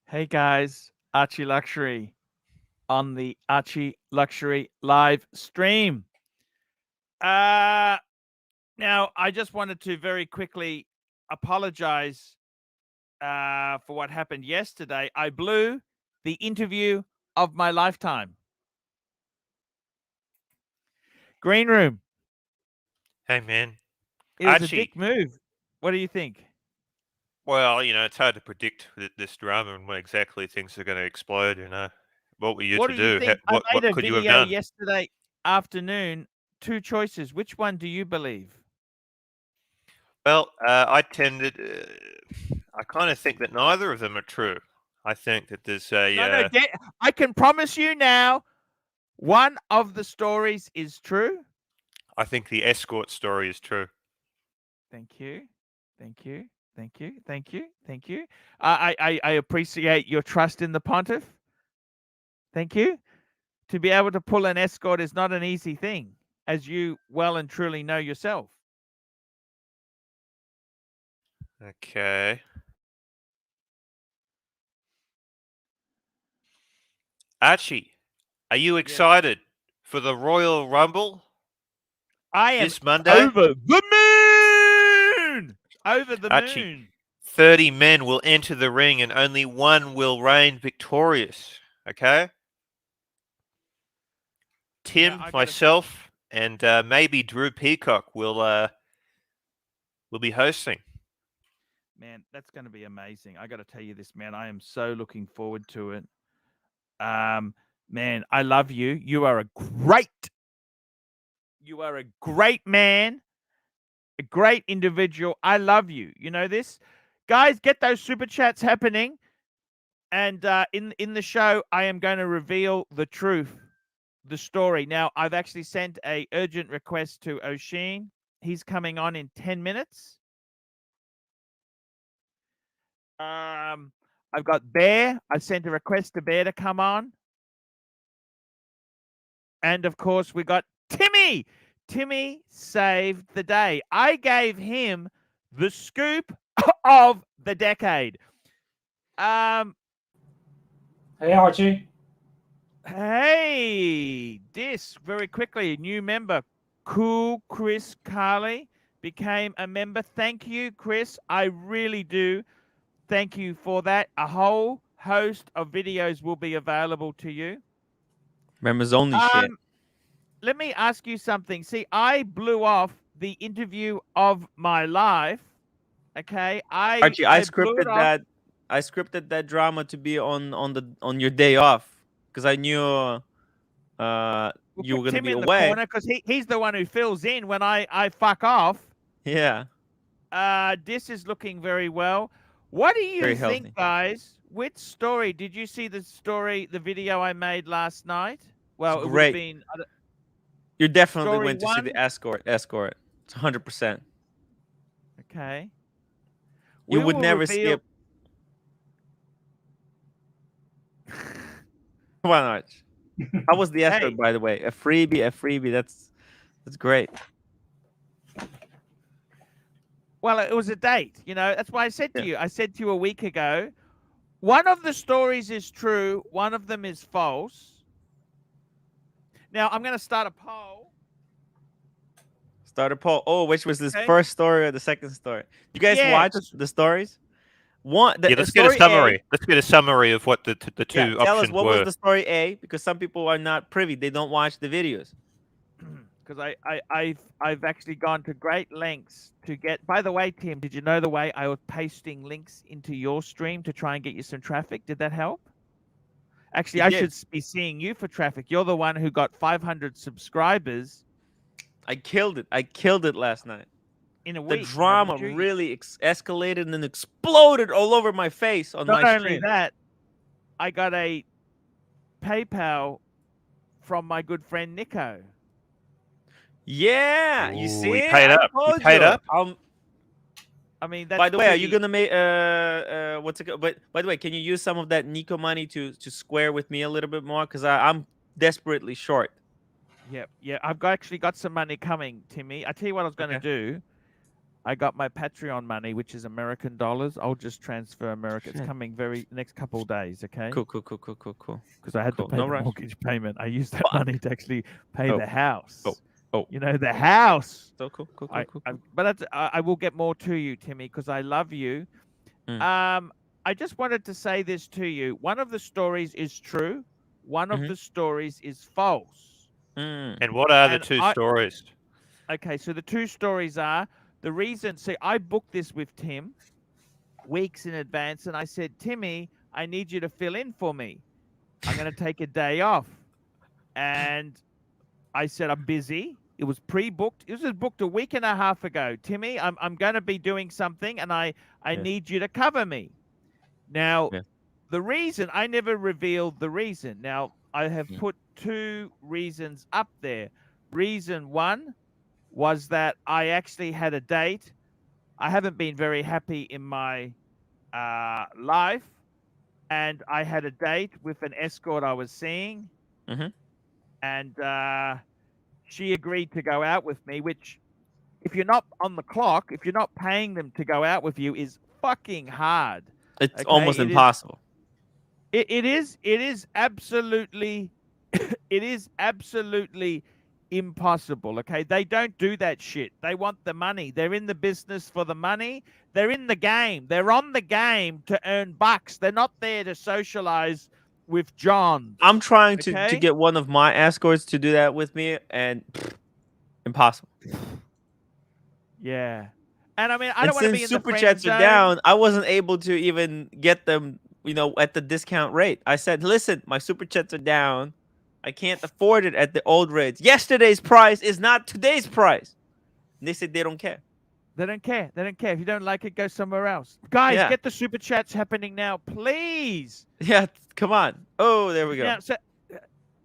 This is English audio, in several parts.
Hey guys, Archie Luxury on the Archie Luxury live stream. Now I just wanted to very quickly apologize for what happened yesterday. I blew the interview of my lifetime. Green room. Hey, man. It was a Archie, dick move. What do you think? well, it's hard to predict this drama and when exactly things are going to explode, What were you What to do you do? think? I What made a could you have video done? yesterday afternoon. Two choices. Which one do you believe? Well, I kind of think that neither of them are true. I think that there's No, I can promise you now, one of the stories is true. I think the escort story is true. Thank you. Thank you. Thank you. Thank you. Thank you. I appreciate your trust in the pontiff. Thank you. To be able to pull an escort is not an easy thing, as you well and truly know yourself. Okay. Archie, are you Yes. excited for the Royal Rumble I am this Monday? over the moon. Over the Archie, moon. 30 men will enter the ring and only one will reign victorious. Okay? Tim, myself, and maybe Drew Peacock will be hosting. Man, that's going to be amazing. I got to tell you this, man. I am so looking forward to it. Man, I love you. You are a great man, a great individual. I love you. You know this? Guys, get those super chats happening. And in the show, I am going to reveal the truth, the story. Now, I've actually sent a urgent request to O'Sheen. He's coming on in 10 minutes. I've got Bear. I sent a request to Bear to come on. And of course, we got Timmy. Timmy saved the day. I gave him the scoop of the decade. Hey, Archie. Hey, very quickly, new member, Cool Chris Carley became a member. Thank you, Chris. I really do. Thank you for that. A whole host of videos will be available to you. Members only shit. Let me ask you something. See, I blew off the interview of my life. Okay, Archie, I scripted that drama to be on your day off because I knew you were gonna be away. Because he's the one who fills in when I fuck off. Yeah. This is looking very well. What do you Very think, healthy. guys? Which story? Did you see the video I made last night? Well, it's it great. would have been. You definitely went to see the escort. Escort. It's 100%. Okay. You would never skip. Come on, Arch. How was the escort, by the way? A freebie. That's great. Well, it was a date. That's why I said to you. I said to you a week ago, one of the stories is true. One of them is false. Now, I'm going to start a poll. Start a poll. Oh, which was this first story or the second story? You guys watch the stories? Let's get a summary. Let's get a summary of what the two options were. Tell us what was the story A, because some people are not privy. They don't watch the videos. Because I've actually gone to great lengths to get. By the way, Tim, did you know the way I was pasting links into your stream to try and get you some traffic? Did that help? Actually, I should be seeing you for traffic. You're the one who got 500 subscribers. I killed it. I killed it last night. In a week. The drama really escalated and exploded all over my face on my stream. Not only that, I got a PayPal from my good friend Nico. Yeah, you see, he paid up. He paid up. I mean, that's by the way, are you gonna make what's it? But by the way, can you use some of that Nico money to square with me a little bit more? Because I'm desperately short. Yeah, I've actually got some money coming, Timmy. I tell you what I was going to do. I got my Patreon money, which is American dollars. I'll just transfer America. It's Shit. coming next couple of days, okay? Cool. Because I had Cool. to pay No the rush. mortgage payment. I used that Fuck. money to actually pay Oh. the house. Oh. You know, the house. So cool. But I will get more to you, Timmy, because I love you. I just wanted to say this to you. One of the stories is true. One of the stories is false. And what are the two stories? Okay, so the two stories are the reason. See, I booked this with Tim weeks in advance, and I said, Timmy, I need you to fill in for me. I'm going to take a day off. And I said, I'm busy. It was pre-booked. It was booked a week and a half ago. Timmy, I'm going to be doing something, and I need you to cover me. Now, the reason, I never revealed the reason. Now, I have put two reasons up there. Reason one was that I actually had a date. I haven't been very happy in my life, and I had a date with an escort I was seeing, and she agreed to go out with me, which, if you're not on the clock, if you're not paying them to go out with you, is fucking hard. It's almost impossible. It is absolutely it is absolutely impossible. Okay, they don't do that shit. They want the money. They're in the business for the money. They're in the game. They're on the game to earn bucks. They're not there to socialize with John. I'm trying to get one of my escorts to do that with me, and impossible. Yeah. And I mean, I don't want to be in super the chats friend are zone. down, I wasn't able to even get them, at the discount rate. I said, listen, my super chats are down. I can't afford it at the old rates. Yesterday's price is not today's price. And they said they don't care. They don't care. They don't care. If you don't like it, go somewhere else. Guys, get the super chats happening now, please. Yeah, come on. Oh, there we go. Yeah, so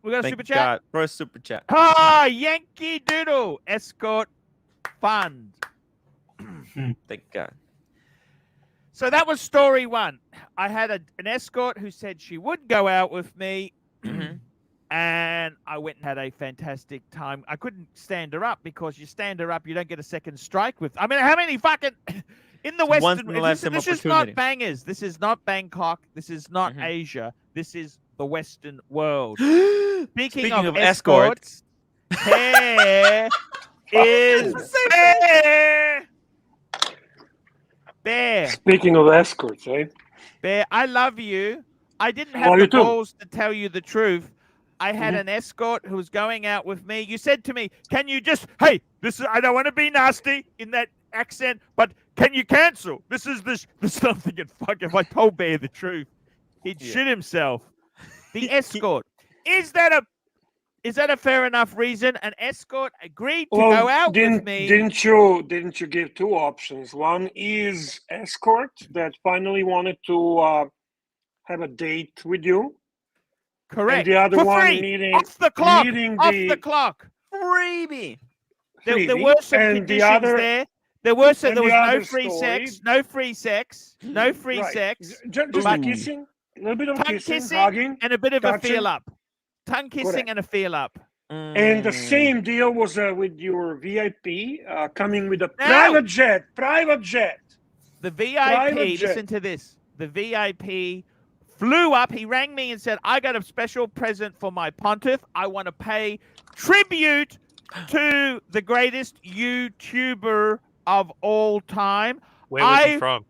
we got a Thank super chat. God. First super chat. Ah, Yankee Doodle Escort Fund. Thank God. So that was story one. I had an escort who said she would go out with me, and I went and had a fantastic time. I couldn't stand her up because you stand her up, you don't get a second strike with. I mean, how many fucking in the Western? This is not bangers. This is not Bangkok. This is not Asia. This is the Western world. Speaking of escorts, here is Bear. Bear. Speaking of escorts, eh? Bear, I love you. I didn't have the balls to tell you the truth. I had an escort who was going out with me. You said to me, can you just, hey, I don't want to be nasty in that accent, but can you cancel? This is I'm thinking, fuck, if I told Bear the truth, he'd shit himself. The escort. Is that a fair enough reason? An escort agreed to go out with me. Didn't you give two options? One is escort that finally wanted to have a date with you. Correct. And the other for one free. needing Off the clock. Off the the clock. Freebie. There were some conditions there. There was no free sex. No free sex. No free sex. Just kissing. A little bit of kissing, hugging, and a bit of a feel up. Tongue kissing and a feel up. And the same deal was with your VIP coming with a private jet. The VIP, listen to this. The VIP flew up. He rang me and said, I got a special present for my pontiff. I want to pay tribute to the greatest YouTuber of all time. Where was he from?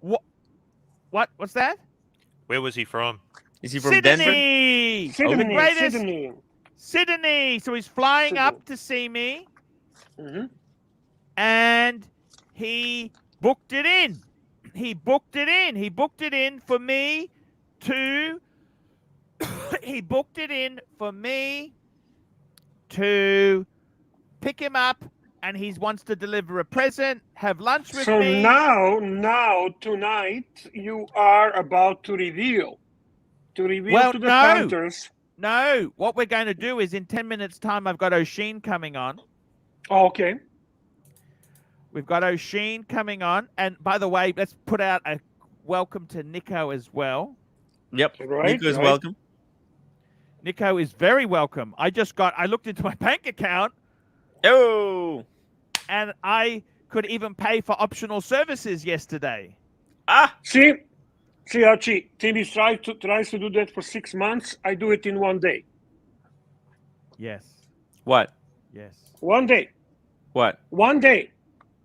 What's that? Where was he from? Is he from Denver? Sydney. So he's flying up to see me. And he booked it in. He booked it in for me to pick him up, and he wants to deliver a present, have lunch with me. So now tonight you are about to reveal to the punters. No, what we're going to do is in 10 minutes time I've got O'Sheen coming on. Oh, okay. We've got O'Sheen coming on, and by the way, let's put out a welcome to Nico as well. Yep, Nico is welcome. Nico is very welcome. I looked into my bank account. Oh! And I could even pay for optional services yesterday. Ah, See, Archie, Timmy tries to do that for 6 months. I do it in 1 day. Yes. what? Yes. 1 day. What? 1 day.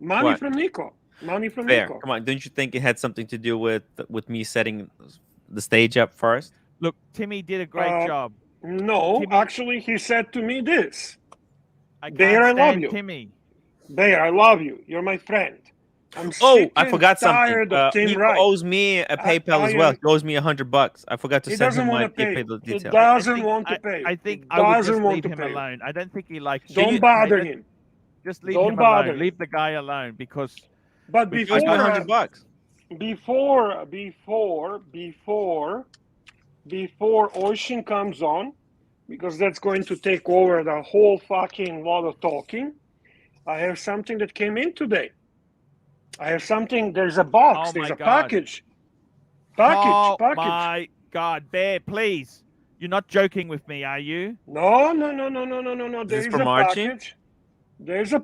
Money What? from Nico. Money from Fair. Nico. Come on, don't you think it had something to do with me setting the stage up first? Look, Timmy did a great job. No, Timmy- actually, he said to me this. I can't Bear, I love stand you. Timmy. Bear, I love you. You're my friend. I'm Oh, sick I and forgot something. tired of Tim Nico Wright. owes me a PayPal as well. He owes me $100. I forgot to He send doesn't him my want to pay. PayPal He details. doesn't want to pay. I think He I would doesn't just want leave to him pay. alone. I don't think he likes you. Don't bother him. Just leave Don't him bother alone. him. Leave the guy alone because But He owes me before, $100. before Ocean comes on, because that's going to take over the whole fucking lot of talking, I have something that came in today. I have something. There's a box. Oh There's my a God. package. oh Package. my God, Bear, please. You're not joking with me, are you? No. Is There this is from a Archie? package. There's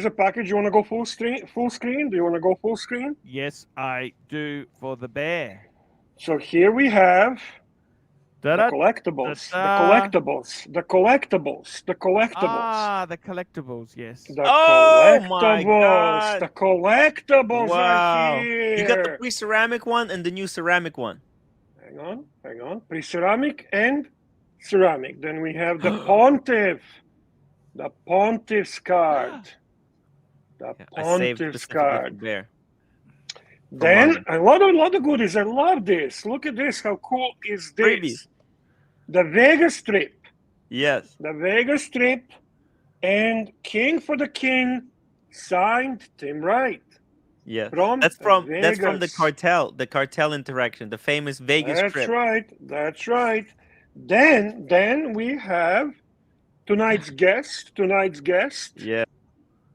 a package. You want to go full screen? Do you want to go full screen? Yes, I do for the bear. So here we have the Da-da. collectibles. Da-da. The collectibles. Ah, the collectibles, yes. The Oh my collectibles. God. The collectibles Wow. are here. You got the pre-ceramic one and the new ceramic one. Hang on. Pre-ceramic and ceramic. Then we have the Pontiff. The Pontiff's card. The Yeah, I saved Pontiff's specifically for card. Bear. Then London. a lot of goodies. I love this. Look at this. How cool is this? Freebies. The Vegas strip. Yes. The Vegas strip and King for the King signed Tim Wright. Yes. From That's from the Vegas. cartel interaction, the famous Vegas trip. That's right. Then we have tonight's guest. Yeah.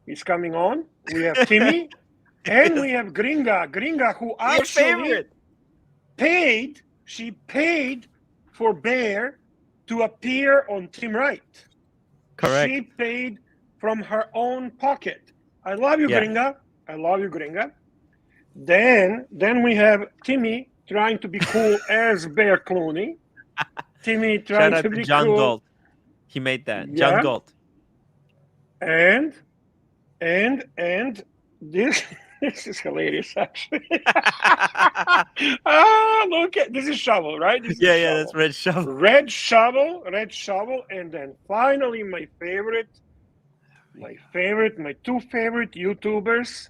He's coming on. We have Timmy and we have Gringa who Your actually favorite. paid for Bear to appear on Tim Wright. Correct. She paid from her own pocket. I love you, Yeah. Gringa. I love you, Gringa. Then we have Timmy trying to be cool as Bear Clooney. Timmy Shout trying out to to be John cool. Galt. He made that. Yeah. John Galt. And this this is hilarious actually. Look at this is Shovel, right? This is Yeah, Shovel. that's Red Shovel. Red Shovel, and then finally my two favorite YouTubers,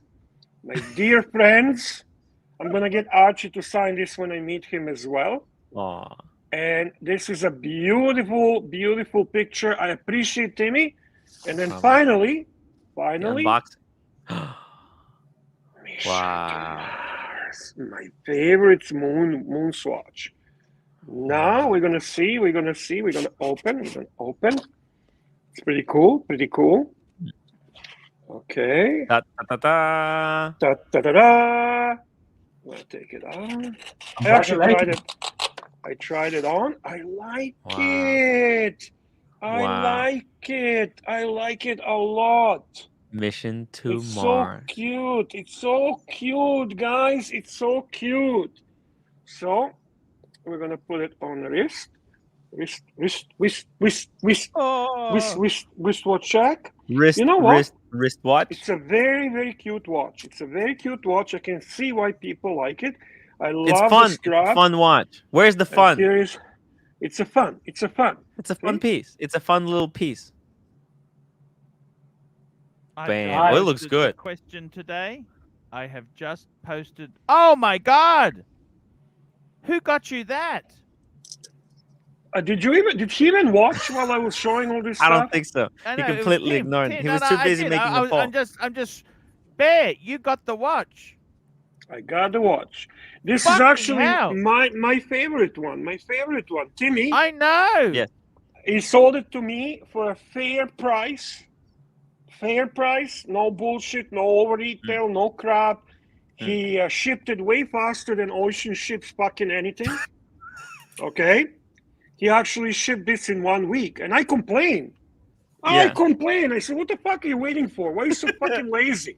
my dear friends. I'm gonna get Archie to sign this when I meet him as well. Aw. And this is a beautiful, beautiful picture. I appreciate Timmy. And then Oh. finally, Unboxing. Mission Wow. to Mars. My favorite moon swatch. Now we're gonna see. We're gonna open. It's pretty cool. Okay. Da, da, da, da. Da da da da. I'm gonna take it out. I actually tried it. I tried it on. I like Wow. it. I Wow. like it a lot. Mission to It's Mars. so cute. It's so cute, guys. It's so cute. So we're gonna put it on the wrist. Oh. Wristwatch check. Wrist, You know what? wristwatch. It's a very, very cute watch. I can see why people like it. I love It's the fun. It's a strap. fun watch. Where's the And fun? here is, it's a fun. It's a fun See? piece. It's a fun little piece. I Bam. just Oh, it looks posted good. the question today. I have just posted. Oh my God! Who got you that? Did he even watch while I was showing all this stuff? I don't think so. I He know, it was completely Tim. ignored it. Tim. He No, was no, too I busy did. making I, the poll. I'm just. Bear, you got the watch. I got the watch. This is Fucking actually hell. my favorite one. Timmy, I know. Yes. he sold it to me for a fair price. No bullshit, no over retail, no crap. He shipped it way faster than Ocean ships fucking anything. Okay? He actually shipped this in 1 week. And I complained. I Yeah. complained. I said, what the fuck are you waiting for? Why are you so fucking lazy?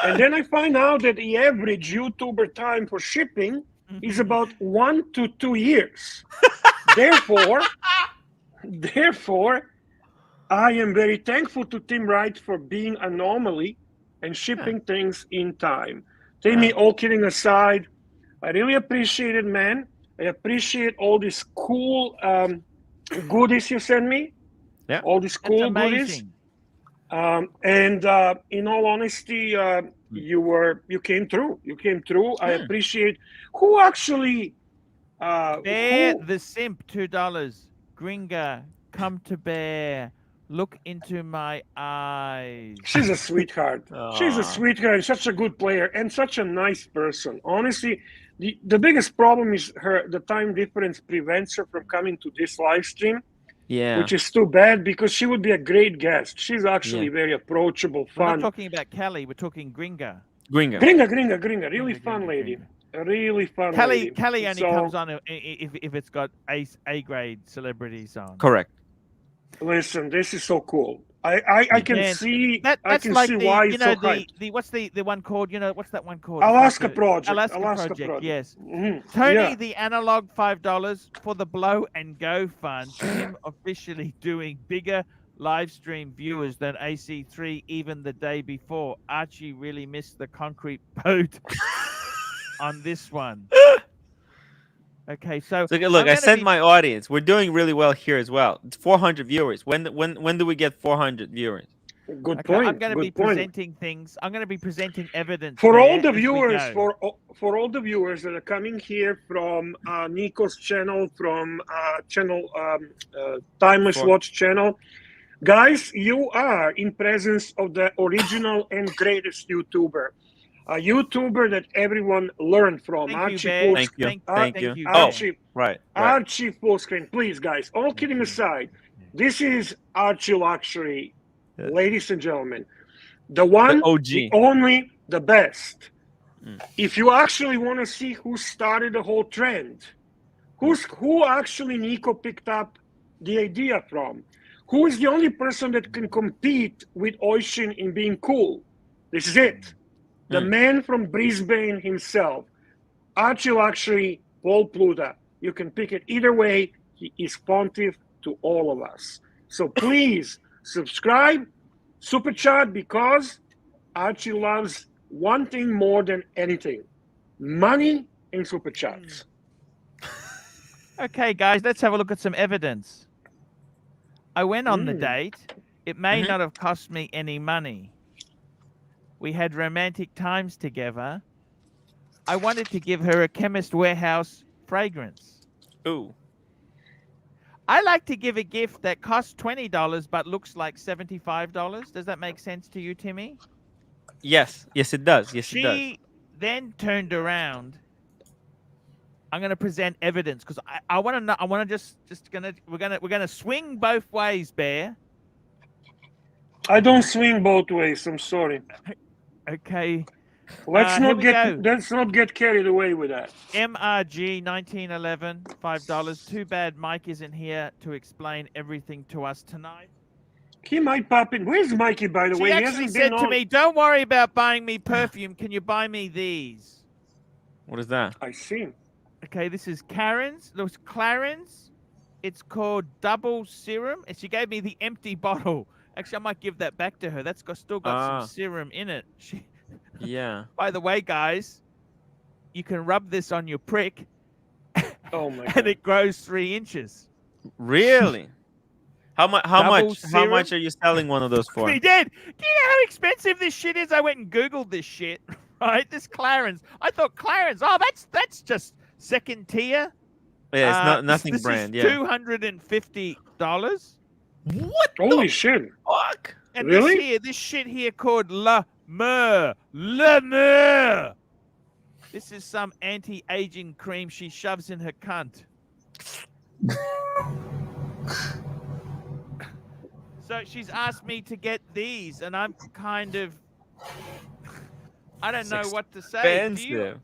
And then I find out that the average YouTuber time for shipping is about 1 to 2 years. Therefore, I am very thankful to Tim Wright for being anomaly and shipping things in time. Timmy, all kidding aside, I really appreciate it, man. I appreciate all these cool goodies you send me. Yeah. All these That's cool goodies. amazing. And in all honesty, you came through. You came through. I appreciate who actually Bear the Simp, $2. Gringa, come to Bear. Look into my eyes. She's a sweetheart. She's a sweetheart, such a good player, and such a nice person. Honestly, the biggest problem is the time difference prevents her from coming to this live stream. Yeah. Which is too bad because she would be a great guest. She's actually very approachable, We're fun. not talking about Kelly. We're talking Gringa. Gringa. Gringa. Really fun lady. A really fun lady. Kelly only comes on if it's got A grade celebrities on. Correct. Listen, this is so cool. I can see that's see like why it's so hyped. what's the one called? What's that one called? Alaska Project. Alaska Project. Yes. Mm-hmm. Tony the Analog $5 for the Blow and Go Fund. Tim officially doing bigger live stream viewers than AC3 even the day before. Archie really missed the concrete boat on this one. Okay, so look, I said my audience. We're doing really well here as well. It's 400 viewers. When do we get 400 viewers? Good point. I'm going to be presenting things. I'm going to be presenting evidence for all the viewers. For all the viewers that are coming here from Nico's channel, from Timeless Watch channel, guys, you are in presence of the original and greatest YouTuber. A YouTuber that everyone learned from. Thank you. Archie, right. Archie Fullscreen. Please, guys, all kidding aside, this is Archie Luxury, ladies and gentlemen. The one, the OG. the only, the best. If you actually want to see who started the whole trend, who actually Nico picked up the idea from, who is the only person that can compete with Oisin in being cool, this is it. The man from Brisbane himself, Archie Luxury, Paul Pluta. You can pick it either way. He is pontiff to all of us. So please subscribe, super chat, because Archie loves one thing more than anything: money and super chats. Okay, guys, let's have a look at some evidence. I went on the date. It may not have cost me any money. We had romantic times together. I wanted to give her a Chemist Warehouse fragrance. Ooh. I like to give a gift that costs $20 but looks like $75. Does that make sense to you, Timmy? Yes. Yes, it does. Yes, it does. She then turned around. I'm going to present evidence because I want to know. I want to we're gonna swing both ways, Bear. I don't swing both ways. I'm sorry. Okay. Let's not get carried away with that. MRG 1911 $5. Too bad Mike isn't here to explain everything to us tonight. He might pop in. Where's Mikey, by the way? She actually said to me, "Don't worry about buying me perfume. Can you buy me these?" What is that? I see. Okay, this is Karen's. Looks Clarence. It's called Double Serum, and she gave me the empty bottle. Actually, I might give that back to her. That's still got some serum in it. Yeah. By the way, guys, you can rub this on your prick. Oh my God. And it grows 3 inches. Really? How much? How much are you selling one of those for? We did. Do you know how expensive this shit is? I went and Googled this shit. Right, this Clarence. I thought Clarence. Oh, that's just second tier. Yeah, it's not nothing this brand. Is yeah. $250. What? Holy shit! Fuck! And really? this shit here called La Mer. This is some anti-aging cream she shoves in her cunt. So she's asked me to get these, and I'm kind of, I don't know what to say. Do you?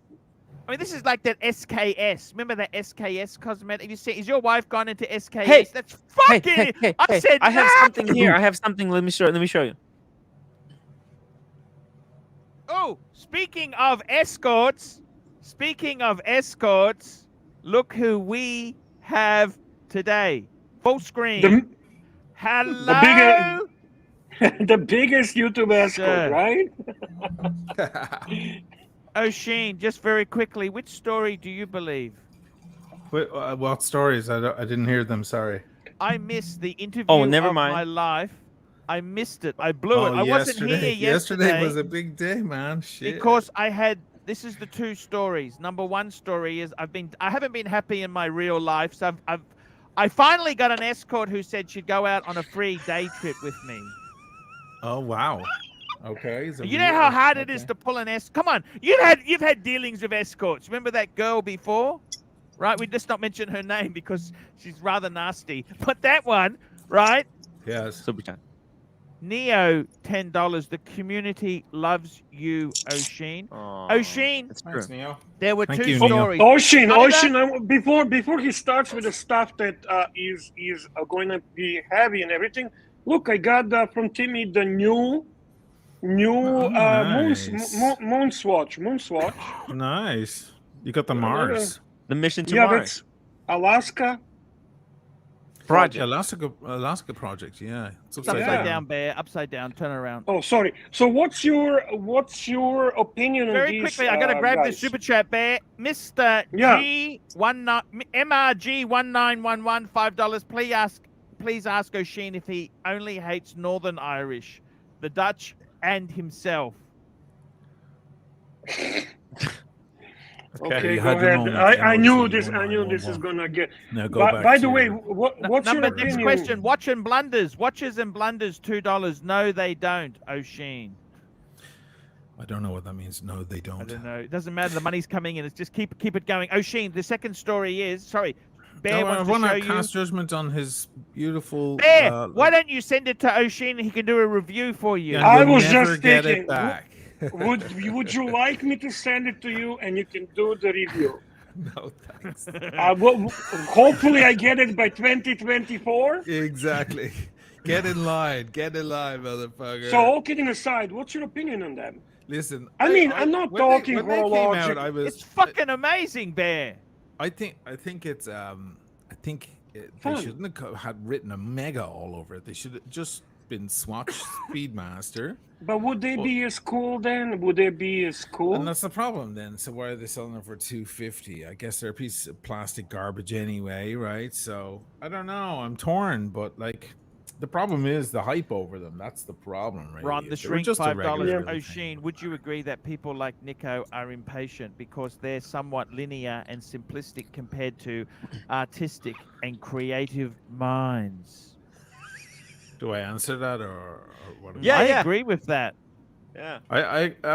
I mean, this is like that SKS. Remember that SKS cosmetic? You see, is your wife gone into SKS? Hey, that's fucking. Hey, I said I have something here. I have something. Let me show you. Oh, Oh, speaking of escorts, look who we have today. Full screen. Hello. The biggest YouTube escort, Sir. right? O'Sheen, just very quickly, which story do you believe? What stories? I didn't hear them. Sorry. I missed the interview Oh, never of mind. my life. I missed it. I blew it. I wasn't here yesterday. Yesterday was a big day, man. Shit. Because I had. This is the two stories. Number one story is I haven't been happy in my real life, so I finally got an escort who said she'd go out on a free day trip with me. Oh wow. Okay. So You know how hard it is to pull an escort. Come on, you've had dealings with escorts. Remember that girl before, right? We just not mention her name because she's rather nasty. But that one, right? Yes. Super chat. Neo, $10. The community loves you, O'Sheen. O'Sheen, That's true. Thanks, Neo. there were Thank two you, Neo. stories. Ocean, Canada? before he starts with the stuff that is going to be heavy and everything. Look, I got from Timmy the new nice. Moonswatch. Nice. You got the Mars The mission to Yeah, Mars. that's Alaska Project. Alaska project. Yeah. It's It's upside Yeah. down, Bear. Upside down. Turn around. Oh, sorry. So what's your opinion on Very these? quickly, I gotta grab guys? this super chat, Bear. Mr. Yeah. MRG1911, $5. Please ask O'Sheen if he only hates Northern Irish, the Dutch, and himself. Okay, You go had your ahead. moment, I knew Emily, this. so I knew this is 1-1-1. gonna get. Now go back. By the to way, your- what's your Number next opinion? question. Watch and blunders. Watches and blunders, $2. No, they don't. O'Sheen. I don't know what that means. No, they I don't. don't know. It doesn't matter. The money's coming in. It's just keep it going. O'Sheen. The second story is Bear I wants want to to show you. cast judgment on his beautiful. Bear, why don't you send it to O'Sheen and he can do a review for you? and I we'll was never just get thinking, it back. Would you like me to send it to you and you can do the review? No thanks. Hopefully, I get it by 2024. Exactly. Get in line, motherfucker. So, all kidding aside, what's your opinion on that? Listen. I mean, I'm not when talking when they for came logic. out, I was. It's fucking amazing, Bear. I think it's they Fun. shouldn't have had written a mega all over it. They should have just been Swatch Speedmaster. But would they be as cool then? Would they be as cool? And that's the problem then. So why are they selling them for $250? I guess they're a piece of plastic garbage anyway, right? So I don't know. I'm torn, but like the problem is the hype over them. That's the problem, right? Ron the If they were Shrink, just a $5. regular thing. O'Sheen, would you agree that people like Nico are impatient because they're somewhat linear and simplistic compared to artistic and creative minds? Do I answer that or what? Yeah, I yeah. agree with that. Yeah.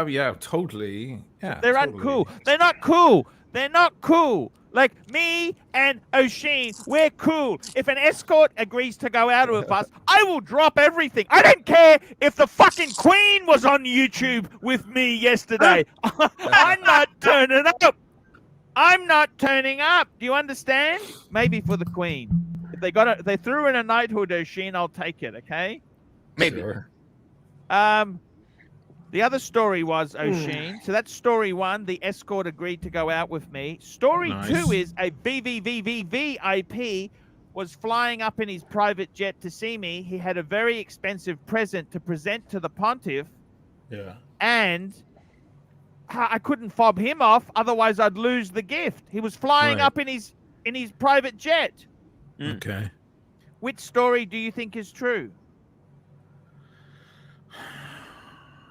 Yeah, totally. Yeah, They're totally. uncool. They're not cool. They're not cool. Like me and O'Sheen, we're cool. If an escort agrees to go out with us, I will drop everything. I don't care if the fucking Queen was on YouTube with me yesterday. I'm not turning up. I'm not turning up. Do you understand? Maybe for the Queen. If they threw in a knighthood, O'Sheen, I'll take it, okay? Maybe. Sure. The other story was O'Sheen. So that's story one. The escort agreed to go out with me. Story Nice. two is a VIP was flying up in his private jet to see me. He had a very expensive present to present to the pontiff, Yeah. and I couldn't fob him off. Otherwise, I'd lose the gift. He was flying Right. up in his private jet. Okay. Which story do you think is true?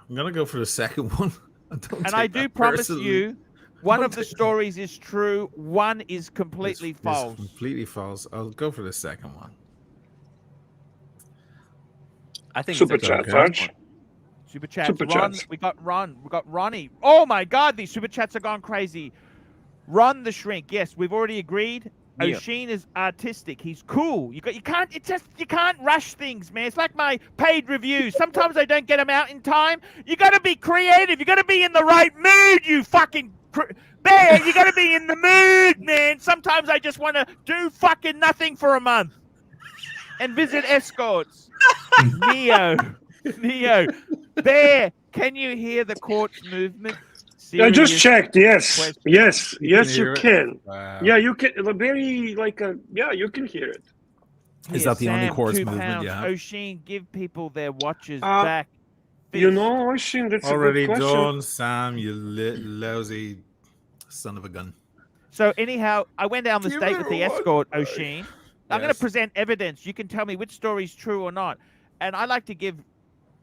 I'm gonna go for the second one. And I do promise you, one of the stories is true, one is completely false. Completely false. I'll go for the second one. I think Super it's a chat, good Arch. one. Super chats. Super Ron, chats. we got Ronnie. Oh my God, these super chats are gone crazy. Ron the Shrink. Yes, we've already agreed. Yeah. O'Sheen is artistic. He's cool. You can't rush things, man. It's like my paid reviews. Sometimes I don't get them out in time. You got to be creative. You got to be in the right mood. You fucking Bear. You got to be in the mood, man. Sometimes I just want to do fucking nothing for a month and visit escorts. Neo. Bear, Can you hear the court's movement? I just Serious checked. Yes, question. yes, yes. You hear it? can. Wow. Yeah, you can. Very like a. Yeah, you can hear it. Is Here, that the only Sam, court's 2 movement pounds. you have? O'Sheen, give people their watches Uh, back. You Fist. know, Oisin, that's Already a good question. done, Sam. You lousy son of a gun. So anyhow, I went down the Give state it with a the watch Escort, back. O'Sheen. I'm going to Yes. present evidence. You can tell me which story's true or not. And I like to give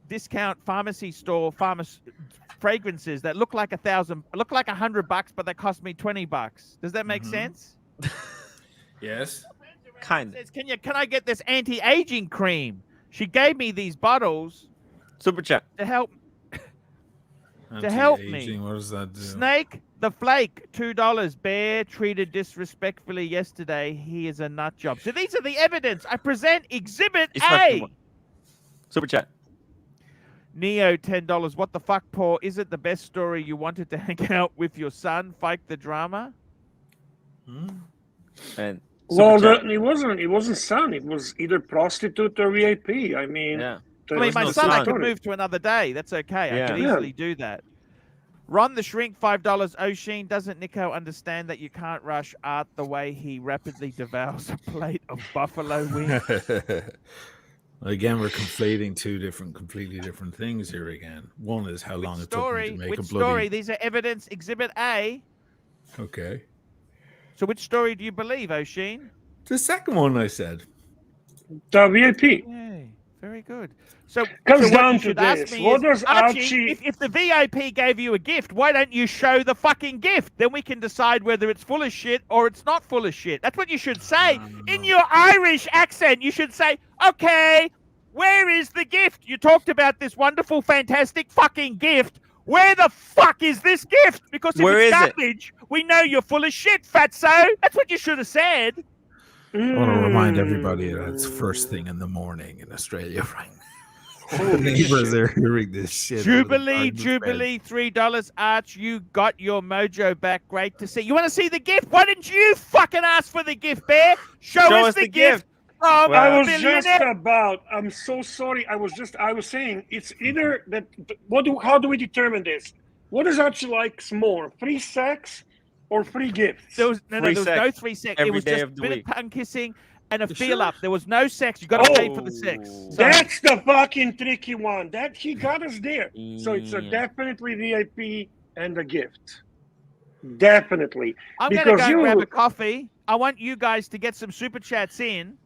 discount pharmacy store fragrances that look like $100, but they cost me $20. Does that make Mhm. sense? Yes. Kind of. Says, can I get this anti-aging cream? She gave me these bottles Super chat. to help help me. Anti-aging, what does that do? Snake the Flake, $2. Bear treated disrespectfully yesterday. He is a nut job. So these are the evidence. I present Exhibit It's not A. one. Super chat. Neo, $10. What the fuck, Paul? Is it the best story you wanted to hang out with your son? Fake the drama? Hmm? And Well, super chat. it wasn't son. It was either prostitute or VIP. I mean, Yeah. I mean, that's my the son, I could story. move to another day. That's okay. I Yeah. could Yeah. easily do that. Ron the Shrink, $5. O'Sheen, doesn't Nico understand that you can't rush art the way he rapidly devours a plate of buffalo wings? Again, we're conflating two completely different things here again. One is how long it took me to make Which a story? bloody... These are evidence Exhibit A. Okay. So which story do you believe, O'Sheen? The second one I said. The VIP. Yay, very good. So, Comes so what down you to should ask this. me What is, does Archie, Archie- if the VIP gave you a gift, why don't you show the fucking gift? Then we can decide whether it's full of shit or it's not full of shit. That's what you should say. In your Irish accent, you should say, okay, where is the gift? You talked about this wonderful, fantastic fucking gift. Where the fuck is this gift? Because if Where it's is it? garbage, we know you're full of shit, fatso. That's what you should have said. I want to remind everybody that it's first thing in the morning in Australia right now. The Holy neighbors shit. are hearing this shit. Jubilee, $3. Arch, you got your mojo back. Great to see. You want to see the gift? Why didn't you fucking ask for the gift, Bear? Show us the gift. From I a was just billionaire. about. I'm so sorry. I was saying it's either that. How do we determine this? What is actually likes more, free sex or free gifts? There was no Free no sex free sex. every It was day just a of the bit week. of tongue kissing and a You feel sure? up. There was no sex. You got to pay for the sex. Oh. So, That's the fucking tricky one. That he got us there. So it's a Yeah. definitely VIP and a gift. Definitely. I'm going to because go you- grab a coffee. I want you guys to get some super chats in.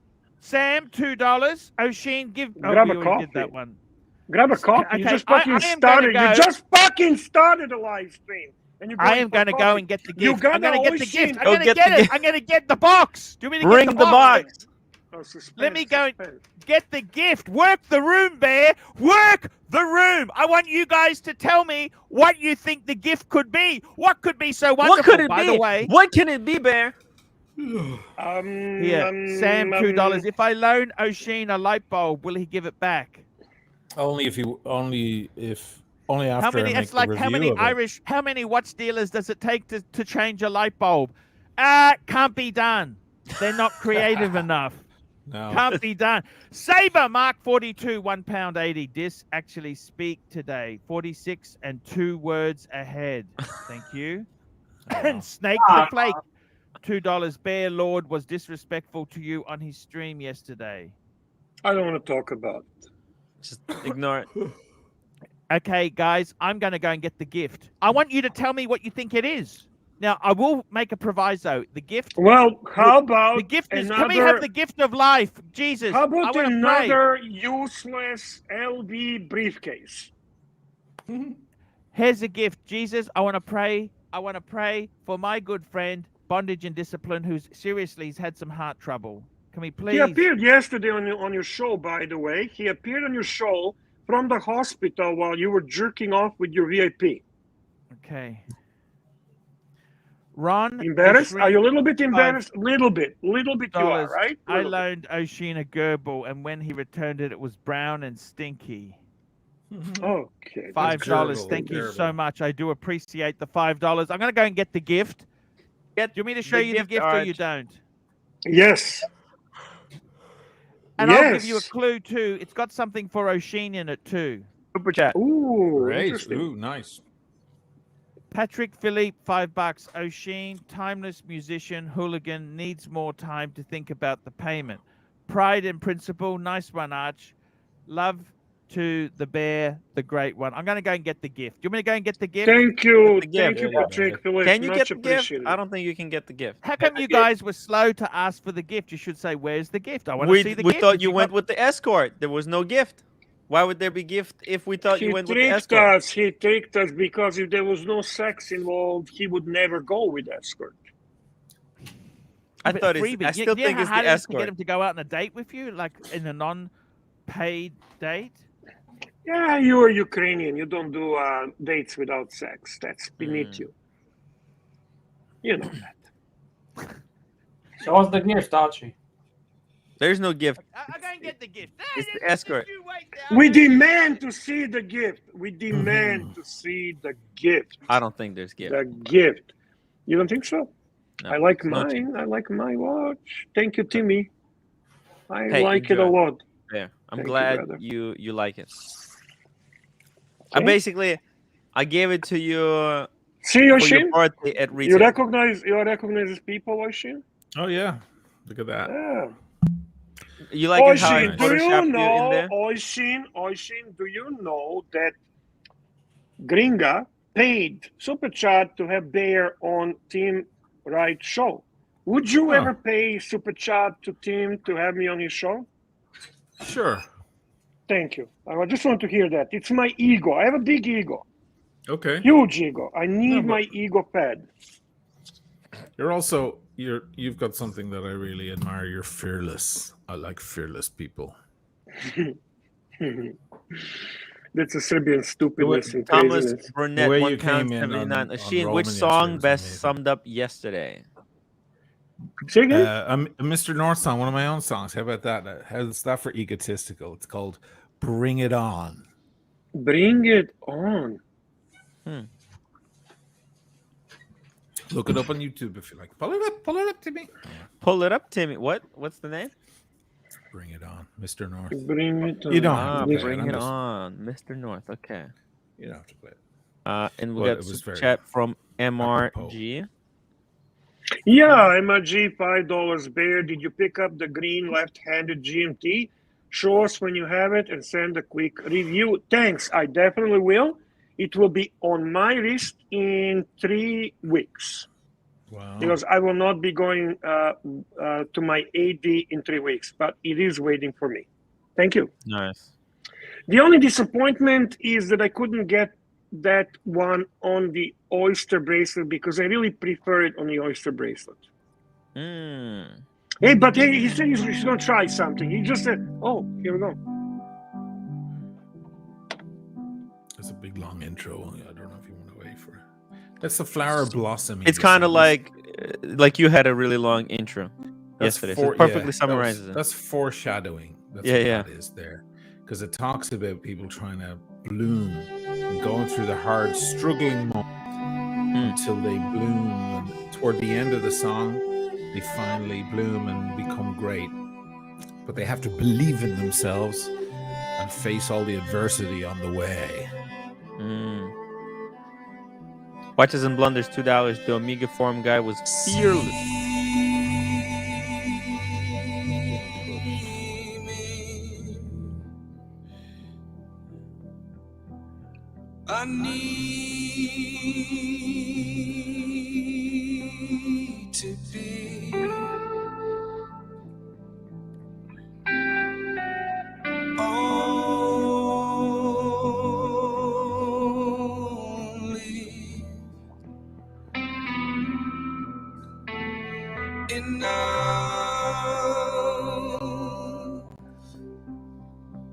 Sam, $2. O'Sheen, give. Oh, Grab we a already did coffee. that one. Grab a coffee. You Okay, just fucking I am gonna started. go- You just fucking started a live stream. And you're I going am for going to go coffee. and get the You gift. got I'm going to the get the Oisin. gift. I'm Go going to get get the it. gift. I'm going to get the box. Do you want me to Bring get the box. Oh, suspense, Let me go- suspense. Get the gift. Work the room, Bear. Work the room. I want you guys to tell me what you think the gift could be. What could be so wonderful? What could it By be? the way, What can it be, Bear? here, Sam, $2. If I loan O'Sheen a light bulb, will he give it back? Only after How many? I make It's like the how review many of it. Irish? How many watch dealers does it take to change a light bulb? Can't be done. They're not creative enough. No. Can't be done. Saber Mark 42, £1.80. Dis actually speak today. 46 and 2 words ahead. Thank you. And Snake the Flake, $2. Bear Lord was disrespectful to you on his stream yesterday. I don't want to talk about it. Just ignore it. Okay, guys, I'm going to go and get the gift. I want you to tell me what you think it is. Now, I will make a proviso. The gift. Well, how about The gift is. another? Can we have the gift of life, Jesus? How I about wanna pray. another useless LB briefcase? Here's a gift, Jesus. I want to pray. I want to pray for my good friend, Bondage and Discipline, who's seriously has had some heart trouble. Can we please? He appeared yesterday on your show, by the way. He appeared on your show from the hospital while you were jerking off with your VIP. Okay. Ron. Embarrassed? O'Sheen, Are you a little bit embarrassed? Little bit you are, $5. right? I Little bit. loaned O'Sheen a gerbil, and when he returned it, it was brown and stinky. Okay. $5. gerbil, Thank you gerbil. so much. I do appreciate the $5. I'm going to go and get the gift. Do you want me to show the you the gift, gift or you Arch. don't? Yes. And I'll give Yes. you a clue too. It's got something for O'Sheen in it too. Super chat. Ooh, Great. interesting. Ooh, nice. Patrick Philippe, $5. O'Sheen, timeless musician, hooligan, needs more time to think about the payment. Pride and principle, nice one, Arch. Love to the bear, the great one. I'm going to go and get the gift. Do you want me to go and get the gift? Thank you, the gift. thank you, Very Patrick good. Phillips. Can you Much get the gift? appreciated. I don't think you can get the gift. How come you guys were slow to ask for the gift? You should say, where's the gift? I want to We see the we gift. thought If you went got- with the escort. There was no gift. Why would there be gift if we thought He you went with the tricked escort? us. He tricked us because if there was no sex involved, he would never go with escort. I but thought it's. freebie. I still you know think how it's hard the it is to get escort. him to go out on a date with you, like in a non-paid date? Yeah, you are Ukrainian. You don't do dates without sex. That's beneath you. You know that. So what's the gift, Archie? There's no gift. I'm going to get the gift. It's the escort. You wait there. We demand to see the gift. We demand to see the gift. I don't think there's gift. The gift. You don't think so? No, I like no chance. mine. I like my watch. Thank you, Timmy. I Hey, like it a enjoy. lot. There. I'm Thank you, glad brother. you like it. Okay. I gave it to you See, for your Oshin? birthday at You retail. recognize these people, Oshin? Oh yeah. Look at that. Yeah. You like it how I Oshin, do you photoshopped you in know, there? Oshin, do you know that Gringa paid Super Chat to have Bear on Team Right show? Would you Oh. ever pay Super Chat to Tim to have me on his show? Sure. Thank you. I just want to hear that. It's my ego. I have a big ego, Okay. huge ego. I need No, but- my ego fed. You've got something that I really admire. You're fearless. I like fearless people. That's a Serbian stupidness and Thomas craziness. Burnett, The way 1 you pound came in 79. on Asheen, Roman which yesterday song was best amazing. summed up yesterday? Say again? A Mr. North song, one of my own songs. How about that? How's that for egotistical? It's called "Bring It On." Bring it on. Look it up on YouTube if you like. Pull it up to me. Pull it up, Timmy. What's the name? Bring it on, Mr. North. Bring it on. You don't have to play it. Bring I'm it just- on, Mr. North. Okay. You don't have to play it. And we Well, got it was super very chat from MRG. Yeah, MRG, $5. Bear, did you pick up the green left-handed GMT? Show us when you have it and send a quick review. Thanks, I definitely will. It will be on my wrist in 3 weeks Wow. because I will not be going to my AD in 3 weeks, but it is waiting for me. Thank you. Nice. The only disappointment is that I couldn't get that one on the oyster bracelet because I really prefer it on the oyster bracelet. Hey, but hey, he said he's going to try something. He just said, oh, here we go. It's a big long intro. I don't know if you want to wait for it. That's the flower blossoming. It's kind of like you had a really long intro yesterday. So it perfectly summarizes it. That's foreshadowing. That's Yeah, what yeah. that is there. Because it talks about people trying to bloom and going through the hard struggling moment until they bloom. And toward the end of the song, they finally bloom and become great. But they have to believe in themselves and face all the adversity on the way. Watches and blunders, $2. The Omega Forum guy was fearless. I need to be only enough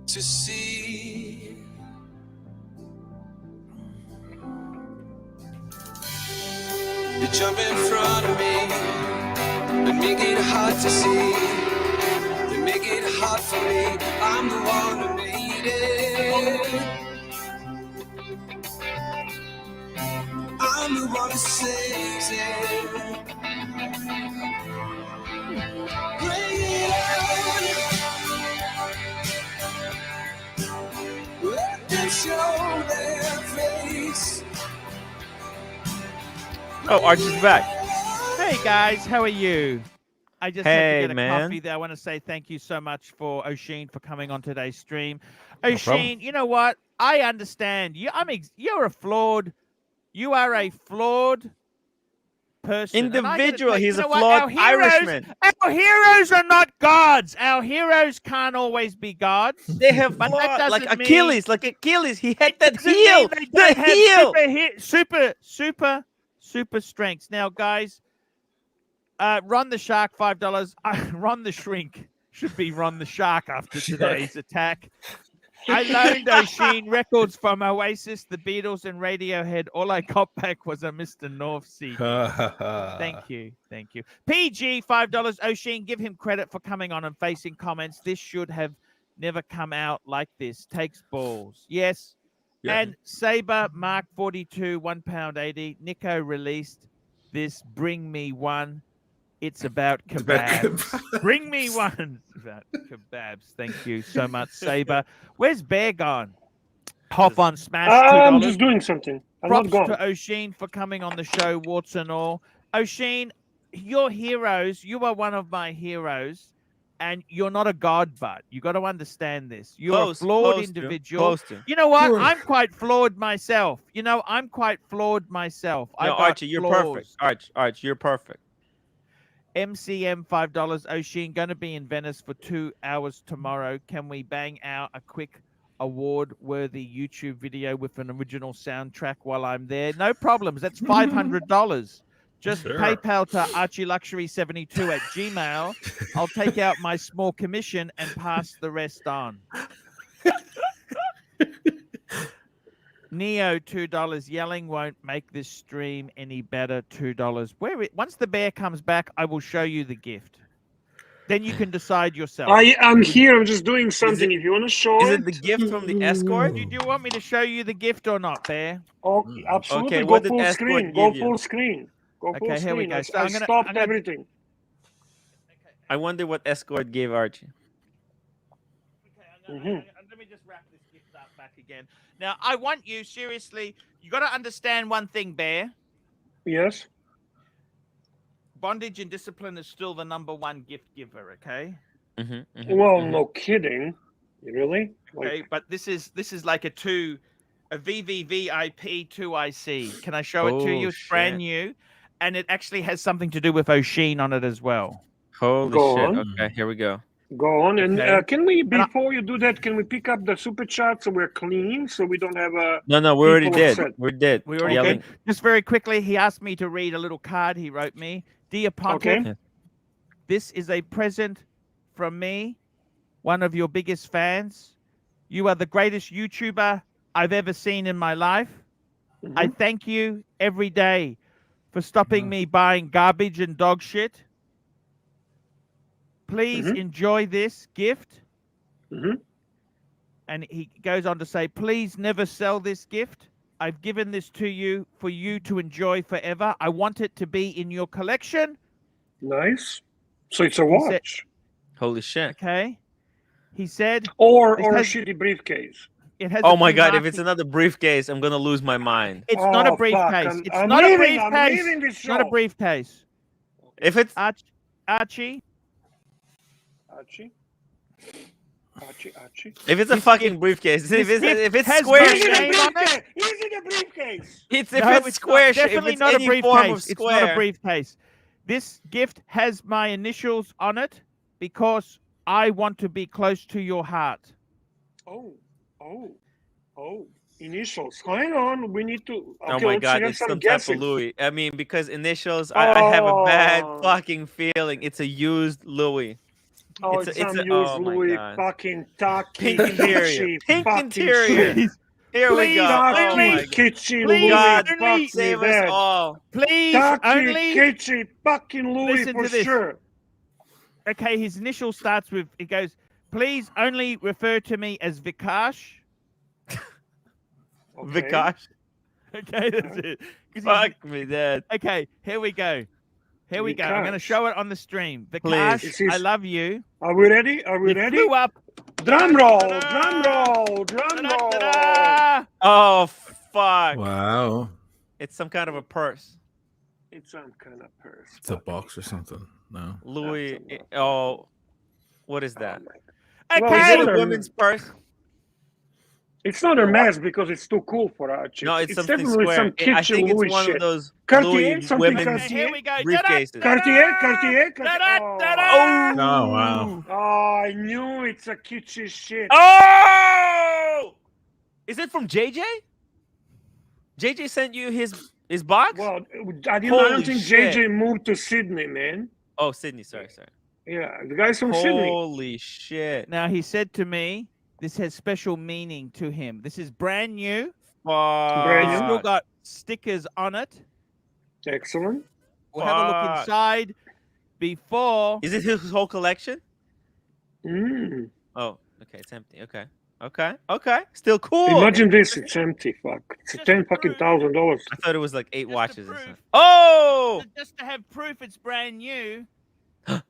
to see you jump in front of me and make it hard to see. You make it hard for me. I'm the one who made it. I'm the one who saves it. Bring it on. Let this show their face. Oh, Archie's back. Hey guys, how are you? I just had Hey, to get a man. coffee there. I want to say thank you so much for Oshin for coming on today's stream. No Oshin, problem. you know what? I understand you. You are a flawed person. And I gotta Individual. tell you, He's you a know what? flawed Our heroes, Irishman. Our heroes are not gods. Our heroes can't always be gods. They have But that flawed, like doesn't mean- Achilles. Like Achilles. He had that doesn't heel. mean they don't The have heel. super strengths. Now, guys, Ron the Shark, $5. Ron the Shrink should be Ron the Shark after today's attack. I loaned Oshin records from Oasis, the Beatles, and Radiohead. All I got back was a Mr. North Sea. Thank you. PG, $5. Oshin, give him credit for coming on and facing comments. This should have never come out like this. Takes balls. Yes. Yeah. And Saber, Mark 42, £1.80. Nico released this Bring Me One. It's about kebabs. Bring me one. It's about kebabs. Thank you so much, Saber. Where's Bear gone? Hop on Smash, I'm $2. just doing something. I'm Props not to gone. Oshin for coming on the show, warts and all. Oshin, your heroes, you are one of my heroes, and you're not a god, but you got to understand this. You're a flawed individual. You know what? Sure. I'm quite flawed myself. No, Archie, you're perfect. Archie, you're perfect. MCM, $5. Oshin, going to be in Venice for 2 hours tomorrow. Can we bang out a quick award-worthy YouTube video with an original soundtrack while I'm there? No problems. That's $500. Just Sure. PayPal to ArchieLuxury72 at Gmail. I'll take out my small commission and pass the rest on. Neo, $2. Yelling won't make this stream any better. $2. Once the bear comes back, I will show you the gift. Then you can decide yourself. I'm here. I'm just doing something. If you want to show Is it the gift from the Escort? Do you want me to show you the gift or not, Bear? Oh, absolutely. Okay, Go what did full Escort screen. give Go you? full screen. Go full Okay, here we screen. go. I, So I I'm gonna- stopped I'm gonna- everything. I wonder what Escort gave Archie. Okay, let me just wrap this gift up back again. Now, I want you, seriously, you got to understand one thing, Bear. Yes. Bondage and discipline is still the #1 gift giver, okay? Well, no kidding. Really? Okay, but this is like a VVVIP 2IC. Can I show it to you? Oh, It's brand shit. new, and it actually has something to do with Oshin on it as well. Holy Go shit. on. Okay, here we go. Go on. And Okay. can we, before you do that, can we pick up the super chat so we're clean, so we don't have a... No, we already People did. upset. We did. We already Yelling. did. Just very quickly, he asked me to read a little card he wrote me. Dear Pontiff, Okay. Yeah. this is a present from me, one of your biggest fans. You are the greatest YouTuber I've ever seen in my life. I thank you every day for stopping me buying garbage and dog shit. Please enjoy this gift. And he goes on to say, please never sell this gift. I've given this to you for you to enjoy forever. I want it to be in your collection. Nice. So it's a He said- watch. Holy shit. Okay. He said Or It a has- shitty briefcase. it has. Oh a my few god, if markings. it's another briefcase, I'm gonna lose my mind. It's not a Oh, fuck, briefcase. It's I'm not a leaving, I'm briefcase. leaving this It's not a show. briefcase. If it's Archie, Archie. if it's a fucking briefcase, if gift it's has square my Is it shape, a name on briefcase? Is it a briefcase? if No, it's square shape, if definitely it's not a any briefcase. form of It's square, not a briefcase. This gift has my initials on it because I want to be close to your heart. Oh. Initials. Hang on. We need to. oh Okay, my let's god, have it's some some type guessing. of Louis. I mean, because initials, I have a bad Oh. fucking feeling. It's a used Louis. Oh, It's it's, a- it's some a- used oh my Louis God. fucking tacky, Pink interior. kitschy Pink fucking interior. shit. Here we Please, go. Tacky, Oh my god. kitschy Please, Louis. God, fuck only me save us dead. all. Please, Tacky, only. kitschy fucking Louis Listen for to this. sure. Okay, his initial starts with, it goes, please only refer to me as Vikash. Okay. Vikash. Okay, that's it. 'Cause he's- Fuck me, Dad. Okay, here we go. Here we go. I'm going to Vikash. show it on the stream. Please. Vikash, Is this- I love you. Are we ready? Are we You ready? flew up Drum roll, drum roll, drum roll. Da-da-da-da. Oh fuck! Wow. It's some kind of a purse. It's some kind of purse. It's a box or something. No. Louis. Absolutely. Oh, what is that? Okay. Well, Is it it's a not woman's purse? It's not a mess because it's too cool for Archie. No, it's something definitely square. some I think kitchen it's Louis one shit. of those Cartier, Louis something women's Okay, Cartier. here we go. briefcases. Cartier, Cartier, Cartier. Da-da-da-da. Oh, wow. Oh, I knew it's a kitschy shit. Oh! Is it from JJ? JJ sent you his box? Well, I don't Holy think shit. JJ moved to Sydney, man. Oh, Sydney. Sorry. Yeah, the guy's from Sydney. Holy shit! Now he said to me, this has special meaning to him. This is brand new. Brand It's new. still got stickers on it. Excellent. We'll have a look Fuck. inside before. Is it his whole collection? Mm. Oh, okay, it's empty. Okay. Still cool. Imagine this, it's empty. Fuck. It's Just $10 to fucking prove- $1,000. I thought it was like 8 Just to watches or prove- something. Oh! Just to have proof it's brand new. got-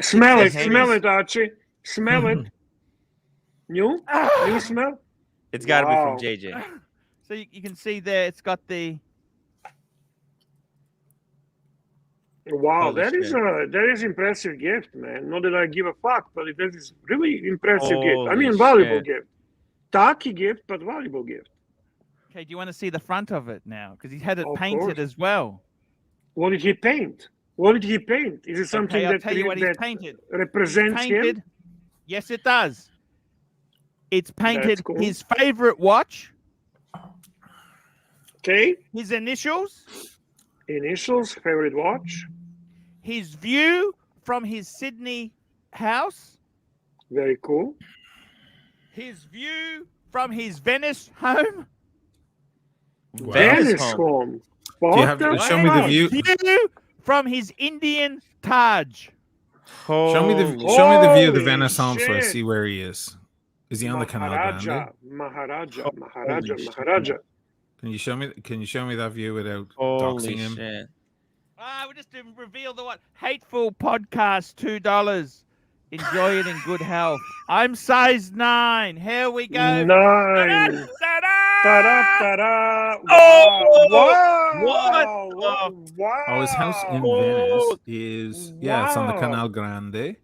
Smell it, it's smell Hades. it, Archie. Smell it. New? New smell? It's got to be Wow. from JJ. So you can see there, it's got the. Wow, Holy that is impressive gift, man. Not that I give a fuck, but that is really impressive gift. I Holy mean, valuable shit. gift. Tacky gift, but valuable gift. Okay, do you want to see the front of it now? Because he's had it Of painted course. as well. What did he paint? What did he paint? Is it something Okay, I'll that, tell you what he's that painted. represents Painted. him? Yes, it does. It's painted cool. his favorite watch, Okay. his initials, Initials, favorite watch. his view from his Sydney house, Very cool. his view from his Venice home, Wow. Venice home. home. Do you have to show me the view? view from his Indian Taj. Show me the Holy- view of the Holy Venice home so I shit. see where he is. Is he on the Canal Grande? Maharaja. shit. Can you show me that view without Holy doxing him? shit. We just didn't reveal the what? Hateful podcast, $2. Enjoy it in good health. I'm size 9. Here we go. Nine. Ta-da! Ta-da, ta-da. Oh! Wow. What? Wow. Oh, his house in Oh. Venice is it's on the Wow. Canal Grande.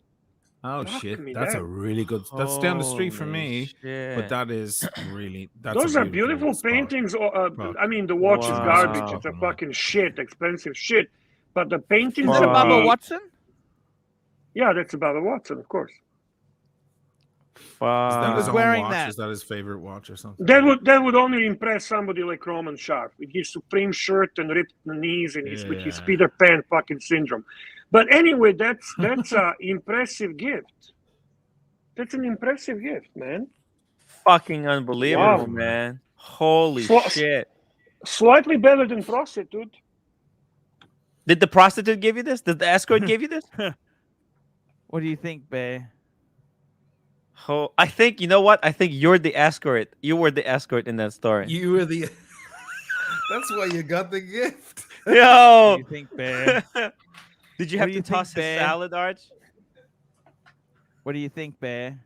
Oh Fuck shit, me, that's a that- really good. That's down the street from Holy me, shit. but that is really that's. Those a are really beautiful cool spot. paintings. Fuck. I mean, the watch is garbage. Wow. It's a fucking shit, expensive shit. But the paintings Is are that a Bubba neat. Watson? Yeah, that's a Bubba Watson, of course. Is that his Who's own wearing watch? that? Is that his favorite watch or something? That would only impress somebody like Roman Sharp with his Supreme shirt and ripped knees and with his Yeah. Peter Pan fucking syndrome. But anyway, that's a impressive gift. That's an impressive gift, man. Fucking unbelievable, Wow. man. Holy Swa- shit. Slightly better than prostitute. Did the prostitute give you this? Did the escort give you this? What do you think, Bear? Oh, I think, you know what? I think you're the escort. You were the escort in that story. You were the. That's why you got the gift. What Yo! do you think, Bear? Did you What have do to you think, toss his Bear? salad, Arch? What do you think, Bear?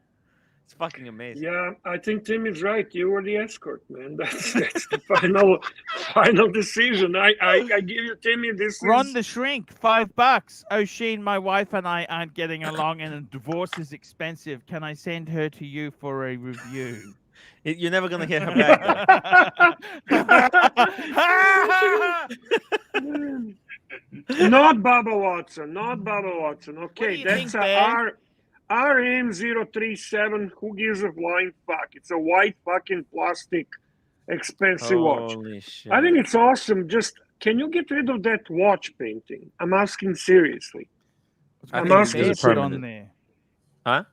It's fucking amazing. Yeah, I think Tim is right. You were the escort, man. That's the final decision. I give you Timmy. This Ron is the Shrink, $5. O'Sheen, my wife and I aren't getting along, and a divorce is expensive. Can I send her to you for a review? You're never going to get her back. not Bubba Watson. Not Bubba Watson. do Okay, you that's think, a Bear? RM037. Who gives a flying fuck? It's a white fucking plastic expensive watch. Holy shit. I think it's awesome. Just can you get rid of that watch painting? I'm asking seriously. I I'm think asking it's Bear put permanent. on there. Huh?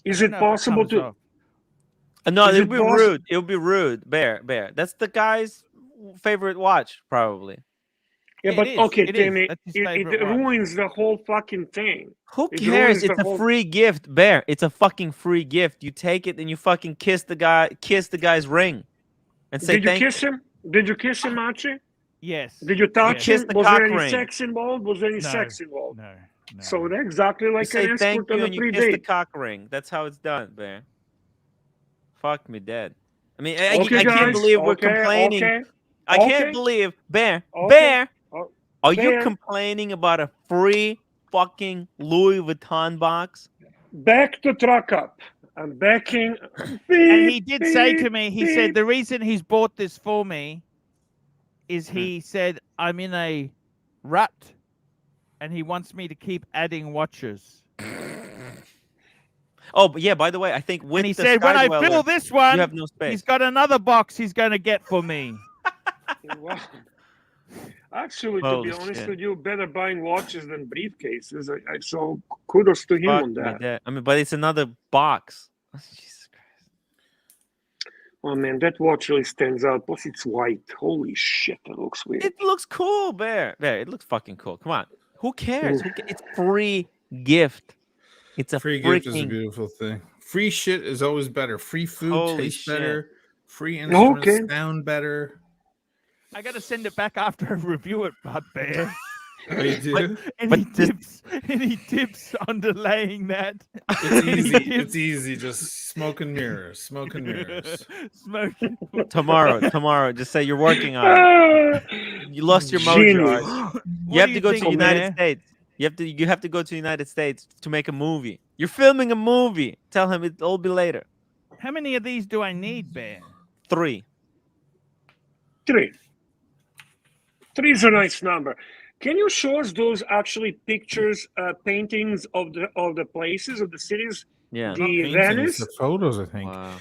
Is it No, possible comes to? off. No, Is it it would be possi- rude. It would be rude. Bear. That's the guy's favorite watch, probably. Yeah, It but is, okay, it is. Timmy, That's his it favorite watch. ruins the whole fucking thing. Who It cares? ruins the It's a whole- free gift, Bear. It's a fucking free gift. You take it and you fucking kiss the guy's ring, and say Did you thank kiss him? Did you kiss him, Archie? Yes. Did you touch kiss him? the Was cock there any ring. sex involved? Was there any No. sex involved? No. So they're exactly You like say an thank escort on you a and you kiss the pre-date. cock ring. That's how it's done, Bear. Fuck me dead. I mean, Okay, I can't guys. believe we're Okay, complaining. okay, I can't okay, believe, Bear. okay. Bear, Oh, are you Bear. complaining about a free fucking Louis Vuitton box? Back to truck up. I'm backing. And he Beep, did say to beep, me, he said beep. the reason he's bought this for me is Hmm. he said I'm in a rut and he wants me to keep adding watches. Oh, but yeah, by the way, I think with And he the said, when I Skydweller, fill this you one, have no space. he's got another box he's going to get for me. Wow. Actually, to Holy be honest shit. with you, better buying watches than briefcases. So kudos to him Fuck on me that. dead. I mean, but it's another box. Jesus Christ. Oh man, that watch really stands out. Plus, it's white. Holy shit, that looks weird. It looks cool, Bear. Bear, it looks fucking cool. Come on. Who cares? Oof. It's free gift. It's a Free gift is a freaking beautiful thing. Free shit is always better. Free food Holy tastes shit. better. Free instruments Okay. sound better. I got to send it back after I review it, but Bear. Oh, you do? Any tips on delaying that? It's Any easy. tips? It's easy. Just smoke and mirrors. Smoke and mirrors. Smoking. tomorrow. Just say you're working on it. You lost your mojo. Genius. Archie. What You have do to go to think, United Bear? States. You have to go to United States to make a movie. You're filming a movie. Tell him it'll be later. How many of these do I need, Bear? 3. 3. 3 is a nice number. Can you show us those actually pictures, paintings of the places of the cities? Yeah. Not The paintings, Venice. the photos, I think. Wow.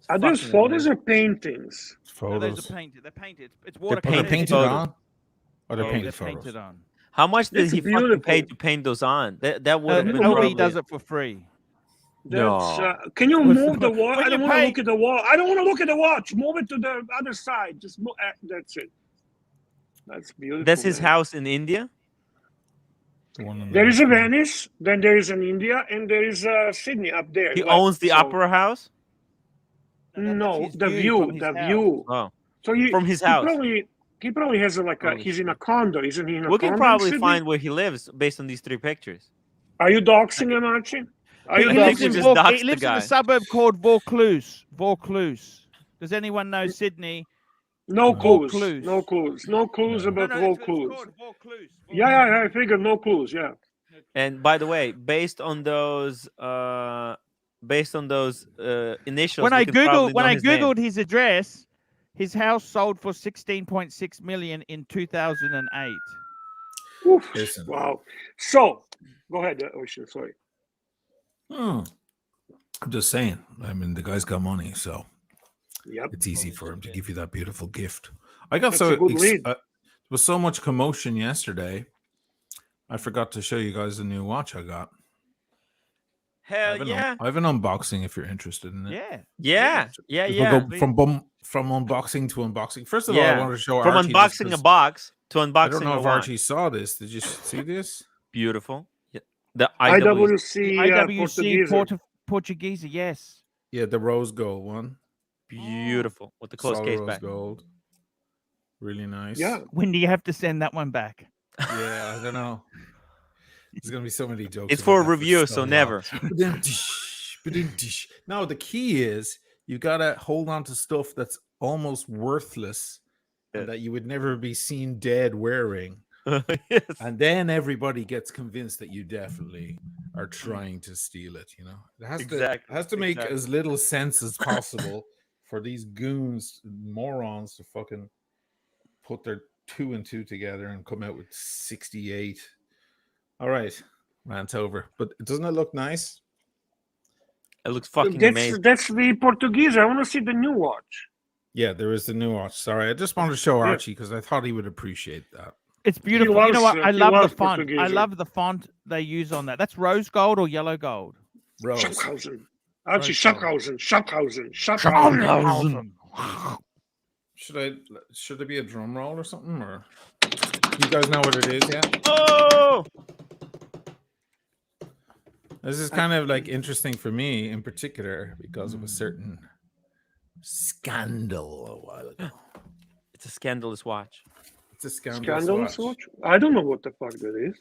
Are those Fucking photos amazing. or paintings? It's No, those photos. are painted. They're painted. It's They're Are they watercolor. painted painted photos. on? Or they're Yeah, painted they're photos? painted on. How much did That's he fucking pay beautiful. to paint those on? That would have been no, OB probably. does it for free. That's. No. Can you What's the move the point? watch? When I don't you want to pay- look at the wall. I don't want to look at the watch. Move it to the other side. Just move. That's it. That's beautiful. That's his man. house in India. The one on the There is a left. Venice, then there is an India, and there is Sydney up there. He left. owns the So- opera house. No, his the from view, his the house. view. Oh, So from his house. He probably has Holy he's in a shit. condo, isn't he? In a We condo can in probably Sydney? find where he lives based on these 3 pictures. Are you doxing him, Archie? Are He you I lives think we in doxing just him? doxed he the lives in guy. a suburb called Vaucluse. Vaucluse. Does anyone know Sydney? No clues. Vaucluse. No clues. No clues No. about it's Vaucluse. called Vaucluse. Yeah, I figured no clues. Yeah. And by the way, based on those initials, When we I can probably know his name. googled his address, his house sold for 16.6 million in 2008. Oof. Listen. Wow. So, go ahead, Ocean. Sorry. I'm just saying. I mean, the guy's got money, so Yep. it's easy for him to give you that beautiful gift. I got That's so a good lead. there was so much commotion yesterday. I forgot to show you guys the new watch I got. Hell yeah. I have an unboxing if you're interested in it. Yeah. Yeah. We'll go from unboxing to unboxing. First of all, I wanted to show From Archie unboxing this a box to I unboxing don't know a if watch. Archie saw this. Did you see this? Beautiful. Yeah. The IWC, IWC Portuguese, yes. Yeah, the rose gold one. Beautiful. With the closed Solid case rose back. gold. Really nice. Yeah. When do you have to send that one back? Yeah, I don't know. There's gonna be so many jokes. It's about for a that review, so so long. never. No, the key is you gotta hold on to stuff that's almost worthless and that you would never be seen dead wearing. Yes. And then everybody gets convinced that you definitely are trying to steal it. You know, it has to make Exactly. as little sense as possible for these goons, morons, to fucking put their 2 and 2 together and come out with 68. All right, rant over. But doesn't it look nice? It looks fucking amazing. That's the Portuguese. I want to see the new watch. Yeah, there is the new watch. Sorry, I just wanted to show Archie because I thought he would appreciate that. It's beautiful. You know what? I he love the loves font. I Portuguese. love the font they use on that. That's rose gold or yellow gold? Rose. Schaffhausen. Archie, Rose Schaffhausen. Should there be a drum roll or something? Or you guys know what it is, yeah? Oh, This is kind of like interesting for me in particular because of a certain scandal a while ago. it's a scandalous watch. It's a scandalous Scandalous watch. watch? I don't know what the fuck that is.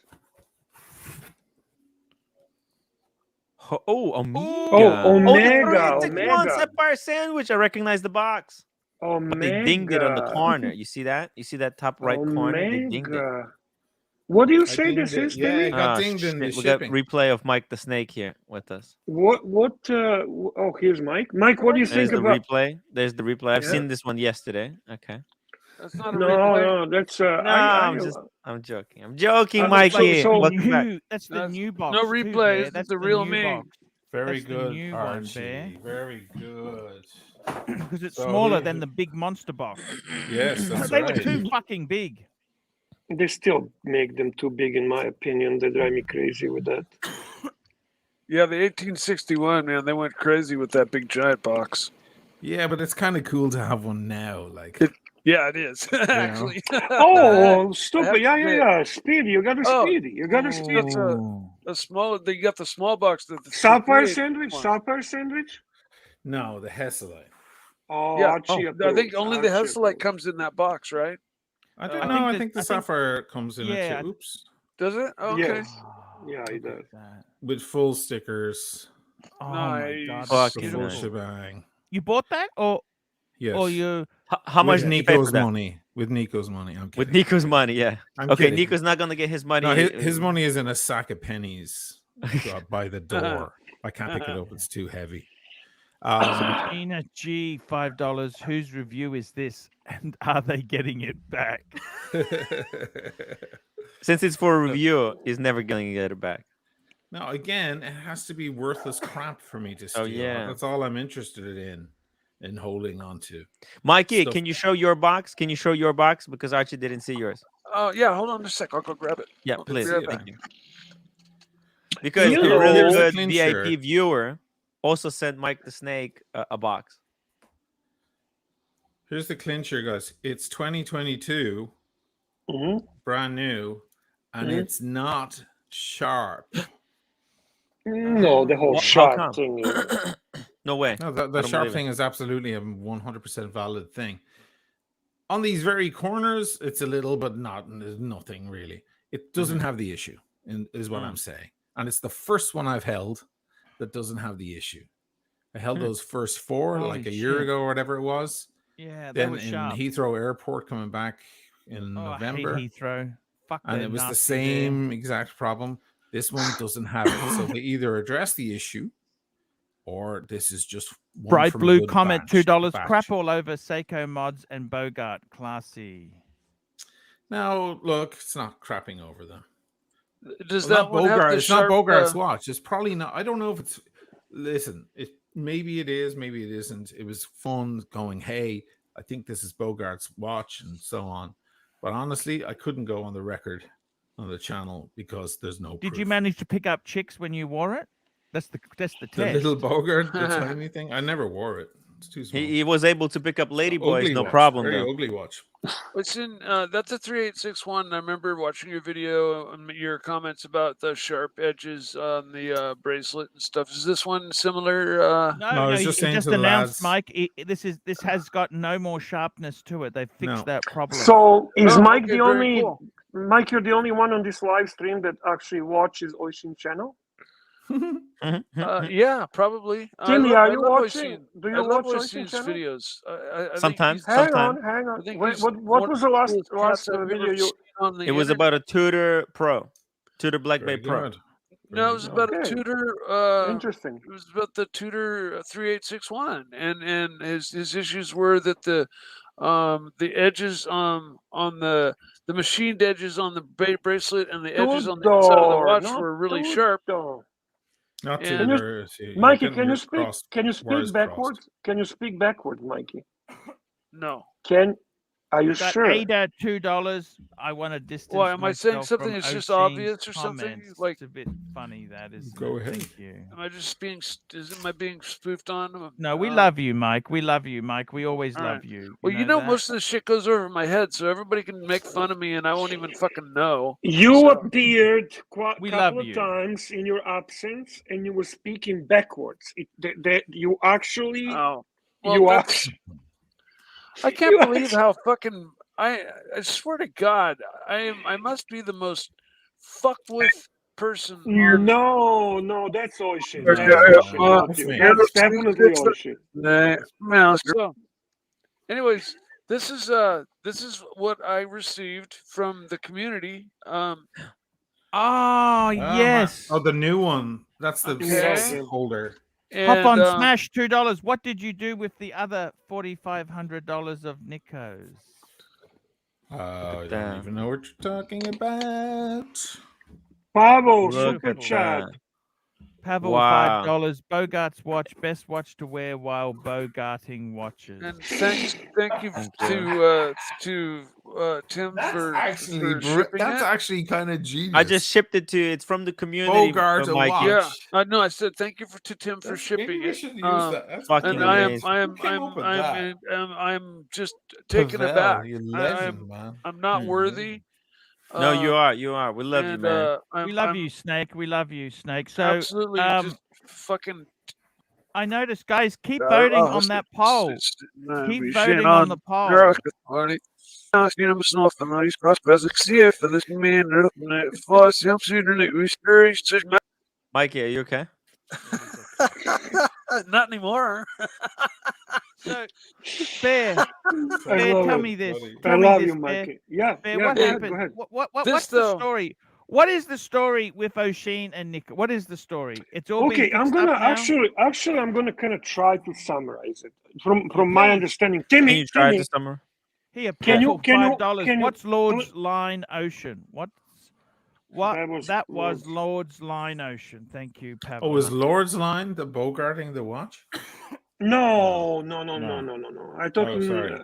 Oh, Omega. Oh, the Omega, 361 Omega. Sapphire Sandwich. I recognize the box. But they dinged it on the Omega. corner. You see that? You see that top right corner? They dinged it. Omega. What do you I say this dinged it. is, Yeah, Billy? it got Ah, dinged in the shit. We got shipping. replay of Mike the Snake here with us. What, oh, here's Mike. Mike, what do you There's think the about? replay. There's the replay. I've Yeah. seen this one yesterday. Okay. That's not a No, replay. no, that's, No, I'm joking. I'm joking, Mikey. so- Welcome back. That's the That's- new box. no too, replay, Bear. isn't That's the real new me. box. Very That's the good, new one, Archie. Bear. Very good. Because it's So smaller who- than the big monster box. Yes, that's They right. were too fucking big. They still make them too big, in my opinion. They drive me crazy with that. Yeah, the 1861, man, they went crazy with that big giant box. Yeah, but it's kind of cool to have one now. Like, Yeah, it is. Actually. Oh, stupid. have Yeah. to Speedy. You got a Oh. speedy. You got a speedy. That's a small. They got the small box. The Sapphire 58 sandwich? one. Sapphire sandwich? no, the Hesselite. Oh, Yeah. Archie I think approves, only the Archie Hesselite approves. comes in that box, right? I I don't think know. I that- think the I think- Sapphire comes in Yeah, it too. Oops. Does it? Oh, okay. Yes. Yeah, he does. With full stickers, Oh my Nice. god, the that's Fucking full nice. beautiful. shebang. You bought that, or Yes. you? How much with did you pay for Nico's that? money? With Nico's money. I'm With kidding. Nico's money, yeah. I'm Okay, kidding. Nico's not gonna get his money. No, his money is in a sack of pennies by the door. I can't pick it up; it's too heavy. Gina G, $5. Whose review is this, and are they getting it back? Since it's for a review, he's never gonna get it back. Now, again, it has to be worthless crap for me to steal. yeah. That's all I'm interested in holding on to. Mikey, Stuff- can you show your box? Can you show your box? Because Archie didn't see yours. Oh, yeah. Hold on a sec. I'll go grab it. Yeah, I'll please. grab it. Thank you. Because You a know, really there's a good clincher. VIP viewer also sent Mike the Snake a box. Here's the clincher, guys. It's 2022, Hmm. brand new, and Mhm. it's not sharp. No, the whole How shot come? thing. No way. No, the I don't sharp believe it. thing is absolutely a 100% valid thing. On these very corners, it's a little, but there's nothing really. It doesn't have the issue, is what I'm saying. And it's the first one I've held that doesn't have the issue. I held those first four Holy like a year shit. ago or whatever it was. Yeah, they Then were in sharp. Heathrow Airport coming back in Oh, November. I hate Heathrow. Fuck, And they're it was the nasty there. same exact problem. This one doesn't have it. So they either address the issue or this is just one Bright from a blue good comment, batch- $2. batch. Crap all over Seiko mods and Bogart. Classy. Now, look, it's not crapping over them. Does Well, that not one have Bogart. the It's sharp, not Bogart's watch. It's probably not. I don't know if it's. Listen, maybe it is, maybe it isn't. It was fun going, hey, I think this is Bogart's watch and so on. But honestly, I couldn't go on the record on the channel because there's no Did you proof. manage to pick up chicks when you wore it? That's the test. The little Bogart, the tiny thing? I never wore it. It's too small. He was able to pick up ladyboys, Ugly no watch, problem Very though. ugly watch. It's in that's a 3861. I remember watching your video, your comments about the sharp edges on the bracelet and stuff. Is this one similar? No, I was he just saying to the announced, lads- Mike. This has got no more sharpness to it. They fixed No. that problem. So is Oh, Mike okay, the very only? cool. Mike, you're the only one on this live stream that actually watches Oishin channel. Yeah, probably. Timmy, are you love watching? Oisin. Do I you love watch Oisin's Oishin channel? videos. I think Sometimes. he's- Hang Sometime. on. I think Wait, he's what one was of the the last coolest cats I've video ever you? seen on the It was internet. about a Tudor Pro, Tudor Black Bay Very Pro. good. No, it was about a Okay. Tudor. Interesting. It was about the Tudor 3861, and his issues were that the edges on the machined edges on the bracelet and the edges on the inside of the watch were really sharp. Not Yeah. too Can very. Mikey, can you speak? Can you speak backwards? Can you speak backwards, Mikey? No. Are you Got sure? Ada $2. I want to distance. Why, am I saying myself something from that's just Oshin's obvious or something? comments. Like- It's a bit funny. That is. Go ahead. Thank you. Am I just being? Am I being spoofed on? No, we love you, Mike. We love you, Mike. We always all love right. you. Well, you know, that? most of the shit goes over my head, so everybody can make fun of me, and I won't even fucking know. You So- appeared We couple love of you. times in your absence, and you were speaking backwards. You actually, Oh, you well, actually. I can't You believe how fucking I swear to God, I must be the most fucked with person on. No, that's Ocean. Yeah, That's Ocean. Not you. me. That's definitely Ocean. So, anyways, this is what I received from the community. Oh man. yes. Oh, the new one. That's the Okay. holder. Hop on And, Smash $2. What did you do with the other $4,500 of Nico's? I don't even know what you're talking about. Pavel, Look super at chat. that. Pavel Wow. $5. Bogart's watch, best watch to wear while bogarting watches. and thank you Thank to Tim That's for actually shipping that's it. actually kind of genius. I just shipped it to. It's from the community. Bogart a Mikey. watch. Yeah, no, I said thank you to Tim for shipping Maybe we it. should use that. That's fucking And amazing. Who came up with that? I'm just taken Pavel, aback. you legend, man. I'm not worthy. No, you are. You are. We love you, and, man. We love you, Snake. We love you, Snake. So Absolutely, just fucking. I noticed, guys, keep voting on that poll. Keep voting on the poll. Mikey, are you okay? Not anymore. So, Bear, I love tell it. me this. I Tell me love this, you, Bear. Mikey. Yeah, Bear, yeah. what Go ahead, happened? go ahead. What's the story? What is the story with O'Sheen and Nick? What is the story? It's all been Okay, I'm fixed gonna up now? actually I'm gonna kind of try to summarize it from my Please. understanding. Can Timmy, you try to summer? Here, Can you- Pavel, can you- $5. can you- What's Lord's Line Ocean? What? That was Lord's Line Ocean. Thank you, Pavel. Oh, was Lord's Line the Bogarting the watch? No. No. I thought Oh, sorry.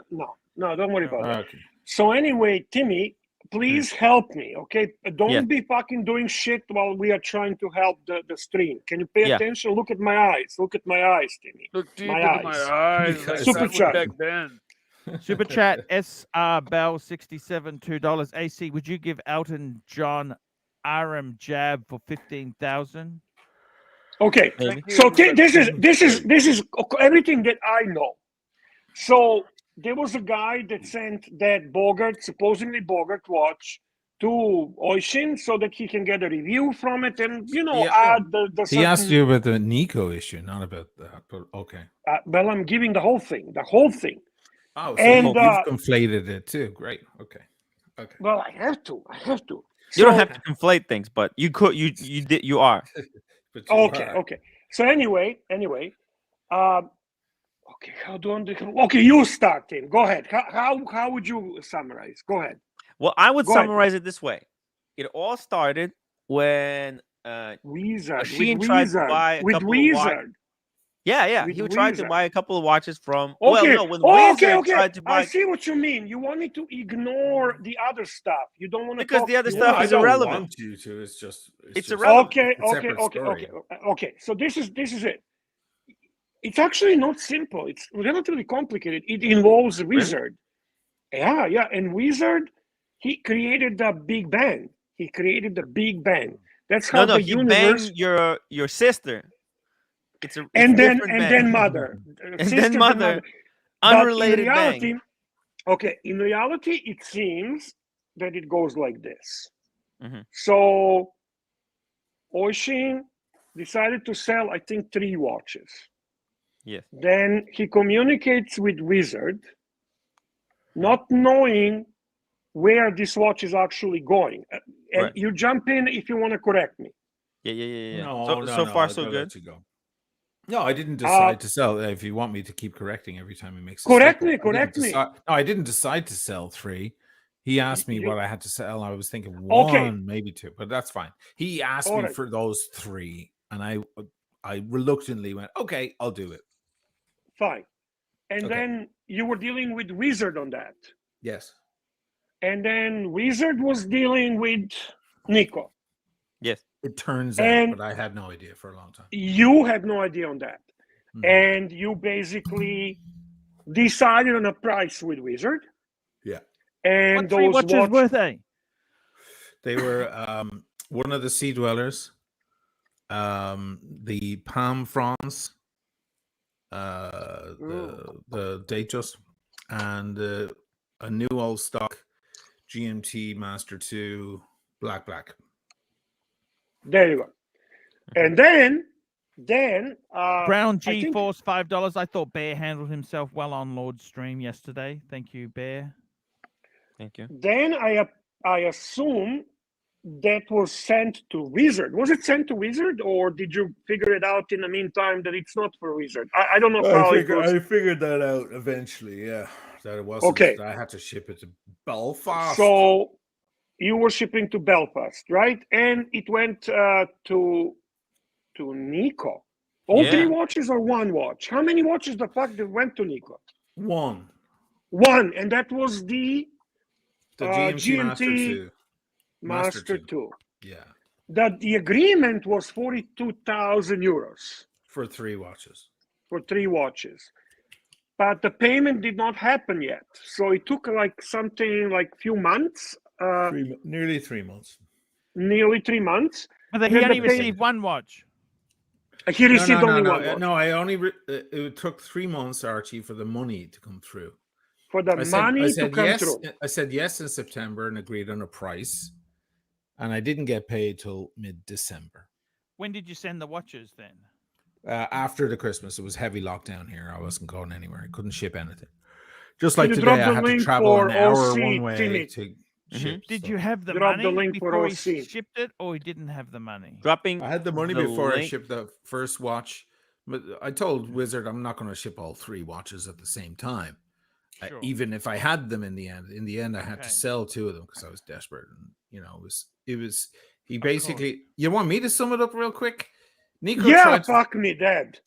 no, don't worry about that. Okay. So anyway, Timmy, please help me, okay? Don't Yeah. be fucking doing shit while we are trying to help the stream. Can you pay Yeah. attention? Look at my eyes. Look at my eyes, Timmy. Look deep My into my eyes. eyes. Because Like Super that chat. Back then. Super chat SR Bell 67 $2. AC, would you give Elton John Aram jab for 15,000? Okay. Maybe. So this is everything that I know. So there was a guy that sent that supposedly Bogart watch to Oishin so that he can get a review from it and add the He asked certain- you about the Nico issue, not about that. But okay. well, I'm giving the whole thing. Oh, so And, you've conflated it too. Great. Okay. Well, I have to. You don't have to conflate things, but you could. You did. You are. But you are. Okay. So anyway, okay. How do I? Okay, you start, Tim. Go ahead. How would you summarize? Go ahead. Well, I would Go ahead. summarize it this way. It all started when Weezer. Sheen with tried to Weezer. buy a with couple of Weezer. Yeah. With He tried to Weezer. buy a couple of watches from. Okay. Well, no, when Okay. Wizard tried to buy I see what you mean. You want me to ignore the other stuff. You don't want to because talk the other to- stuff I is don't irrelevant. want you to. It's just. It's just- irrelevant. Okay. It's a separate story. Okay. So this is it. It's actually not simple. It's relatively complicated. It involves Wizard. Yeah. And Wizard, he created the Big Bang. That's how No, the he universe. banged your sister. It's a And then different bang. mother. And Sister, then mother. But Unrelated in reality, bang. okay, in reality, it seems that it goes like this. Mhm. So Oishin decided to sell, I think, 3 watches. Yes. Then he communicates with Wizard, not knowing where this watch is actually going. And Right. you jump in if you want to correct me. Yeah. No, so far, so I'll good. let you go. No, I didn't decide to sell. If you want me to keep correcting every time he makes a Correct slip-up, me, I didn't correct me. decide- No, I didn't decide to sell 3. He asked me You- what I had to sell. I was thinking 1, Okay. maybe 2, but that's fine. He asked All me right. for those 3, and I reluctantly went, okay, I'll do it. Fine. And Okay. then you were dealing with Wizard on that. Yes. And then Wizard was dealing with Nico. Yes. It turns And- out, but I had no idea for a long time. You had no idea on that. Mhm. And you basically decided on a price with Wizard. Yeah. And What 3 those watches were they? They were one of the Sea Dwellers, the Palm France, the Datejust, and a new old stock GMT Master 2 Black. There you go. And then Brown I G think- Force $5. I thought Bear handled himself well on Lord's stream yesterday. Thank you, Bear. Thank you. Then I assume that was sent to Wizard. Was it sent to Wizard, or did you figure it out in the meantime that it's not for Wizard? I don't know how it was. I figured that out eventually. Yeah, that it wasn't. Okay. I had to ship it to Belfast. So you were shipping to Belfast, right? And it went to Nico. All Yeah. 3 watches or 1 watch? How many watches the fuck that went to Nico? one. 1, and that was the GMT Master GMT 2. Master 2. Yeah, That the agreement was 42,000 euros for 3 watches. for 3 watches, but the payment did not happen yet. So it took like something like few months, Nearly 3 months. nearly 3 months. But he Then only the pay- received 1 watch. He received only no, 1 watch. No, I only. It took 3 months, Archie, for the money to come through. For the money to come yes. through. I said yes in September and agreed on a price, and I didn't get paid till mid-December. When did you send the watches then? After the Christmas, it was heavy lockdown here. I wasn't going anywhere. I couldn't ship anything. Just Can like you today, drop I the had to link travel for an hour OC, one way Timmy? to ship. Did so- you have the Drop money the link for before he OC. shipped it, or he didn't have the money? Dropping. I had the money the before I link- shipped the first watch, but I told Wizard I'm not going to ship all 3 watches at the same time. Sure. Even if I had them in the end, I had Okay. to sell 2 of them because I was desperate. And it was. He Of basically. You want me to sum it up real quick? Nico Yeah, tried to fuck me dead.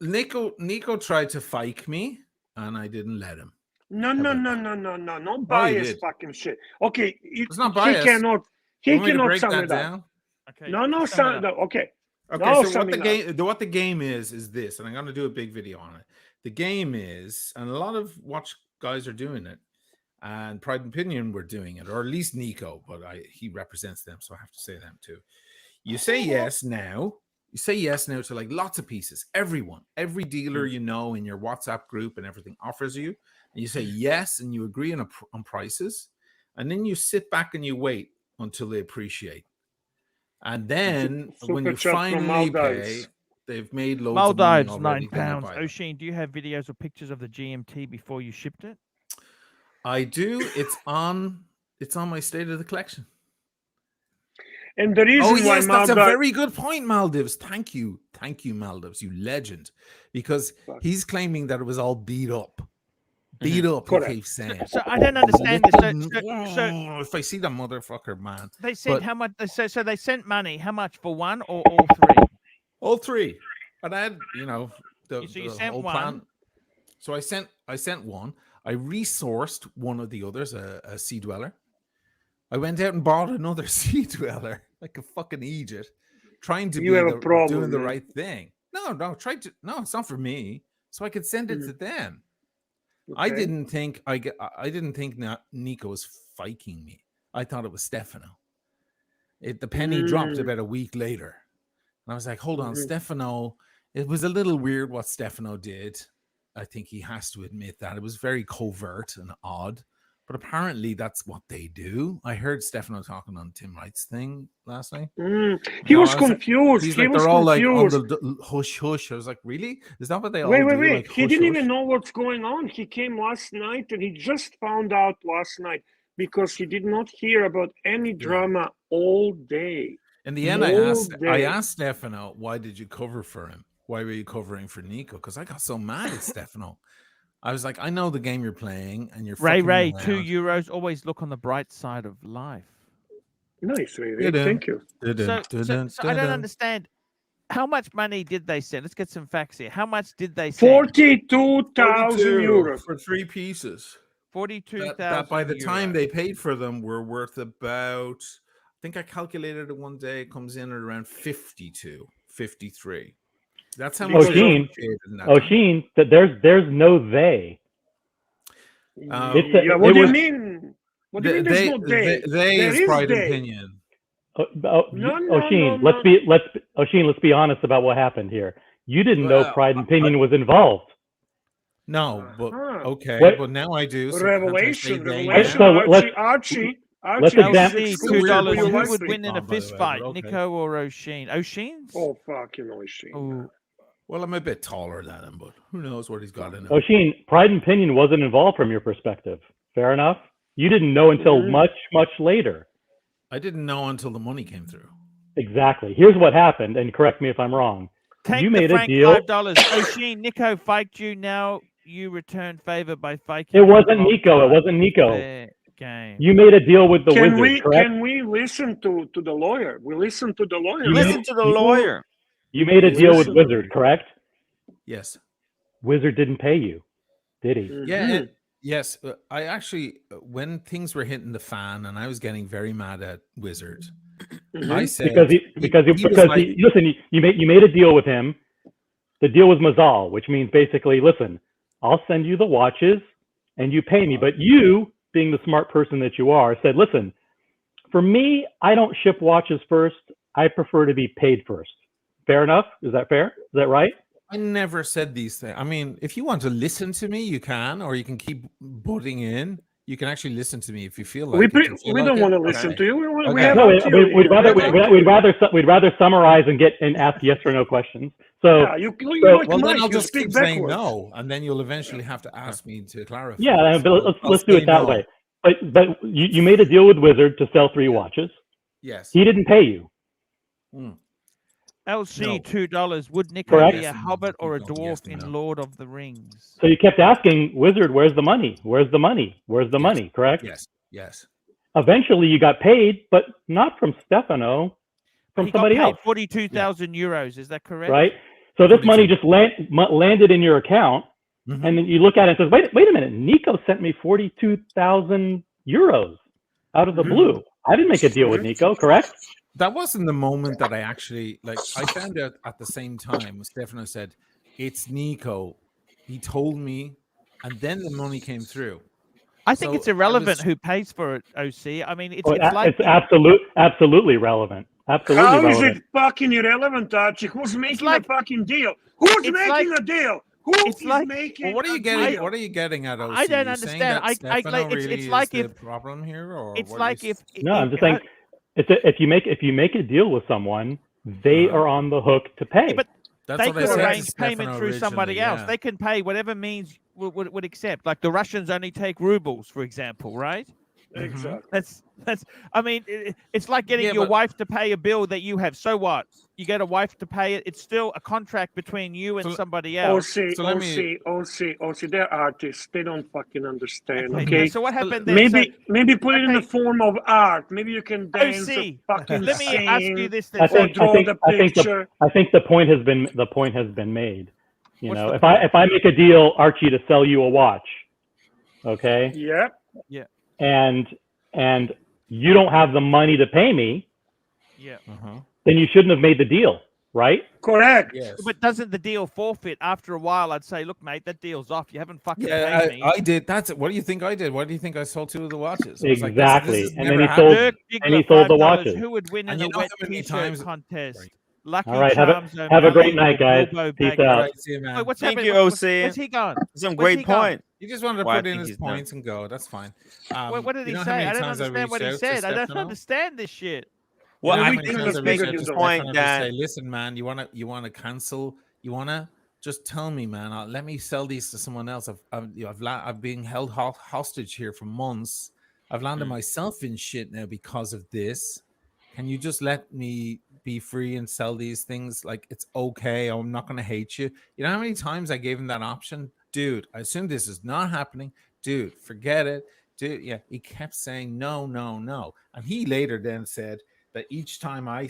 Nico tried to fike me, and I didn't let him. No he bias did. fucking shit. Okay, It's not bias. He cannot. He You want me to cannot break sum that it up. down? Okay. No, just sum it no. up. Okay. Okay, No, so summing what the game is this, and I'm going to do a big video on it. The game is, and a lot of watch guys are doing it, and Pride and Opinion were doing it, or at least Nico, but he represents them, so I have to say them too. You say yes now. You say yes now to like lots of pieces. Everyone, every dealer you know in your WhatsApp group and everything offers you, and you say yes, and you agree on prices, and then you sit back and you wait until they appreciate. And then when you Super chat from finally pay, Maldives. they've made loads of money Maldives, already. £9. then you buy them. Oshin, do you have videos or pictures of the GMT before you shipped it? I do. It's on my State of the Collection. And the reason Oh why yes, that's a Maldives, very good point, Maldives. Thank you, Maldives, you legend. Because he's claiming that it was all beat up. Beat up, he Correct. keeps saying. So I don't understand this. So If I see that motherfucker, man. they sent But- how much? So they sent money. How much for 1 or all 3? All 3. And I had, the, So you the sent whole one. plan. So I sent one. I resourced one of the others, a Sea Dweller. I went out and bought another Sea Dweller, like a fucking idiot, trying to You be have a problem, doing the man. right thing. No, it's not for me. So I could send it to them. I Okay. didn't think Nico was fiking me. I thought it was Stefano. The penny dropped about a week later. And I was like, hold on, Stefano. It was a little weird what Stefano did. I think he has to admit that. It was very covert and odd. But apparently that's what they do. I heard Stefano talking on Tim Wright's thing last night. He No, was I was- confused. He's He like, was they're all like on confused. the hush hush. I was like, really? Is that what they all Wait. do? Like, He hush, didn't hush? even know what's going on. He came last night and he just found out last night because he did not hear about any drama all day. In the end, I all day. asked Stefano, why did you cover for him? Why were you covering for Nico? Because I got so mad at Stefano. I was like, I know the game you're playing, and you're Ray, fucking €2. around. Always look on the bright side of life. Nice, Ray. Dun-dun. Thank you. So I don't understand. How much money did they send? Let's get some facts here. How much did they send? 42,000 euros. for 3 pieces. 42,000. That by the time euros. they paid for them were worth about, I think I calculated it one day, it comes in at around 52, 53. That's how much they Sheen. appreciated in that Oh, time. Sheen, that there's no they. It's a- Yeah, what it do you was- mean? What do you mean there's no day? They There is is Pride and day. Opinion. Sheen, no. let's be honest about what happened here. You didn't know Well, Pride and Opinion was involved. No, but Uh-huh. okay, What- but now I do. So can't I say Revelation, they revelation. So now? let's- Archie, Archie, is examine- it LC, exclusive Weird $2. or you Who like would it? win in a By the fist way, fight, but okay. Nico or O'Sheen? O'Sheen's? Oh, fucking Oisin. Oh, Well, I'm a bit taller than him, but who knows what he's got in him. O'Sheen, pride and opinion wasn't involved from your perspective. Fair enough. You didn't know until Mhm. much later. I didn't know until the money came through. Exactly. Here's what happened, and correct me if I'm wrong. Tank You the made a Frank deal. $5. O'Sheen, Nico faked you. Now you return favor by faking. It wasn't the Nico. It wasn't Nico. fair game. You made a deal with the Wizard, correct? Can we listen to the lawyer? We listen to the lawyer. You Listen to the you- lawyer. You made a deal with Listen. Wizard, correct? Yes. Wizard didn't pay you, did he? Yeah. Mhm. Yes. I actually, when things were hitting the fan and I was getting very mad at Wizard, Mhm. I said Because was like, listen, you made a deal with him. The deal was Mazal, which means basically, listen, I'll send you the watches and you pay me. But you, being the smart person that you are, said, listen, for me, I don't ship watches first. I prefer to be paid first. Fair enough? Is that fair? Is that right? I never said these things. I mean, if you want to listen to me, you can, or you can keep butting in. You can actually listen to me if you feel like We it. You feel don't like want to it? listen Okay. to you. We Okay. have No, our theory we'd here. rather summarize and ask yes or no questions. So Yeah, you so- like Well, then Mike, I'll you just speak keep saying backwards. no, and then you'll eventually have to ask me to clarify. yeah, So but I'll let's do say it that no. way. But you made a deal with Wizard to sell 3 watches. Yes. He didn't pay you. Mm. LC No. $2. Would Nico Correct. be a Yes and no. hobbit or a Yes dwarf and in no. Lord of the Rings? So you kept asking Wizard, where's the money? Where's the money? Where's the Yes. money? Correct? Yes. Yes. Eventually you got paid, but not from Stefano, from He got somebody paid else, 42,000 euros. Is that correct? right? So this 42. money just landed in your account, Mhm. and then you look at it and says, wait a minute, Nico sent me 42,000 euros out of the Mhm. blue. I didn't make a deal with Nico, correct? That wasn't the moment that I actually like. I found out at the same time. Stefano said, "It's Nico." He told me, and then the money came through. I think So it's I irrelevant was- who pays for it, OC. I mean, it's Oh, like it's absolutely relevant. Absolutely How is relevant. it fucking irrelevant, Archie? Who's making like- a fucking deal? Who's it's making like- a deal? Who it's is like- making Well, what are you a getting? deal? What are you getting at? OC? I don't You're saying understand. that I Stefano like really it's like is if the problem here, or it's what like are you if No, I'm just saying, if you make a deal with someone, they Uh-huh. are on the hook to pay. but That's they what I could said to arrange payment Stefano through somebody originally, else. yeah. They can pay whatever means would accept. Like the Russians only take rubles, for example, right? Exactly. That's. I mean, it's like getting Yeah, your but- wife to pay a bill that you have. So what? You get a wife to pay it. It's still a contract between you and So- somebody else. OC, So let me- OC, they're artists. They don't fucking understand, Okay, okay? So what happened then? Maybe put it in the okay. form of art. Maybe you can dance, OC, fucking let me ask you sing, this I then. think draw the picture. I think the point has been made. You What's know, the if I make a deal, Archie, to sell you a watch, okay, Yeah. and you don't have the money to pay me, Yeah. Uh-huh. then you shouldn't have made the deal, right? Correct. Yes. But doesn't the deal forfeit after a while? I'd say, look, mate, that deal's off. You haven't fucking Yeah, paid me. I did. What do you think I did? Why do you think I sold 2 of the watches? I was like, this Exactly. has And never then he happened. sold- Dirk and he Diggler, sold the $5. watches. Who would win And in you a know wet how many t-shirt times- contest? Right. Lucky All right, have a Charms, great O'Malley, night, guys. Bilbo Peace Baggins. out. All right, see you, man. Wait, what's Thank happening? you, OC. Where's he gone? Some Where's he great gone? point. You just wanted to Well, I put in think his he's done. points and go. That's fine. What did you he know how say? many I don't times I understand what he reached out to said. I don't Stefano? understand this shit. Well, You know I how think many think times it's I bigger reached out you to don't. point Stefano to that- say, listen, man, you wanna cancel? You wanna just tell me, man. Let me sell these to someone else. I've been held hostage here for months. I've landed myself in shit now because of this. Can you just let me be free and sell these things? Like, it's okay. I'm not gonna hate you. You know how many times I gave him that option? Dude, I assume this is not happening. Dude, forget it. Dude, yeah. He kept saying no, no, no. And he later then said that each time I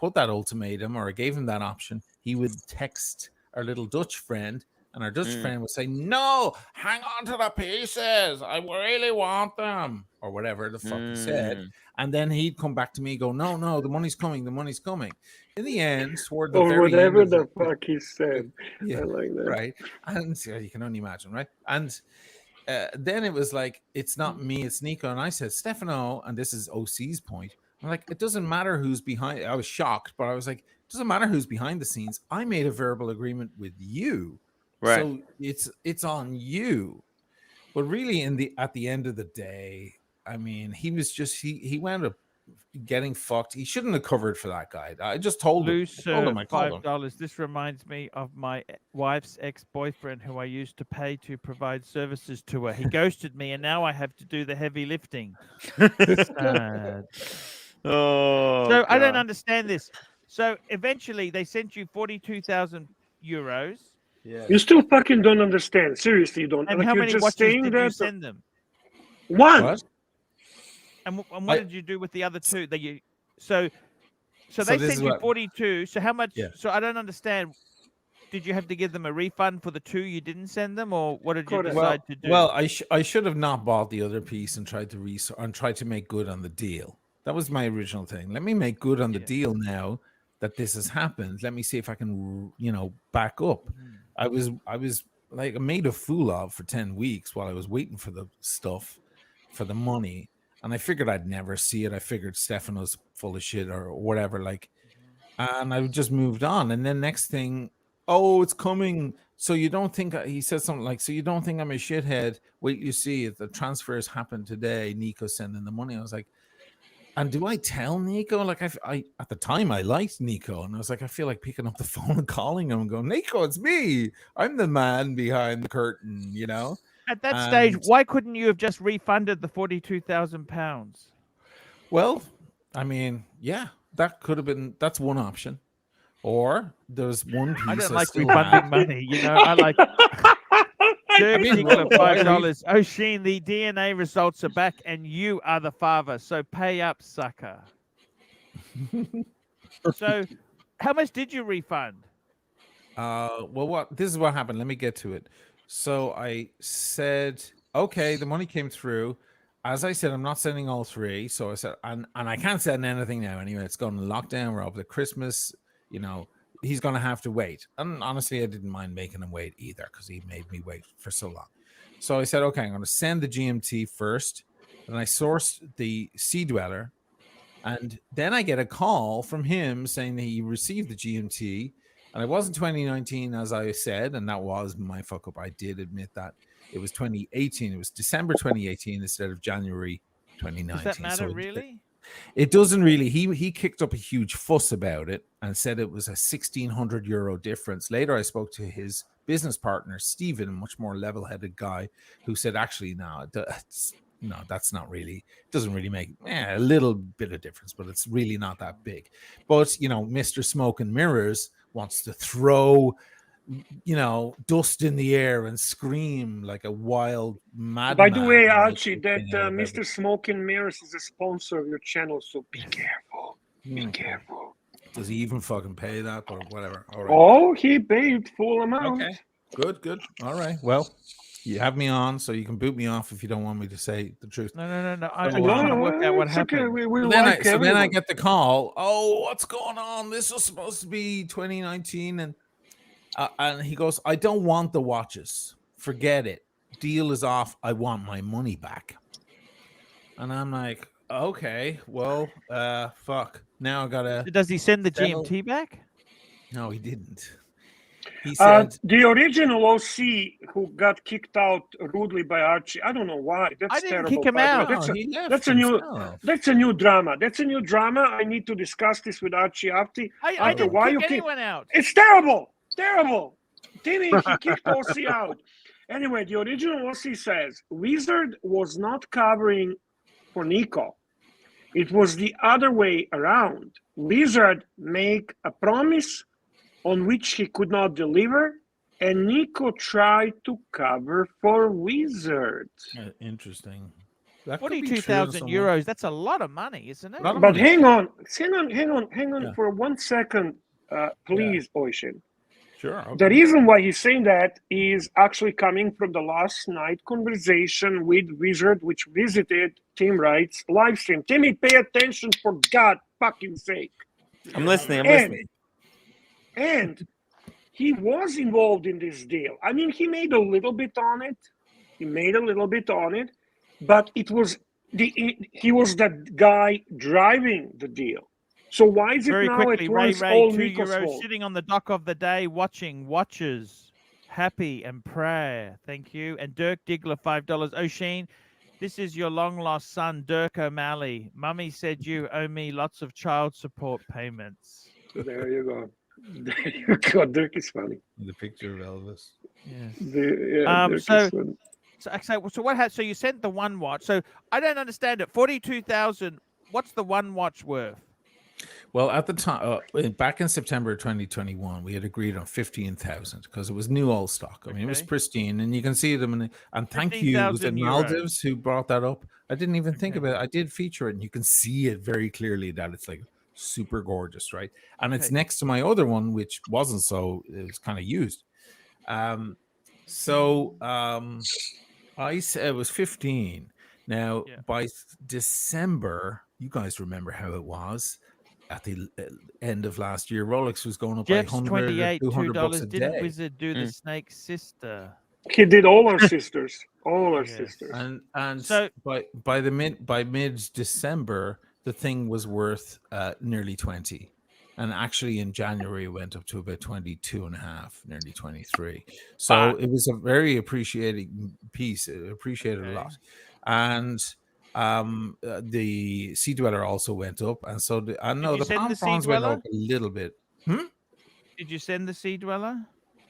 put that ultimatum or I gave him that option, he would text our little Dutch friend, and our Dutch friend would say, "No, hang on to the pieces. I really want them," or whatever the fuck he said. And then he'd come back to me and go, "No, the money's coming. The money's coming." In the end, toward the Or very whatever end the of fuck he said. yeah, I like that. right. And so you can only imagine, right? And then it was like, it's not me, it's Nico. And I said, Stefano, and this is OC's point. I'm like, it doesn't matter who's behind. I was shocked, but I was like, it doesn't matter who's behind the scenes. I made a verbal agreement with you, Right. so it's on you. But really, at the end of the day, I mean, he was just he wound up getting fucked. He shouldn't have covered for that guy. I just told him. Loose I told him. I called him. $5. This reminds me of my wife's ex-boyfriend who I used to pay to provide services to her. He ghosted me, and now I have to do the heavy lifting. Sad. Oh, So I don't God. understand this. So eventually they sent you 42,000 euros. Yeah. You still fucking don't understand. Seriously, you don't. And Like how you're many just watches saying did you that. send them? One. What? And what I- did you do with the other two that you? So So they this sent is you what- 42. So how much? Yeah. So I don't understand. Did you have to give them a refund for the two you didn't send them, or what did you Correct. decide to do? Well, I should have not bought the other piece and tried to make good on the deal. That was my original thing. Let me make good on the Yeah. deal now that this has happened. Let me see if I can, back up. I was like made a fool of for 10 weeks while I was waiting for the stuff, for the money, and I figured I'd never see it. I figured Stefano's full of shit or whatever, like, and I just moved on. And then next thing, oh, it's coming. So you don't think he said something like, so you don't think I'm a shithead? Wait, you see it. The transfers happened today. Nico sending the money. I was like, and do I tell Nico? Like I at the time I liked Nico, and I was like, I feel like picking up the phone and calling him and going, Nico, it's me. I'm the man behind the curtain, At that stage, and- why couldn't you have just refunded the £42,000? Well, I mean, yeah, that could have been. That's one option. Or there's one piece. I don't like still refunding have. money. I like. Dirk mean, Diggler, why $5. O'Sheen, the DNA results are back, and you are the father. So pay up, sucker. So, how much did you refund? Well, this is what happened. Let me get to it. So I said, okay, the money came through. As I said, I'm not sending all three. So I said, and I can't send anything now anyway. It's gone lockdown. We're over the Christmas. He's going to have to wait. And honestly, I didn't mind making him wait either because he made me wait for so long. So I said, okay, I'm going to send the GMT first. And I sourced the Sea Dweller. And then I get a call from him saying that he received the GMT. And it wasn't 2019, as I said, and that was my fuck up. I did admit that. It was 2018. It was December 2018 instead of January 2019. Does that matter, So really? it doesn't really. He kicked up a huge fuss about it and said it was a €1,600 difference. Later, I spoke to his business partner, Stephen, a much more level-headed guy, who said, actually, no, that's not really, it doesn't really make a little bit of difference, but it's really not that big. But, Mr. Smoke and Mirrors wants to throw, dust in the air and scream like a wild madman. By the way, Archie, that Mr. Smoke and Mirrors is a sponsor of your channel, so be careful. Be careful. Does he even fucking pay that or whatever? All right. Oh, he paid full amount. Okay. Good. All right. Well, you have me on, so you can boot me off if you don't want me to say the truth. No. I So, want to work out what it's okay. happened. We So like then I everyone. get the call. Oh, what's going on? This was supposed to be 2019, and he goes, I don't want the watches. Forget it. Deal is off. I want my money back. And I'm like, okay, well, fuck. Now I gotta. Does he send the settle. GMT back? No, he didn't. He said, The original OC who got kicked out rudely by Archie. I don't know why. That's I didn't terrible. kick him by the way. out. That's no, a- he left that's a new- himself. That's a new drama. That's a new drama. I need to discuss this with Archie after. I didn't why kick you kick- anyone out. It's terrible. Terrible. Timmy, he kicked OC out. Anyway, the original OC says Wizard was not covering for Nico. It was the other way around. Wizard make a promise on which he could not deliver, and Nico tried to cover for Wizard. Interesting. That could be true in 42,000 some euros. way. That's a lot of money, isn't it? Lot of But money. hang on Yeah. for 1 second, please, Ocean. Sure. Okay. The reason why he's saying that is actually coming from the last night conversation with Wizard, which visited Tim Wright's live stream. Timmy, pay attention for God fucking sake. I'm listening. I'm And- listening. And he was involved in this deal. I mean, he made a little bit on it. But it was he was that guy driving the deal. So why is it Very now quickly, at Ray once Ray, all €2 Nico's fault? sitting on the dock of the day watching Watchers. Happy and prayer. Thank you. And Dirk Diggler, $5. O'Sheen, This is your long lost son, Dirk O'Malley. Mummy said you owe me lots of child support payments. There you go. There you go. Dirk is funny. The picture of Elvis. Yes. Dirk So is funny. So what had? So you sent the one watch. So I don't understand it. 42,000. What's the one watch worth? Well, at the time, back in September 2021, we had agreed on 15,000 because it was new old stock. I mean, it was Okay. pristine, and you can see them. And thank you, was it 15,000 euros. Maldives who brought that up? I didn't even think Okay. about it. I did feature it, and you can see it very clearly that it's like super gorgeous, right? And it's Okay. next to my other one, which wasn't so. It was kind of used. I said it was 15. Now, Yeah. by December, you guys remember how it was at the end of last year. Rolex was going up by Jeff's 100 or 28, $200 a Didn't day. Wizard do the Snake Sister? He did all our sisters. All our Yes. sisters. And So- by mid December, the thing was worth nearly 20. And actually in January it went up to about 22 and a half, nearly 23. So it was a very appreciated piece. It appreciated a lot. And the Sea Dweller also went up, and so I know you the send Palm the Sea Fronds went Dweller? up a little bit. Did you send the Sea Dweller?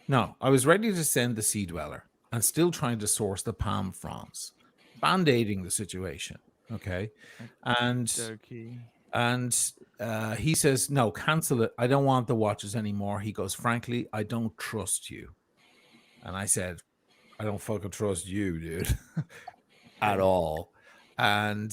No, I was ready to send the Sea Dweller and still trying to source the Palm Fronds, band-aiding the situation. Okay, and Dokey. he says, no, cancel it. I don't want the watches anymore. He goes, frankly, I don't trust you. And I said, I don't fucking trust you, dude, at all. And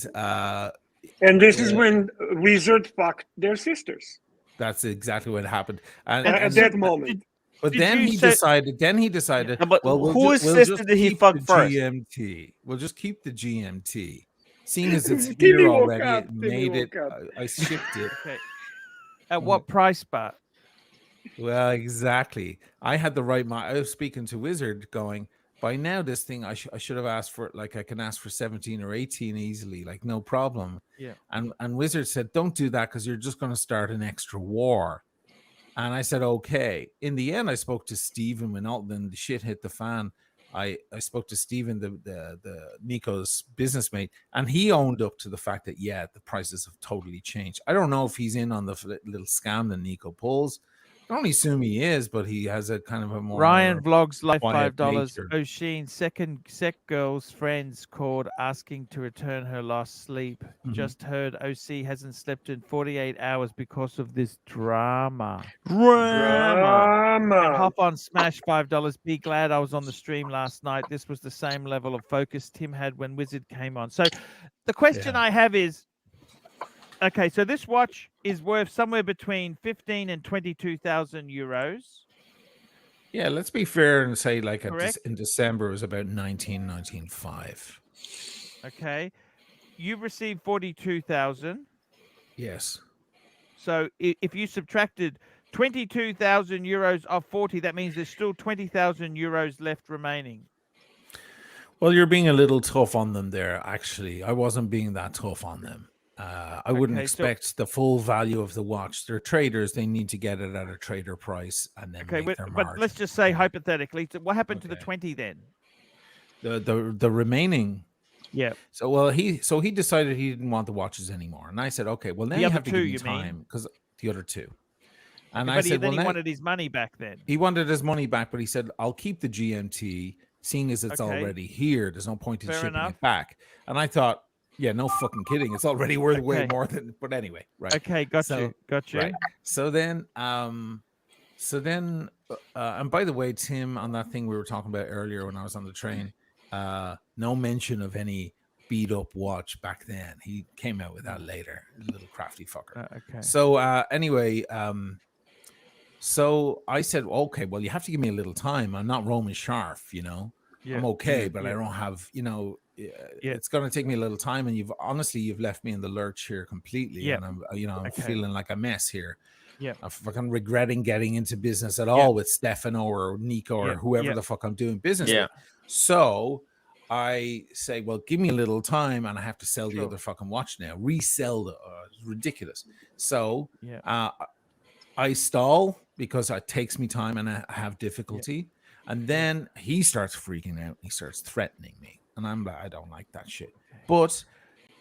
this is when Wizard fucked their sisters. that's exactly what happened. At that moment. But Did then you he say- decided, Yeah, but well, whose we'll sister just did he keep fuck the first? GMT. We'll just keep the GMT. Seeing as it's Timmy here woke already, up, it Timmy made it. woke up. I shipped it. Okay. At what price, but? Well, exactly. I had the right mind. I was speaking to Wizard going, by now this thing, I should have asked for, like, I can ask for 17 or 18 easily, like, no problem. Yeah. And Wizard said, don't do that because you're just going to start an extra war. And I said, okay. In the end, I spoke to Stephen when all then the shit hit the fan. I spoke to Stephen, the Nico's business mate, and he owned up to the fact that, yeah, the prices have totally changed. I don't know if he's in on the little scam that Nico pulls. I only assume he is, but he has a kind of a more Ryan Vlogs life quiet $5. nature. O'Sheen, second sec girl's friends called asking to return her lost sleep. Mhm. Just heard OC hasn't slept in 48 hours because of this drama. Drama. Hop on Smash $5. Be glad I was on the stream last night. This was the same level of focus Tim had when Wizard came on. So the question I have is, okay, so this watch is worth somewhere between 15 and 22,000 euros. Yeah, let's be fair and say, like, Correct. in December it was about 19.5. Okay, you've received 42,000. Yes. So if you subtracted 22,000 euros off 40, that means there's still 20,000 euros left remaining. Well, you're being a little tough on them there, actually. I wasn't being that tough on them. I wouldn't Okay, so- expect the full value of the watch. They're traders. They need to get it at a trader price and then Okay, make their but margin. let's just say hypothetically, what happened to the Okay. 20 then? The remaining. Yeah. So he decided he didn't want the watches anymore, and I said, okay, well now The you other have to two, give me you mean? time because the other two. And But I said, then well, he now, wanted his money back then. he wanted his money back, but he said, I'll keep the GMT, seeing as it's Okay. already here. There's no point in Fair shipping enough. it back. And I thought, yeah, no fucking kidding. It's already worth way Okay. more than. But anyway, right. Okay, got So- you. Got you. Right. So then, and by the way, Tim, on that thing we were talking about earlier when I was on the train, no mention of any beat up watch back then. He came out with that later, little crafty fucker. Okay. So anyway, so I said, okay, well, you have to give me a little time. I'm not Roman Scharf, you know. Yeah. I'm okay, yeah, but yeah. I don't have, you know, Yeah. it's going to take me a little time. And you've left me in the lurch here completely. Yeah. And I'm, you know, I'm Okay. feeling like a mess here. Yeah. I'm fucking regretting getting into business at all with Stefano or Nico or Yeah. whoever Yeah. the fuck I'm doing business Yeah. with. So I say, well, give me a little time and I have to sell the Sure. other fucking watch now, resell the, it's ridiculous. So Yeah. I stall because it takes me time and I have difficulty. And then he starts freaking out. He starts threatening me. And I'm like, I don't like that shit. But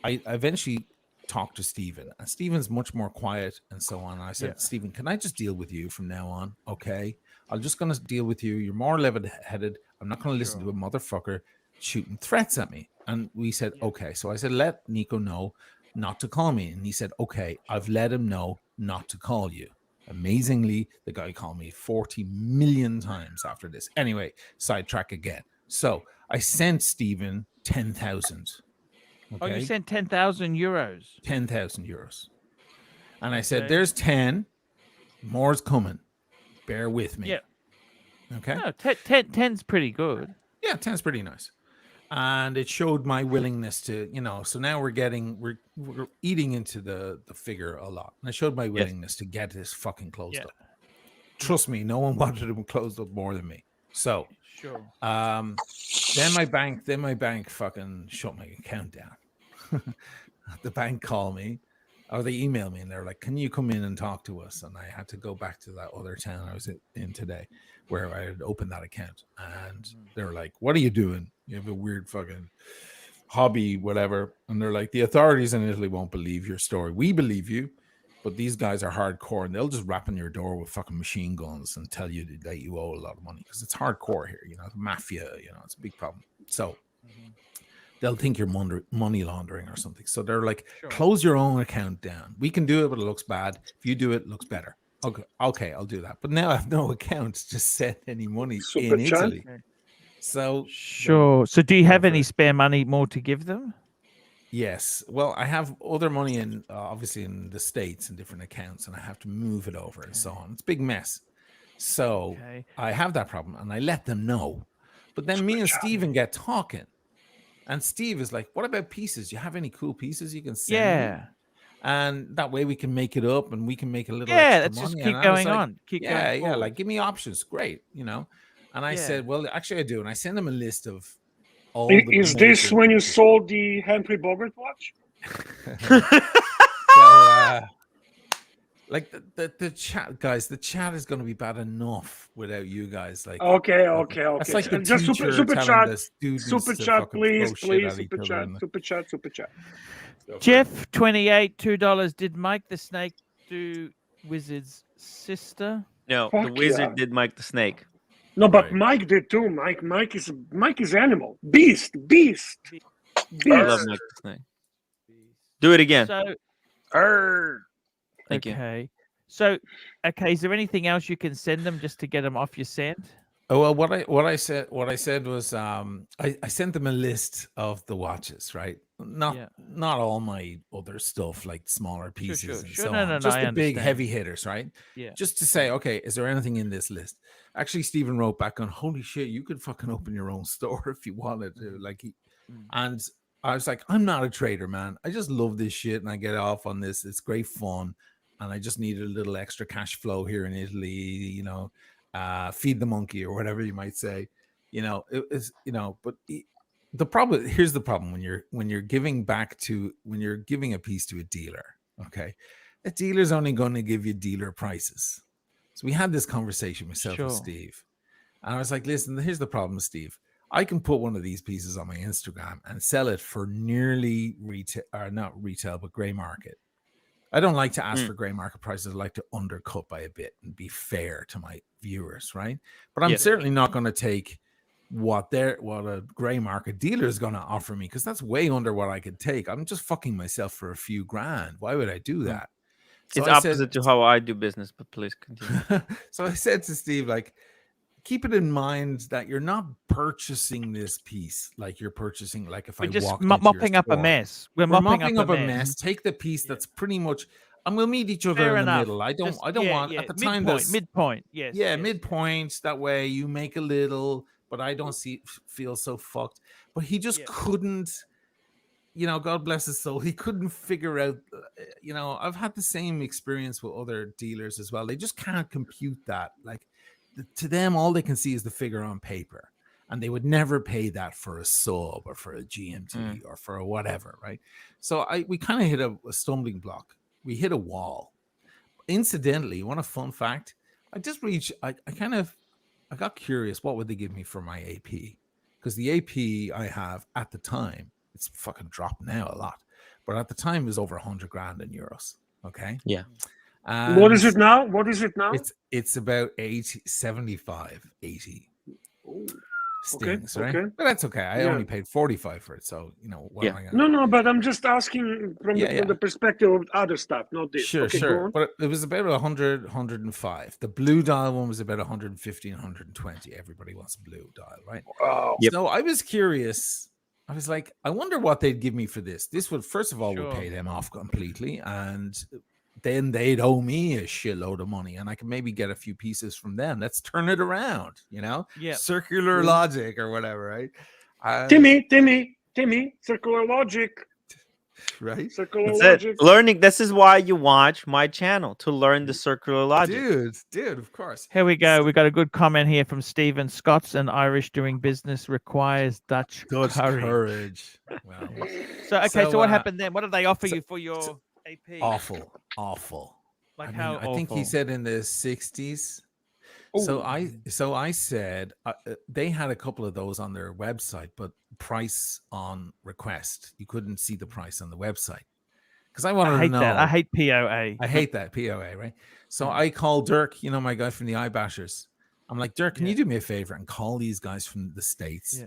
I eventually talked to Stephen, and Stephen's much more quiet and so on. I said, Stephen, can I just deal with you from now on? Okay. I'm just going to deal with you. You're more level-headed. I'm not going to listen to a motherfucker shooting threats at me. And we said, okay. So I said, let Nico know not to call me. And he said, okay, I've let him know not to call you. Amazingly, the guy called me 40 million times after this. Anyway, sidetrack again. So I sent Stephen 10,000. Okay? Oh, you sent 10,000 euros. 10,000 euros. And I said, there's 10. More's coming. Bear with me. Yeah. Okay. No, 10's pretty good. Yeah, 10's pretty nice. And it showed my willingness to, so now we're eating into the figure a lot. And I showed my willingness to get this fucking closed up. Trust me, no one wanted them closed up more than me. So then my bank fucking shut my account down. The bank called me, or they emailed me, and they're like, can you come in and talk to us? And I had to go back to that other town I was in today where I had opened that account. And they were like, what are you doing? You have a weird fucking hobby, whatever. And they're like, the authorities in Italy won't believe your story. We believe you, but these guys are hardcore, and they'll just rap on your door with fucking machine guns and tell you that you owe a lot of money, because it's hardcore here, the mafia, it's a big problem. So they'll think you're money laundering or something. So they're like, close your own account down. We can do it, but it looks bad. If you do it, it looks better. Okay, I'll do that. But now I have no account to send any money in Italy. So So do you have any spare money more to give them? Yes. Well, I have other money in obviously in the States in different accounts, and I have to move it over and so on. It's a big mess. So I have that problem, and I let them know. But then me and Steven get talking, and Steve is like, what about pieces? Do you have any cool pieces you can send me? And that way we can make it up, and we can make a little extra let's money. just keep going on. Like give me options. Great, And I said, well, actually I do. And I send them a list of all the Is this when you sold the Humphrey Bogart watch? So, like the chat, guys, the chat is going to be bad enough without you guys. Like, okay. It's like the Just teacher super telling chat, the students super to chat, fucking please, throw shit at super each other chat. Jeff 28 $2. Did Mike the Snake do Wizard's sister? No, Fuck the wizard yeah. did Mike the Snake. No, but Mike did too. Mike is animal. Beast. I love Mike the Snake. Do it again. So, Thank you. So, is there anything else you can send them just to get them off your scent? Oh well, what I said was I sent them a list of the watches, right? Not all my other stuff, like smaller pieces and so on. Just the big heavy hitters, right? Yeah. Just to say, okay, is there anything in this list? Actually, Stephen wrote back on, holy shit, you could fucking open your own store if you wanted to. Like and I was like, I'm not a trader, man. I just love this shit and I get off on this. It's great fun. And I just needed a little extra cash flow here in Italy, feed the monkey or whatever you might say, it is, but the problem, here's the problem when you're giving a piece to a dealer, okay, a dealer's only going to give you dealer prices. So we had this conversation myself and Steve, and I was like, listen, here's the problem, Steve. I can put one of these pieces on my Instagram and sell it for nearly retail, or not retail, but gray market. I don't like to ask for gray market prices. I like to undercut by a bit and be fair to my viewers, right? But I'm certainly not going to take what a gray market dealer is going to offer me, because that's way under what I could take. I'm just fucking myself for a few grand. Why would I do that? So it's opposite to how I do business, but please continue. So I said to Steve, like, keep it in mind that you're not purchasing this piece like you're purchasing, like if I walked into mopping your up a store. mess. We're mopping up a mess. Take the piece that's pretty much, and we'll meet each other in the middle. I don't want at the time midpoint. Yes. Midpoint. That way you make a little, but I don't feel so fucked. But he just couldn't. God bless his soul. He couldn't figure out. I've had the same experience with other dealers as well. They just can't compute that. Like, to them, all they can see is the figure on paper, and they would never pay that for a sub or for a GMT or for a whatever, right? So we kind of hit a stumbling block. We hit a wall. Incidentally, you want a fun fact? I got curious. What would they give me for my AP? because the AP I have at the time, it's fucking dropped now a lot, but at the time it was over 100 grand in euros. Okay. Yeah. What is it now? What is it now? It's about 80, 75, 80 stings, right? okay. But that's okay. I Yeah. only paid 45 for it, so you know what Yeah. am I gonna? No, but I'm just asking from the perspective of other stuff, not this. Sure, okay, go sure. on. But it was about 100, 105. The blue dial one was about 150 and 120. Everybody wants a blue dial, right? Wow. Yep. So I was curious. I was like, I wonder what they'd give me for this. This would, first of all, would pay them off completely. And then they'd owe me a shitload of money. And I can maybe get a few pieces from them. Let's turn it around, you know? Yeah. Circular logic or whatever, right? Timmy, circular logic. Right? Circular That's logic. it. Learning. This is why you watch my channel, to learn the circular logic. Dude, of course. Here we go. We got a good comment here from Stephen. Scots and Irish doing business requires Dutch courage. Wow. So what happened then? What did they offer you for your AP? Awful. Like I how mean, I think he awful? said in the 60s. So I said they had a couple of those on their website, but price on request. You couldn't see the price on the website. Because I wanted I hate to know. that. I hate POA. I hate that POA, right? So I called Dirk, you know, my guy from the iBashers. I'm like, Dirk, can you do me a favor and call these guys from the States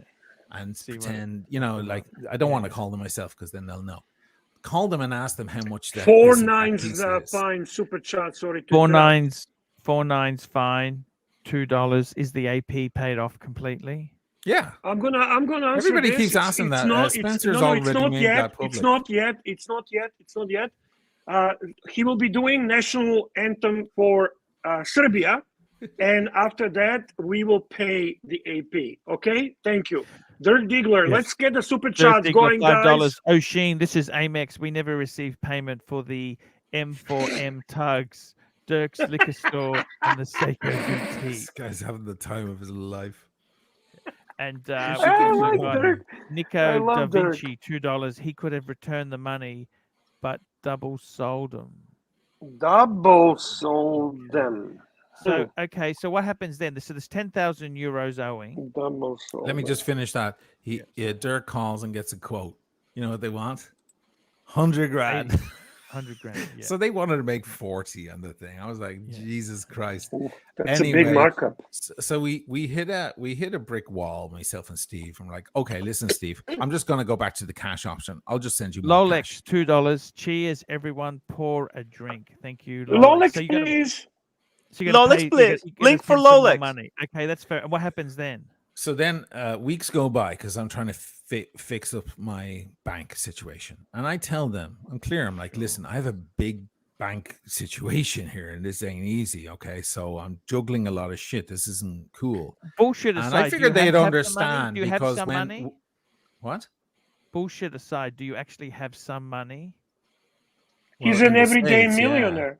and pretend, you know, like I don't want to call them myself because then they'll know. Call them and ask them how much that 4 this nines piece is. fine super chat. Sorry to 4 interrupt. 9s fine. $2. Is the AP paid off completely? Yeah. I'm gonna answer Everybody this. keeps asking that. Spencer's it's already not made yet. that public. It's not yet. He will be doing national anthem for Serbia, and after that we will pay the AP. Okay, thank you, Dirk Diggler. Yes. Let's get the super Dirk chats Diggler, going, guys. $5. O'Sheen, this is Amex. We never received payment for the M4M tugs, Dirk's liquor store, and the Seiko boutique. This guy's having the time of his life. And I we like got Dirk. I Nico Da love Dirk. Vinci, $2. He could have returned the money, but double sold them. Double sold them. So okay, so what happens then? So there's 10,000 euros owing. Double sold. Let me just finish that. Dirk calls and gets a quote. You know what they want? 100 grand. 100 grand. Yeah. So they wanted to make 40 on the thing. I was like, Jesus Christ. That's a big markup. So we hit a brick wall, myself and Steve. I'm like, okay, listen, Steve, I'm just gonna go back to the cash option. I'll just send you more cash. Lolex, $2. Cheers, everyone. Pour a drink. Thank you. Lolex, So you're gonna- please. So you're gonna Lolex, pay- please. you're gonna Link for send some more Lolex. Money. Okay, that's fair. And what happens then? So then weeks go by because I'm trying to fix up my bank situation. And I tell them, I'm clear. I'm like, listen, I have a big bank situation here and this ain't easy. Okay. So I'm juggling a lot of shit. This isn't cool. Bullshit And aside, I do you figured they'd have some money? understand Do you have because some when. money? What? Bullshit aside, do you actually have some money? He's Well, an in the everyday States, yeah. millionaire.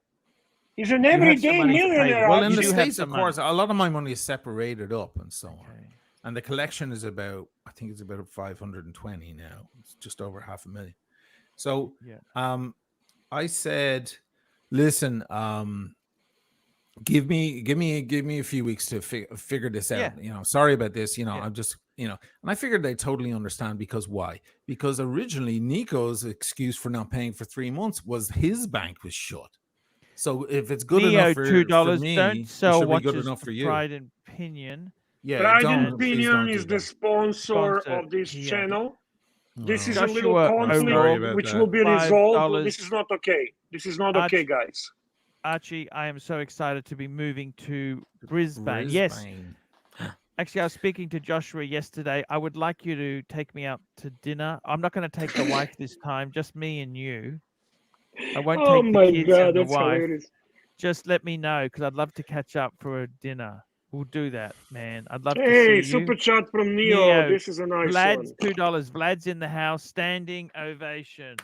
He's an have some everyday money to pay millionaire. Well, in You the do have States, some of course, money. a lot of my money is separated up and so on. Okay. And the collection is about, I think it's about 520 now. It's just over 500,000. So Yeah. I said, listen, give me a few weeks to figure this out. Yeah. You know, sorry about this. You know, Yeah. I'm just, you know, and I figured they totally understand because why? Because originally Nico's excuse for not paying for 3 months was his bank was shut. So if it's good Neo, enough for $2. me, Don't it sell should be watches good enough for you. Pride and Pinion. Yeah, Pride and don't, please Opinion don't do is the that. sponsor Sponsor, of this yeah. channel. This Oh. is a little Joshua conflict O'Rourke, which about will be $5. resolved. This is not okay. This is not okay, guys. Archie, I am so excited to be moving to Brisbane. Yes. Brisbane. Actually, I was speaking to Joshua yesterday. I would like you to take me out to dinner. I'm not going to take the wife this time, just me and you. I won't Oh take my the kids God, and the that's wife. hilarious. Just let me know because I'd love to catch up for a dinner. We'll do that, man. I'd love Hey, to see you. super chat from Neo. Neo, This is a nice Vlad's one. $2. Vlad's in the house. Standing ovation.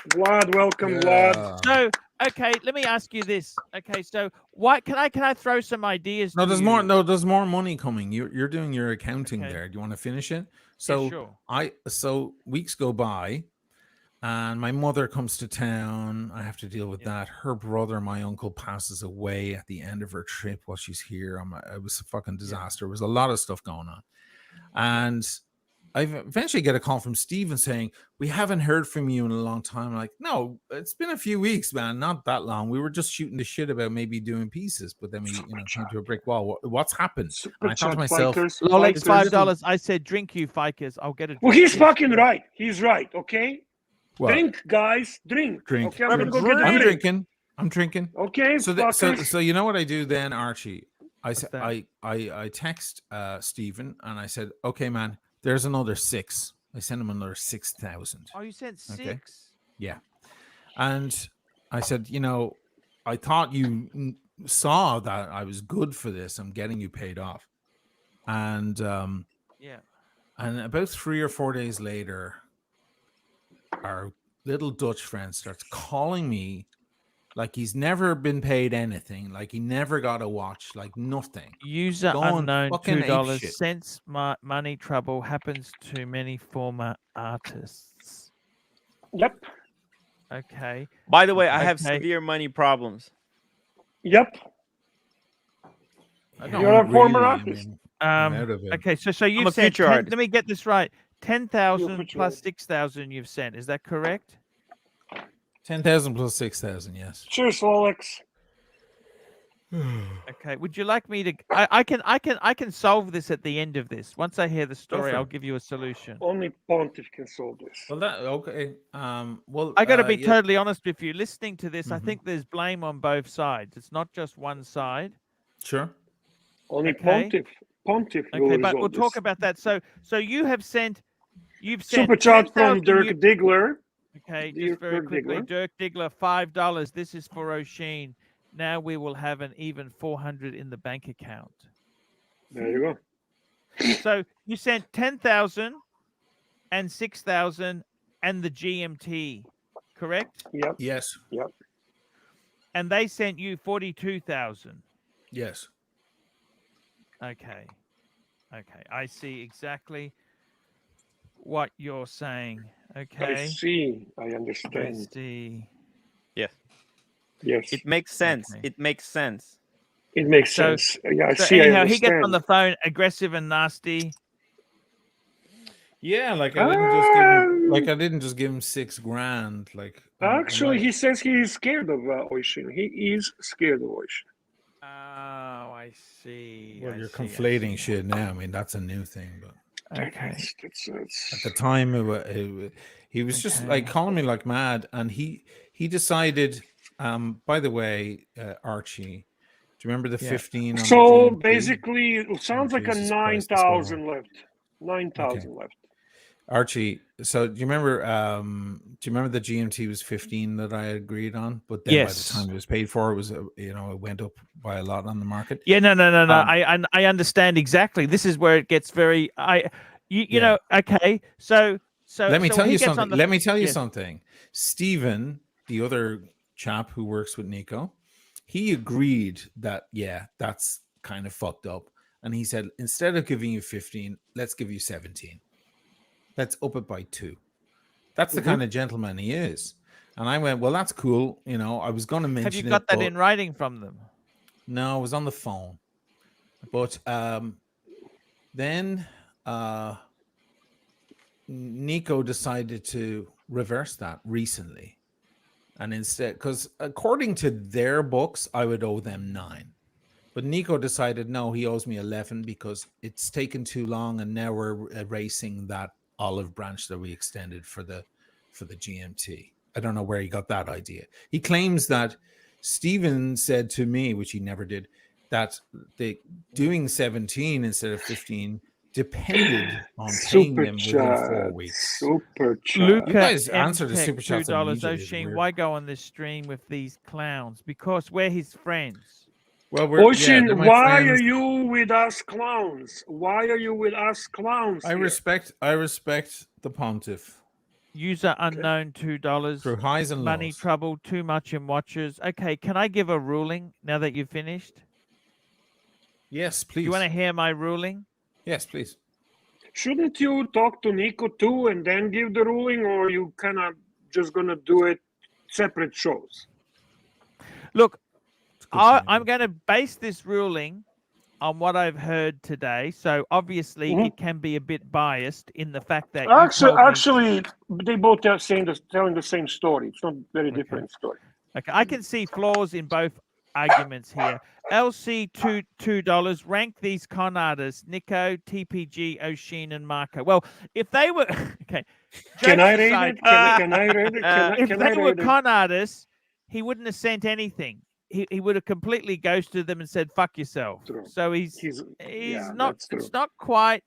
Vlad, welcome, Vlad. Yeah. So, okay, let me ask you this. Okay, so why can I throw some ideas? No, to there's you? more. No, there's more money coming. You're doing your accounting Okay. there. Do you want to finish it? Yeah, So sure. so weeks go by, and my mother comes to town. I have to deal with that. Her brother, my uncle, passes away at the end of her trip while she's here. It was a fucking disaster. There was a lot of stuff going on. And I eventually get a call from Steven saying, we haven't heard from you in a long time. I'm like, no, it's been a few weeks, man, not that long. We were just shooting the shit about maybe doing pieces, but then we came to a brick wall. What's happened? And I thought to myself, Lolex, fighters. $5. I said, drink, you fikers. I'll get a drink. Well, he's fucking right. He's right. Okay. What? Drink, guys. Drink. Drink. Okay, I'm gonna go get a I'm drink. drinking. I'm drinking. Okay. So you know what I do then, Archie? I said that? I text Stephen and I said, okay, man, there's another 6. I sent him another 6,000. Oh, you sent 6? Okay. Yeah. And I said, you know, I thought you saw that I was good for this. I'm getting you paid off. And yeah. And about 3 or 4 days later, our little Dutch friend starts calling me like he's never been paid anything, like he never got a watch, like nothing. User Going unknown, fucking $2. apeshit. Sense money trouble happens to many former artists. Yep. Okay. By the way, I have Okay. severe money problems. Yep. I You're a don't former really, I artist. mean, I'm out of it. Okay, so I'm you've a sent future 10, artist. let me get this right. 10,000 future plus artist. 6,000 you've sent. Is that correct? 10,000 plus 6,000, yes. Cheers, Lolex. Okay. Would you like me to? I can solve this at the end of this. Once I hear the story, for I'll it. give you a solution. Only Pontiff can solve this. Well, that okay. Well, I got to be yeah. totally honest with you. Listening to this, I Mhm. think there's blame on both sides. It's not just one side. Sure. Only Okay. Pontiff will Okay, but we'll resolve talk this. about that. So you've sent Super chat from 10,000 Dirk Diggler. Okay, Dirk just very quickly, Diggler. Dirk Diggler, $5. This is for O'Sheen. Now we will have an even 400 in the bank account. There you go. So you sent 10,000 and 6,000 and the GMT, correct? Yep. Yes. Yep. And they sent you 42,000. Yes. Okay. Okay. I see exactly what you're saying. Okay. I see. I I understand. see. Yes. Yes. It makes sense. Okay. It makes sense. It makes So- sense. Yeah, I So see. I anyhow, he understand. gets on the phone, aggressive and nasty. Yeah, like I didn't just give him, like I didn't just give him $6,000. Like Actually, he says he is scared of Oishin. He is scared of Oishin. Oh, I see. well, I you're see, I conflating see. shit now. I mean, that's a new thing, but Okay. at the time, he was just like calling me like mad, and he decided. By the way, Archie, do you remember the Yeah. 15? On So the GMT? basically, it sounds like a Jesus Christ, 9,000 left. 9,000 left. Archie, so do you remember the GMT was 15 that I agreed on, but then by the Yes. time it was paid for, it was it went up by a lot on the market. Yeah, no. Um, I understand exactly. This is where it gets very. You Yeah. know. Okay. So Let me so tell he you gets on something. the- Let me tell you yes. something. Stephen, the other chap who works with Nico, he agreed that that's kind of fucked up, and he said instead of giving you 15, let's give you 17. Let's up it by 2. That's the kind of gentleman he is. And I went, well, that's cool. I was going to mention Have you got it, that but in writing from them? no, it was on the phone. But then Nico decided to reverse that recently. And instead, because according to their books, I would owe them 9. But Nico decided, no, he owes me 11 because it's taken too long. And now we're erasing that olive branch that we extended for the GMT. I don't know where he got that idea. He claims that Stephen said to me, which he never did, that the doing 17 instead of 15 depended on paying Super them within 4 chat. weeks. Super chat. Luca You guys answer the MTech, super chats $2. immediately, it's O'Sheen, weird. why go on this stream with these clowns? Because we're his friends. Well, Oishin, they're my why friends. are you with us clowns? Why are you with us clowns? I here? respect the pontiff User unknown, $2. through highs and Money lows. trouble, too much in watches. Okay, can I give a ruling now that you've finished? Yes, Do please. you want to hear my ruling? Yes, please. Shouldn't you talk to Nico too and then give the ruling, or you kind of just gonna do it separate shows? Look, It's a good point. I'm going to base this ruling on what I've heard today. So obviously Mhm. it can be a bit biased in the fact that you told me. Actually, they both are telling the same story. It's not very Okay. different story. Okay, I can see flaws in both arguments here. LC $2. Rank these con artists: Nico, TPG, Oshin, and Marco. Well, if they were okay, Can jokes I read aside, it? Can I read it? if Can they I were read it? con artists, he wouldn't have sent anything. He would have completely ghosted them and said "fuck yourself." True. So he's Yeah, not. that's true. It's not quite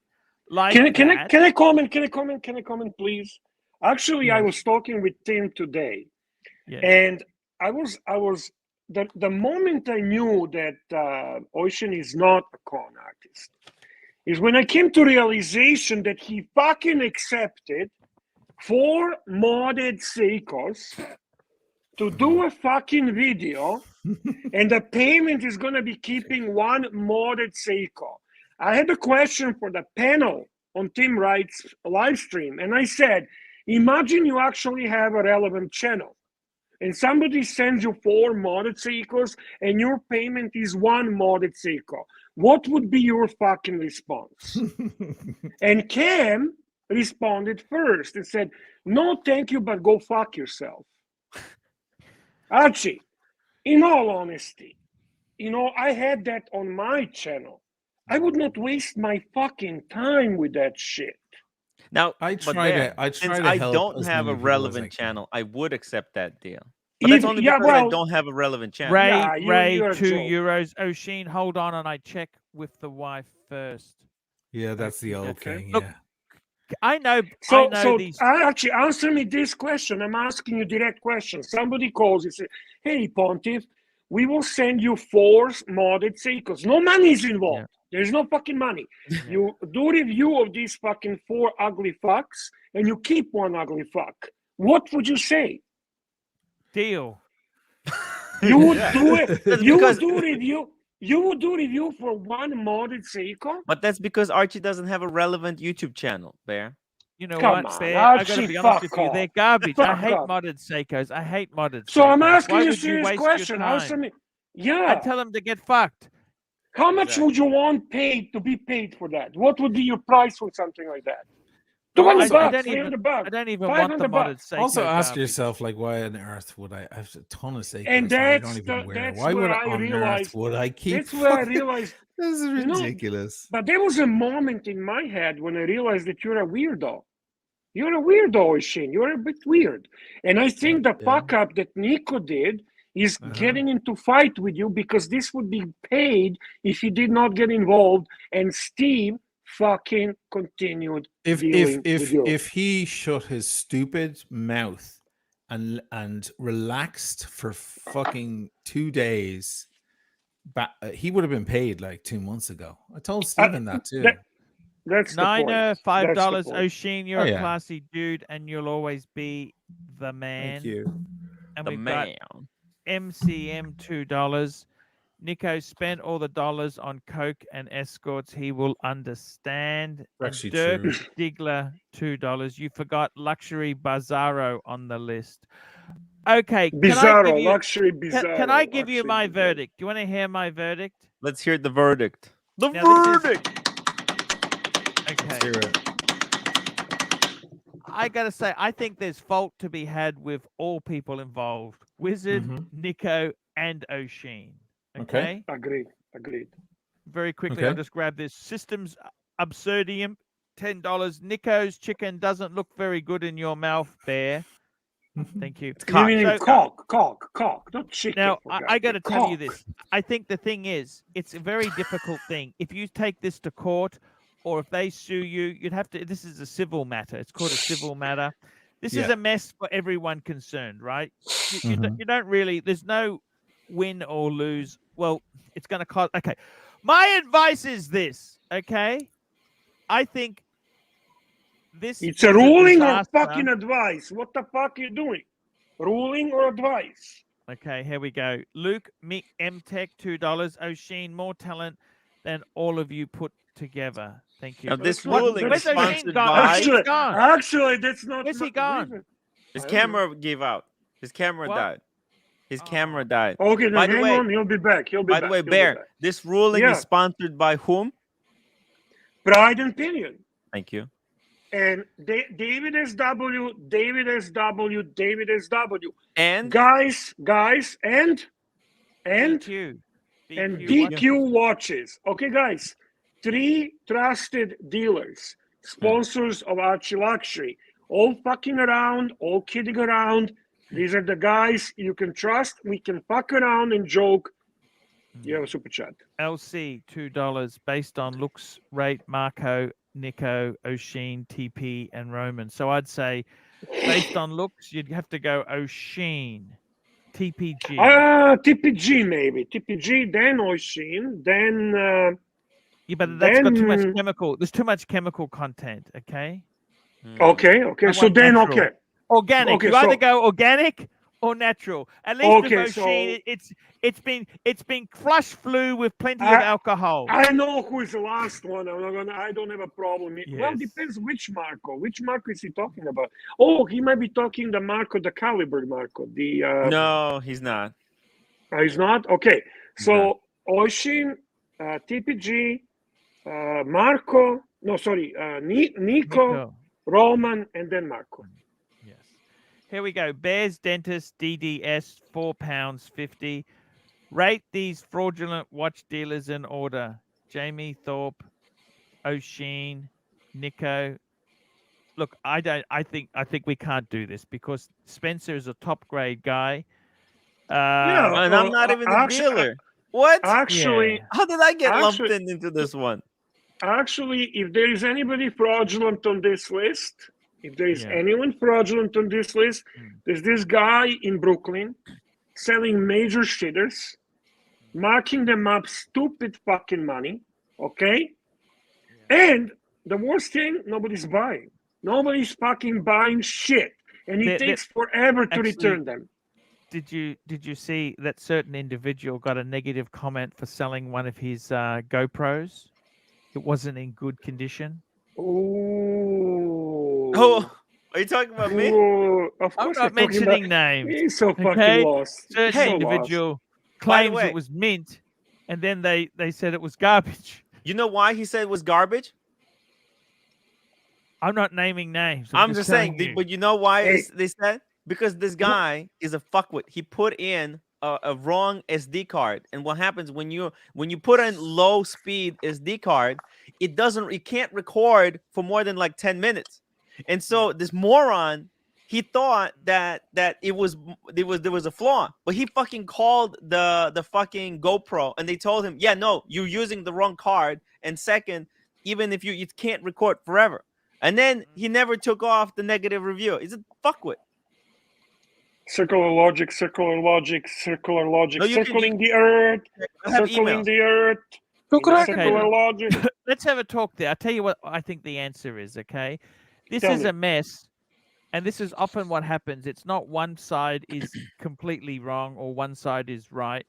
like Can that. I comment? Can I comment, please? Actually, I Yes. was talking with Tim today, Yes. and I was the moment I knew that Ocean is not a con artist is when I came to realization that he fucking accepted 4 modded Seikos to do a fucking video, and the payment is gonna be keeping 1 modded Seiko. I had a question for the panel on Tim Wright's live stream, and I said, imagine you actually have a relevant channel, and somebody sends you 4 modded Seikos, and your payment is 1 modded Seiko. What would be your fucking response? And Cam responded first and said, no, thank you, but go fuck yourself. Archie, in all honesty, I had that on my channel. I would not waste my fucking time with that shit. Now, I but try there, to. I since try to I help don't as have many a people as I relevant can. channel, I would accept that deal. But that's only because I don't have a relevant channel. Ray, Yeah, you're a joke. €2. Oshin, hold on, and I check with the wife first. Yeah, that's the old Okay. thing. Look, Yeah. I know So these. Archie, answer me this question. I'm asking you direct question. Somebody calls you, say, hey, Pontiff, we will send you 4 modded Seikos. No money is involved. Yeah. There's no fucking money. Yeah. You do review of these fucking 4 ugly fucks, and you keep 1 ugly fuck. What would you say? Deal. You would Yeah. do it. That's You because- would do review. You would do review for 1 modded Seiko? But that's because Archie doesn't have a relevant YouTube channel, Bear. You know Come what, on, Bear? I gotta Archie, be honest with fuck you. off. They're garbage. I Fuck hate off. modded Seikos. I hate modded So I'm Seikos. asking Why you a would you serious waste question. your Answer time? me. Yeah. I tell them to get fucked. How much Exactly. would you want paid to be paid for that? What would be your price for something like that? No, 200 I bucks, don't 300 even. bucks. I don't even want the 500 modded bucks. Seiko. Also, ask garbage. yourself, like, why on earth would I have a ton of Seikos? And that I don't that's even the- wear? that's Why would where I I on realized- earth would I keep? That's where I fucking- realized. This is you know, ridiculous. But there was a moment in my head when I realized that you're a weirdo. You're a weirdo, Shin. You're a bit weird. And I think the Yeah. fuck up that Nico did is Uh-huh. getting into fight with you because this would be paid if he did not get involved. And Steve fucking continued dealing with you. If he shut his stupid mouth and relaxed for fucking 2 days, he would have been paid like 2 months ago. I told Steven that too. That's the Niner, point. $5. That's the point. Oshin, you're Oh, a yeah. classy dude, and you'll always be the man. Thank you. And The we've man. got MCM $2. Nico spent all the dollars on coke and escorts. He will understand. And Actually Dirk true. Diggler $2. You forgot luxury Bizarro on the list. Okay, Bizarro, luxury bizarro. can I give you luxury my bizarro. verdict? Do you want to hear my verdict? Let's hear the verdict. The Now, this is- verdict. Let's Okay. hear it. I gotta say, I think there's fault to be had with all people involved: Wizard, Mhm. Nico, and Oshin. Okay. Agreed. Very quickly, I'll Okay. just grab this. Systems Absurdium, $10. Nico's chicken doesn't look very good in your mouth, Bear. Thank you. It's You cock. mean So- cock, not chicken. Now, for I God's got to sake. tell you Cock. this. I think the thing is, it's a very difficult thing. If you take this to court, or if they sue you, you'd have to. This is a civil matter. It's called a civil matter. This is Yeah. a mess for everyone concerned, right? Mhm. You don't really. There's no win or lose. Well, it's going to cost. Okay, my advice is this. Okay, I think this. It's a was ruling or disaster. fucking advice. What the fuck are you doing? Ruling or advice? Okay, here we go. Luke, MTech, $2. Oshin, more talent than all of you put together. Thank you. Now, this That's not- ruling is that's not- Where's Oshin sponsored gone? by. Oshin's gone. Actually, that's not. Where's he my gone? reason. His I don't know. camera gave out. His camera What? died. His camera died. Okay, By then the hang way- on. He'll be back. He'll be By back. the way, He'll be Bear, back. this ruling Yeah. is sponsored by whom? Pride and Pinion. Thank you. And David SW, David SW, David SW. And Guys, and DQ. DQ watches. Okay, guys. 3 trusted dealers, sponsors of Archie Luxury. All fucking around, all kidding around. These are the guys you can trust. We can fuck around and joke. You have a super chat. LC $2 based on looks, rate, Marco, Nico, O'Sheen, TP, and Roman. So I'd say based on looks, you'd have to go O'Sheen, TPG. TPG maybe. TPG, then O'Sheen, then Yeah, but that's got too much then- chemical. There's too much chemical content. Okay. okay. I So want then natural. okay. Organic. Okay, You either so- go organic or natural. At least with Okay, O'Sheen, so- it's been flush flu with plenty of alcohol. I know who is the last one. I don't have a problem. Well, Yes. depends which Marco. Which Marco is he talking about? Oh, he might be talking the Marco, the caliber Marco. The no, he's not. he's not. Okay, so O'Sheen, TPG, Marco. No, sorry, Nico, Roman, and then Marco. Yes. Here we go. Bears Dentist DDS £4.50. Rate these fraudulent watch dealers in order: Jamie Thorpe, O'Sheen, Nico. Look, I think we can't do this because Spencer is a top grade guy. Yeah, And I'm not even a dealer. What? Actually, How did I get lumped actually- into this one? Actually, if there is anybody fraudulent on this list, if there is Yeah. anyone fraudulent on this list, there's this guy in Brooklyn selling major shitters, marking them up stupid fucking money, okay? And the worst thing, nobody's buying. Nobody's fucking buying shit. And it takes forever to actually- return them. Did you see that certain individual got a negative comment for selling one of his GoPros? It wasn't in good condition. Ooh. Oh, are you talking about me? Ooh, of I'm course not you're talking mentioning about- names. He's so fucking Okay? lost. Certain He's so individual lost. claims way- it was mint, and then they said it was garbage. You know why he said it was garbage? I'm not naming names. I'm just saying, telling you. but you know why Hey. they said? Because this guy is a fuckwit. He put in a wrong SD card, and what happens when you put in low speed SD card, it can't record for more than like 10 minutes. And so this moron, he thought that there was a flaw, but he fucking called the fucking GoPro, and they told him, yeah, no, you're using the wrong card, and second, even if you can't record forever. And then he never took off the negative review. He's a fuckwit. Circular logic, circular logic, circular logic, No, you can- circling the earth, I have circling emails. the earth, Okay. circular logic. Let's have a talk there. I'll tell you what I think the answer is, okay? This Tell is me. a mess, and this is often what happens. It's not one side is completely wrong or one side is right.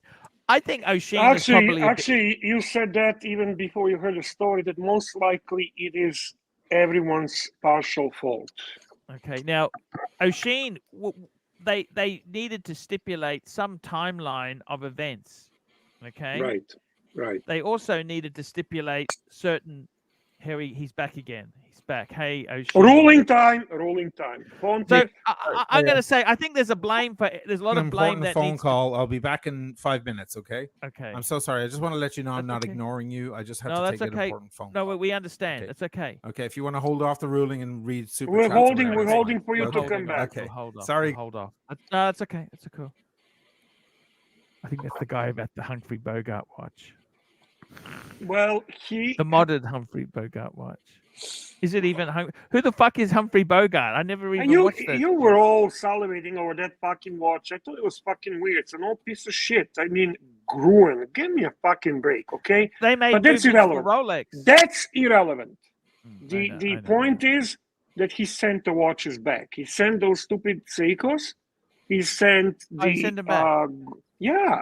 I think O'Sheen is probably... Actually, you said that even before you heard the story, that most likely it is everyone's partial fault. Okay, now, O'Sheen, they needed to stipulate some timeline of events, okay? Right. They also needed to stipulate certain... He's back again. He's back. Hey, O'Sheen. Rolling time. Phone So tip. I'm going to say, I think there's a lot An of blame important that phone needs call. I'll be back in 5 minutes. Okay. Okay. I'm so sorry. I just want to let you know I'm That's not okay. ignoring you. I just have No, to that's take an okay. important phone. No, call. we understand. Okay. That's okay. Okay. If you want to hold off the ruling and read super We're chats or holding whatever, it's holding fine. for you Okay. to come back. Okay. We'll hold off. Sorry. We'll hold off. No, that's okay. That's cool. I think that's the guy about the Humphrey Bogart watch. Well, The modded Humphrey Bogart watch. Is it even who the fuck is Humphrey Bogart? I never even watched that. you were all salivating over that fucking watch. I thought it was fucking weird. It's an old piece of shit. I mean, Gruen, give me a fucking break, okay? They made But that's movies for irrelevant. Rolex. That's irrelevant. I know, I The know. point is that he sent the watches back. He sent those stupid Seikos. He sent the he sent them back. Yeah,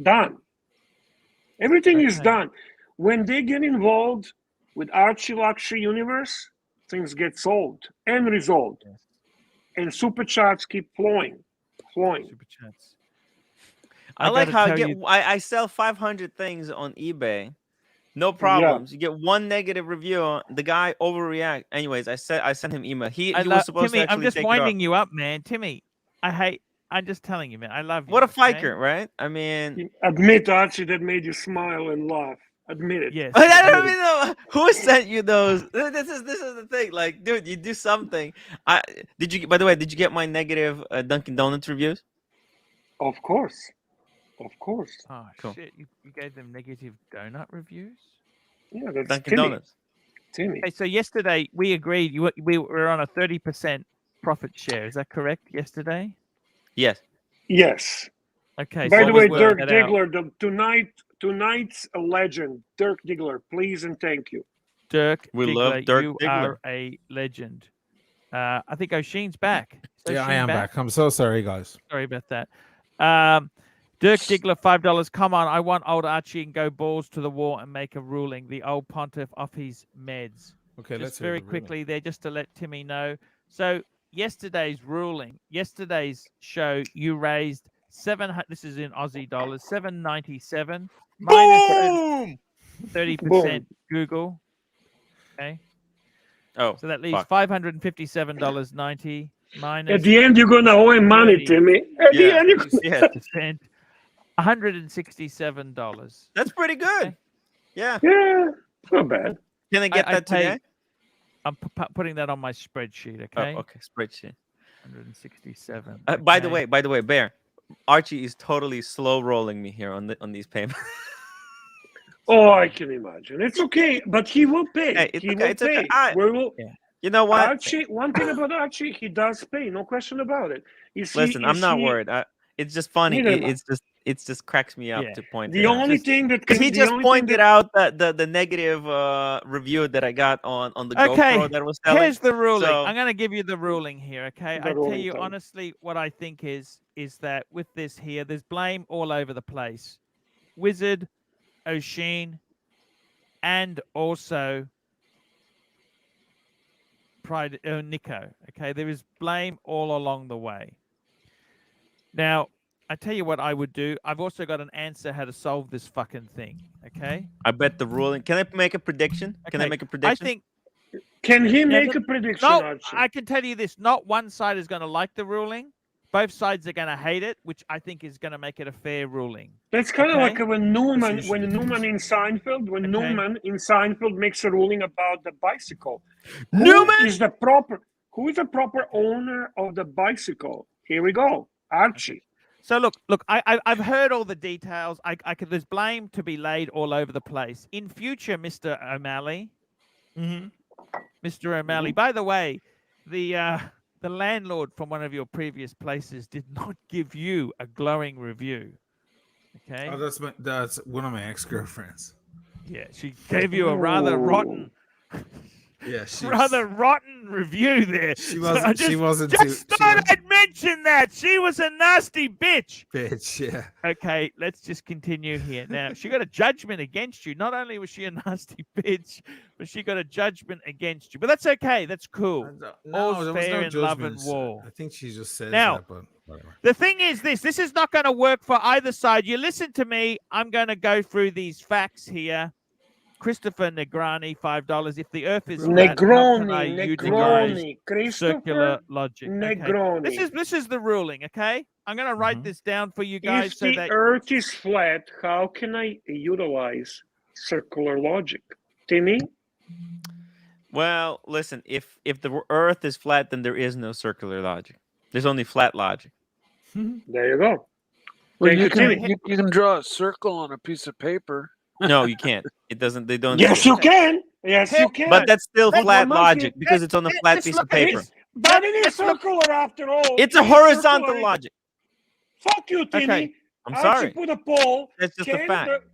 done. Everything is Okay. done. When they get involved with Archie Luxury Universe, things get solved and resolved. Yes. And super chats keep flowing. Super chats. I like gotta how tell I sell 500 things on eBay. No problems. You get one negative review. The guy overreact. Anyways, I sent him email. He was supposed Timmy, to actually I'm just take it off. winding you up, man. Timmy, I'm just telling you, man. I love you. What a okay? fiker, right? I mean, Admit, Archie, that made you smile and laugh. Admit it. Yes. I don't admit even it. know who sent you those. This is the thing. Like, dude, you do something. Did you? By the way, did you get my negative Dunkin' Donuts reviews? Of course. Of course. Oh Cool. shit! You gave them negative donut reviews. Yeah, that's Dunkin' Timmy. Donuts. Timmy. Okay, so yesterday we agreed we were on a 30% profit share. Is that correct? Yesterday. Yes. Yes. Okay. By so the we way, worked Dirk that out. Diggler, tonight's a legend. Dirk Diggler, please and thank you. Dirk, We Diggler, love Dirk you Diggler. are a legend. I think O'Sheen's back. Is Yeah, I O'Sheen am back. I'm so sorry, guys. Sorry about that. Dirk Diggler, $5. Come on, I want old Archie and go balls to the wall and make a ruling. The old pontiff off his meds. Okay, let's Just hear very the ruling. quickly there, just to let Timmy know. So yesterday's ruling, yesterday's show, you raised 700. This is in Aussie dollars, 797 minus 30% Google. Okay. Oh, So that leaves fuck. $557.90 minus. At the end, you're going to owe him money, 30. Timmy. At the Yeah. end, you're Yeah. Percent, $167. That's pretty good. Okay. Yeah. Yeah, it's not bad. Can I get that today? I'm putting that on my spreadsheet. Okay. Oh, okay. Spreadsheet. 167. By the okay. way, Bear, Archie is totally slow rolling me here on these payments. Oh, I can imagine. It's okay, but he will pay. Hey, it's he okay, will it's okay. pay. We will. You know what? Archie, one thing about Archie, he does pay. No question about it. Listen, I'm not worried. It's just funny. Neither am I. It's just cracks me up to point. The it out. only thing that Because can, he the just only pointed thing that, out the negative review that I got on the Okay, GoPro that was selling. here's the ruling. So- I'm going to give you the ruling here, okay? The I tell ruling you time. honestly, what I think is that with this here, there's blame all over the place. Wizard, O'Sheen, and also Pride Nico. Okay, there is blame all along the way. Now, I tell you what I would do. I've also got an answer how to solve this fucking thing. Okay. I bet the ruling. Can I make a prediction? Can I Okay, make a prediction? I think. can he Yeah, make but- a prediction, No, Archie? I can tell you this. Not one side is going to like the ruling. Both sides are going to hate it, which I think is going to make it a fair ruling. That's kind of okay. like when Newman, That's when usually Newman in Seinfeld, when Okay. Newman in Seinfeld makes a ruling about the bicycle. Newman! Who is the proper owner of the bicycle? Here we go, Archie. So look, I've heard all the details. There's blame to be laid all over the place. In future, Mr. O'Malley, Mr. O'Malley. By the way, the landlord from one of your previous places did not give you a glowing review. Okay. Oh, that's one of my ex-girlfriends. Yeah, she gave you a rather rotten, Yeah, she rather rotten review there. She So wasn't. I just, she wasn't just too. thought I'd mention that she was a nasty bitch. Bitch. Yeah. Okay, let's just continue here. Now, she got a judgment against you. Not only was she a nasty bitch, but she got a judgment against you. But that's okay. That's cool. All's there was fair no in love and judgments. war. I think she just says Now- that, but whatever. The thing is this is not going to work for either side. You listen to me. I'm going to go through these facts here. Christopher Negrani, $5. If the earth is flat, how can I utilize Negroni, circular Christopher logic? Okay. Negroni. This is the ruling, okay? I'm going to write this down for you guys If so the that Earth is flat, how can I utilize circular logic, Timmy? Well, listen. If the Earth is flat, then there is no circular logic. There's only flat logic. There you go. Well, Thank you you, can Timmy. you can draw a circle on a piece of paper. No, you can't. It doesn't. They don't. Yes, do you it. can. Yes, you can. But that's still But flat monkey- logic because it's on a flat let's piece of look at paper. this. But it is circular after all. It's a It is horizontal circular. logic. Fuck you, Timmy. Okay. I'm Archie sorry. put a poll. That's just a Can fact.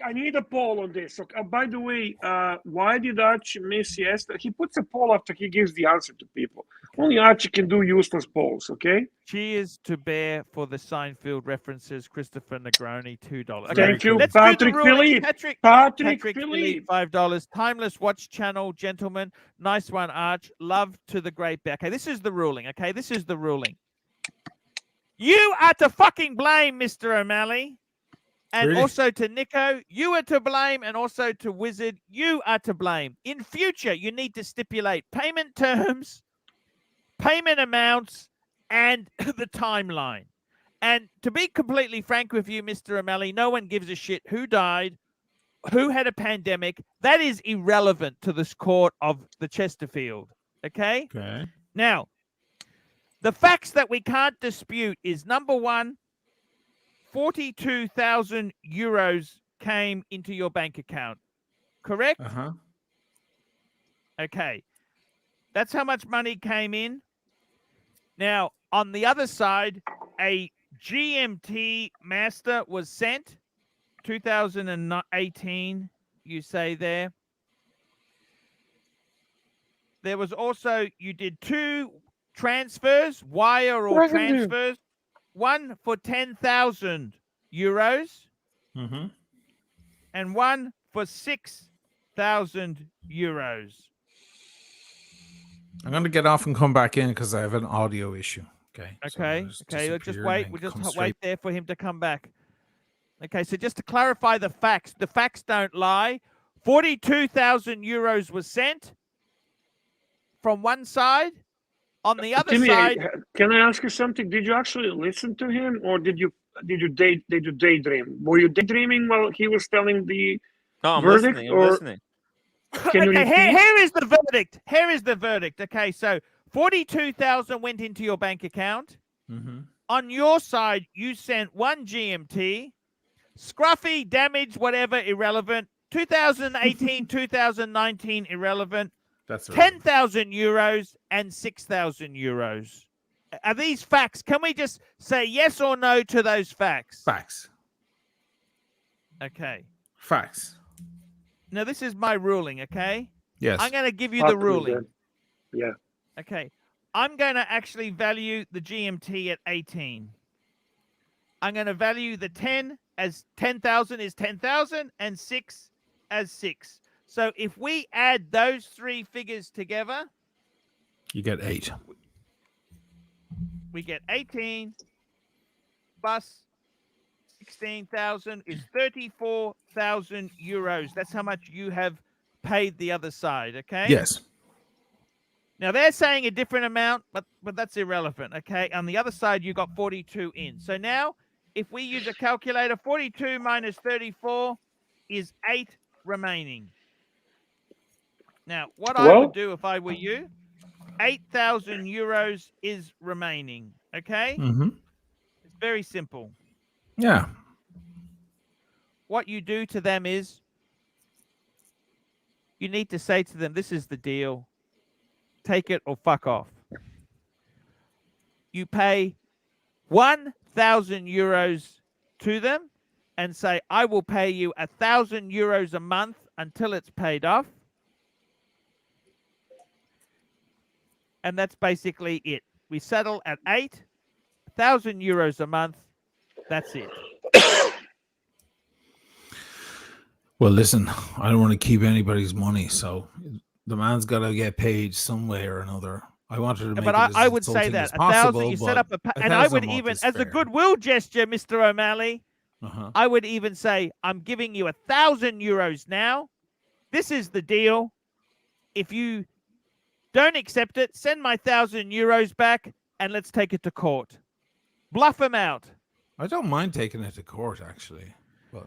I need a poll on this. Okay. By the way, why did Archie miss yesterday? He puts a poll after he gives the answer to people. Only Archie can do useless polls, okay? cheers to Bear for the Seinfeld references. Christopher Negroni, $2. Okay, Thank you, let's do the Patrick ruling. Philippe. Patrick Patrick Philippe, Philippe. $5. Timeless Watch Channel, gentlemen. Nice one, Arch. Love to the great Bear. Okay, this is the ruling. Okay, this is the ruling. You are to fucking blame, Mr. O'Malley. And Really? also to Nico, you are to blame. And also to Wizard, you are to blame. In future, you need to stipulate payment terms, payment amounts, and the timeline. And to be completely frank with you, Mr. O'Malley, no one gives a shit who died, who had a pandemic. That is irrelevant to this court of the Chesterfield. Okay? Okay. Now, the facts that we can't dispute is, number one, 42,000 euros came into your bank account. Correct? Uh-huh. Okay. That's how much money came in. Now, on the other side, a GMT master was sent. 2018, you say there. There was also, you did 2 transfers, wire or transfers. One for 10,000 euros Mm-hmm. and one for 6,000 euros. I'm going to get off and come back in because I have an audio issue. Okay. So Okay. I'll just Okay. Let's just disappear and wait. then We'll just come wait straight- there for him to come back. Okay. So just to clarify the facts don't lie. 42,000 euros was sent from one side. On the other Timmy, side, can I ask you something? Did you actually listen to him, or did you daydream? Were you daydreaming while he was telling the No, I'm verdict, listening. I'm or listening. can you okay, repeat? here is the verdict. Here is the verdict. Okay, so 42,000 went into your bank account. Mm-hmm. On your side, you sent 1 GMT. Scruffy, damage, whatever, irrelevant. 2018, 2019, irrelevant. That's right. 10,000 euros and 6,000 euros. Are these facts? Can we just say yes or no to those facts? Facts. Okay. Facts. Now, this is my ruling, okay? Yes. I'm going to give you Fuck the me, ruling. then. Yeah. Okay. I'm going to actually value the GMT at 18. I'm going to value the 10 as 10,000 is 10,000 and 6 as 6. So if we add those 3 figures together, You get 8. we get 18 plus 16,000 is 34,000 euros. That's how much you have paid the other side, okay? Yes. Now, they're saying a different amount, but that's irrelevant, okay? On the other side, you got 42 in. So now, if we use a calculator, 42 minus 34 is 8 remaining. Now, what I would do if I were you, 8,000 euros is remaining, okay? Mm-hmm. It's very simple. Yeah. What you do to them is you need to say to them, this is the deal. Take it or fuck off. You pay 1,000 euros to them and say, I will pay you 1,000 euros a month until it's paid off. And that's basically it. We settle at 8,000 euros a month. That's it. Well, listen, I don't want to keep anybody's money, so the man's got to get paid some way or another. I wanted to make But it as I would say insulting that as 1,000. possible, You set up but and I 1,000 would a month even, is as a fair. goodwill gesture, Mr. O'Malley, Uh-huh. I would even say, I'm giving you 1,000 euros now. This is the deal. If you don't accept it, send my 1,000 euros back and let's take it to court. Bluff him out. I don't mind taking it to court, actually.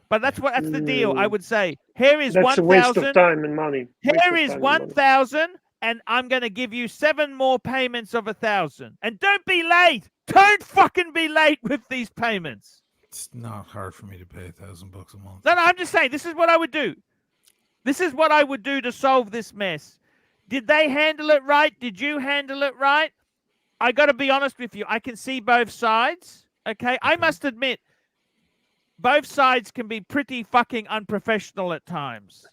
But that's the deal. I would say, here is That's a waste of 1,000. time and money. Waste Here of is time and money. 1,000, and I'm going to give you 7 more payments of 1,000. And don't be late. Don't fucking be late with these payments. It's not hard for me to pay $1,000 a month. No, I'm just saying, this is what I would do. This is what I would do to solve this mess. Did they handle it right? Did you handle it right? I got to be honest with you. I can see both sides. Okay. I must admit, both sides can be pretty fucking unprofessional at times.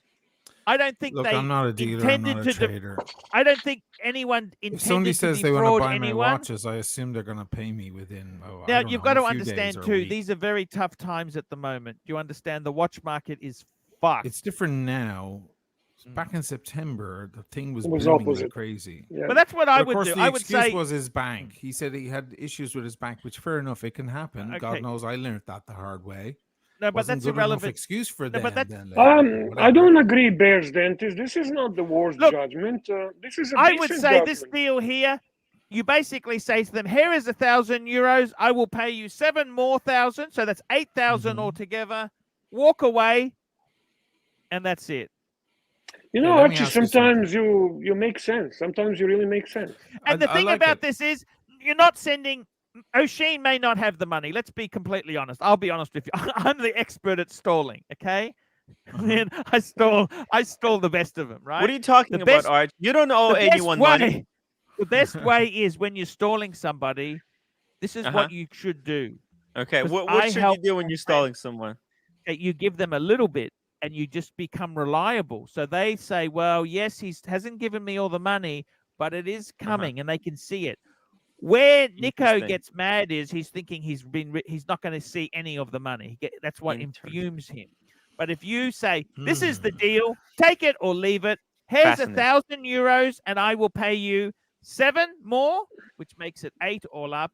I don't think Look, they I'm not a dealer. I'm intended not a to. trader. I don't think anyone If somebody intended to says they want to defraud buy my anyone. watches, I assume they're going to pay me within. I Now don't you've know, got to a few days understand or a too. week. These are very tough times at the moment. Do you understand? The watch market is fucked. It's different now. back in September, the thing was It was booming like opposite. crazy. Yeah. But that's what I But of would course, do. the I would excuse say was his bank. He said he had issues with his bank, which fair enough, it can happen. Okay. God knows I learned that the hard way. no, but Wasn't that's good enough irrelevant. excuse for No, them. but that's Then later, but I whatever. don't agree, Bears Dentist. This is not the worst Look, judgment. This is a I would decent say this judgment. deal here. You basically say to them, "Here is €1,000. I will pay you 7 more thousand, so that's 8,000 Mhm. altogether. Walk away, and that's it." You Hey, know, let me Archie, ask you something. sometimes you make sense. Sometimes you really make sense. And the I thing like about it. this is, you're not sending. O'Sheen may not have the money. Let's be completely honest. I'll be honest with you. I'm the expert at stalling. Okay, and I stall the best of them. Right? What are you talking The about, best- Arch? You don't owe the best anyone money. way. The best way is when you're stalling somebody. This is Uh-huh. what you should do. Okay, 'Cause what I should you help do when my you're friends. stalling someone? You give them a little bit, and you just become reliable. So they say, "Well, yes, he hasn't given me all the money, but it is coming," and they can see it. Where Nico Interesting. gets mad is he's thinking he's not going to see any of the money. That's what Interesting. infumes him. But if you say, "This is the deal, take it or leave it. Here's Fascinating. €1,000, and I will pay you 7 more, which makes it 8 all up,"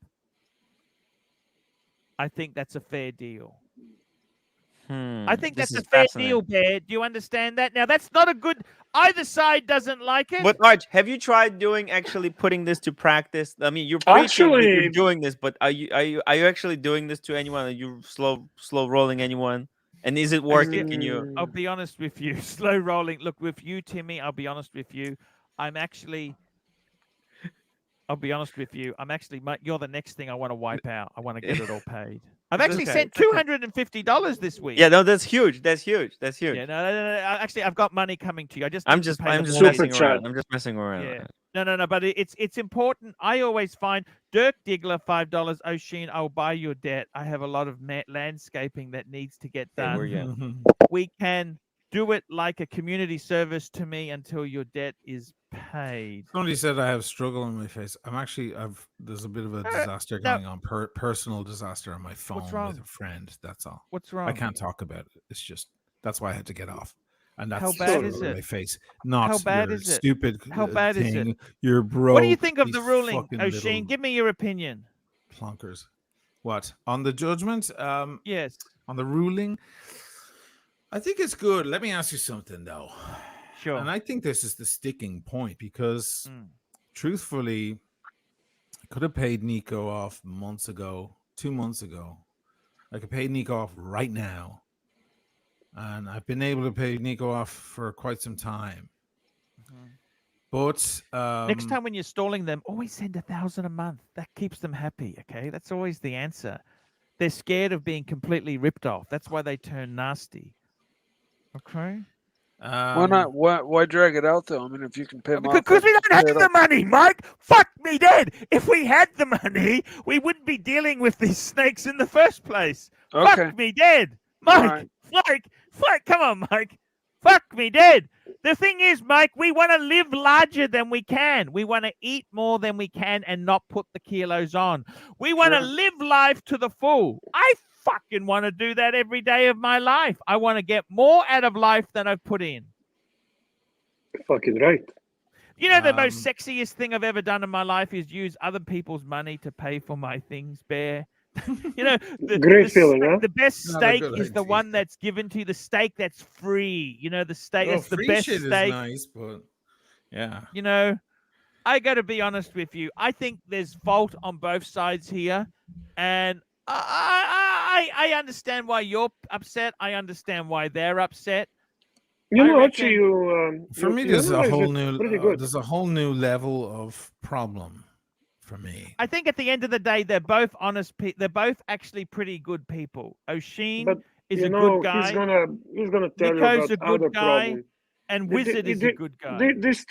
I think that's a fair deal. I think This that's a is fair fascinating. deal, Bear. Do you understand that? Now, that's not a good. Either side doesn't like it. But Arch, have you tried actually putting this to practice? I mean, you're preaching that you're Actually- doing this, but are you actually doing this to anyone? Are you slow rolling anyone? And is it working? Can you? I'll be honest with you. Slow rolling. Look, with you, Timmy, I'll be honest with you. I'll be honest with you. You're the next thing I want to wipe out. I want to get it all paid. I've It's actually okay, sent it's okay. $250 this week. Yeah, no, that's huge. That's huge. That's huge. Yeah, no. Actually, I've got money coming to you. I just I'm need to just pay the Super messing chat. around. I'm just messing around. Yeah. No. But it's important. I always find Dirk Diggler, $5. O'Sheen, I'll buy your debt. I have a lot of landscaping that needs to get Okay, done. where you at? We can do it like a community service to me until your debt is paid. Somebody said I have struggle on my face. There's a bit of a disaster no. going on, personal disaster on my phone wrong? with a friend. That's all. What's wrong? I can't talk about it. It's just that's why I had to get off. And that's How bad is on it? my face. Not How bad your is it? stupid How bad is thing. it? You're broke. What do you think of these the ruling, fucking O'Sheen? little Give me your opinion. plonkers. What on the judgment? Yes. On the ruling, I think it's good. Let me ask you something though. Sure. And I think this is the sticking point because, truthfully, I could have paid Nico off months ago, 2 months ago. I could pay Nico off right now. And I've been able to pay Nico off for quite some time. But next time when you're stalling them, always send 1,000 a month. That keeps them happy. Okay, that's always the answer. They're scared of being completely ripped off. That's why they turn nasty. Okay. Why not? Why drag it out though? I mean, if you can pay them off, Because we don't have pay it the off. money, Mike. Fuck me dead. If we had the money, we wouldn't be dealing with these snakes in the first place. Okay. Fuck me dead. Mike, Mike, come on, Mike. Fuck me dead. The thing is, Mike, we want to live larger than we can. We want to eat more than we can and not put the kilos on. We want to live life to the full. I fucking want to do that every day of my life. I want to get more out of life than I've put in. Fucking right. You know, the most sexiest thing I've ever done in my life is use other people's money to pay for my things, Bear. You know, Great feeling, huh? The best Not a steak good is the idea. one that's given to you. The steak that's free. You know, the steak that's the free best shit steak. is nice, but yeah. You know, I got to be honest with you. I think there's fault on both sides here, and I understand why you're upset. I understand why they're upset. You I know, reckon- actually, you For me, you there's a analyze whole it new pretty good. there's a whole new level of problem for me. I think at the end of the day, they're both honest. They're both actually pretty good people. O'Sheen But is you a know, good guy, he's gonna tell Nico's you a about good other guy, problem. and Wizard is a good guy. This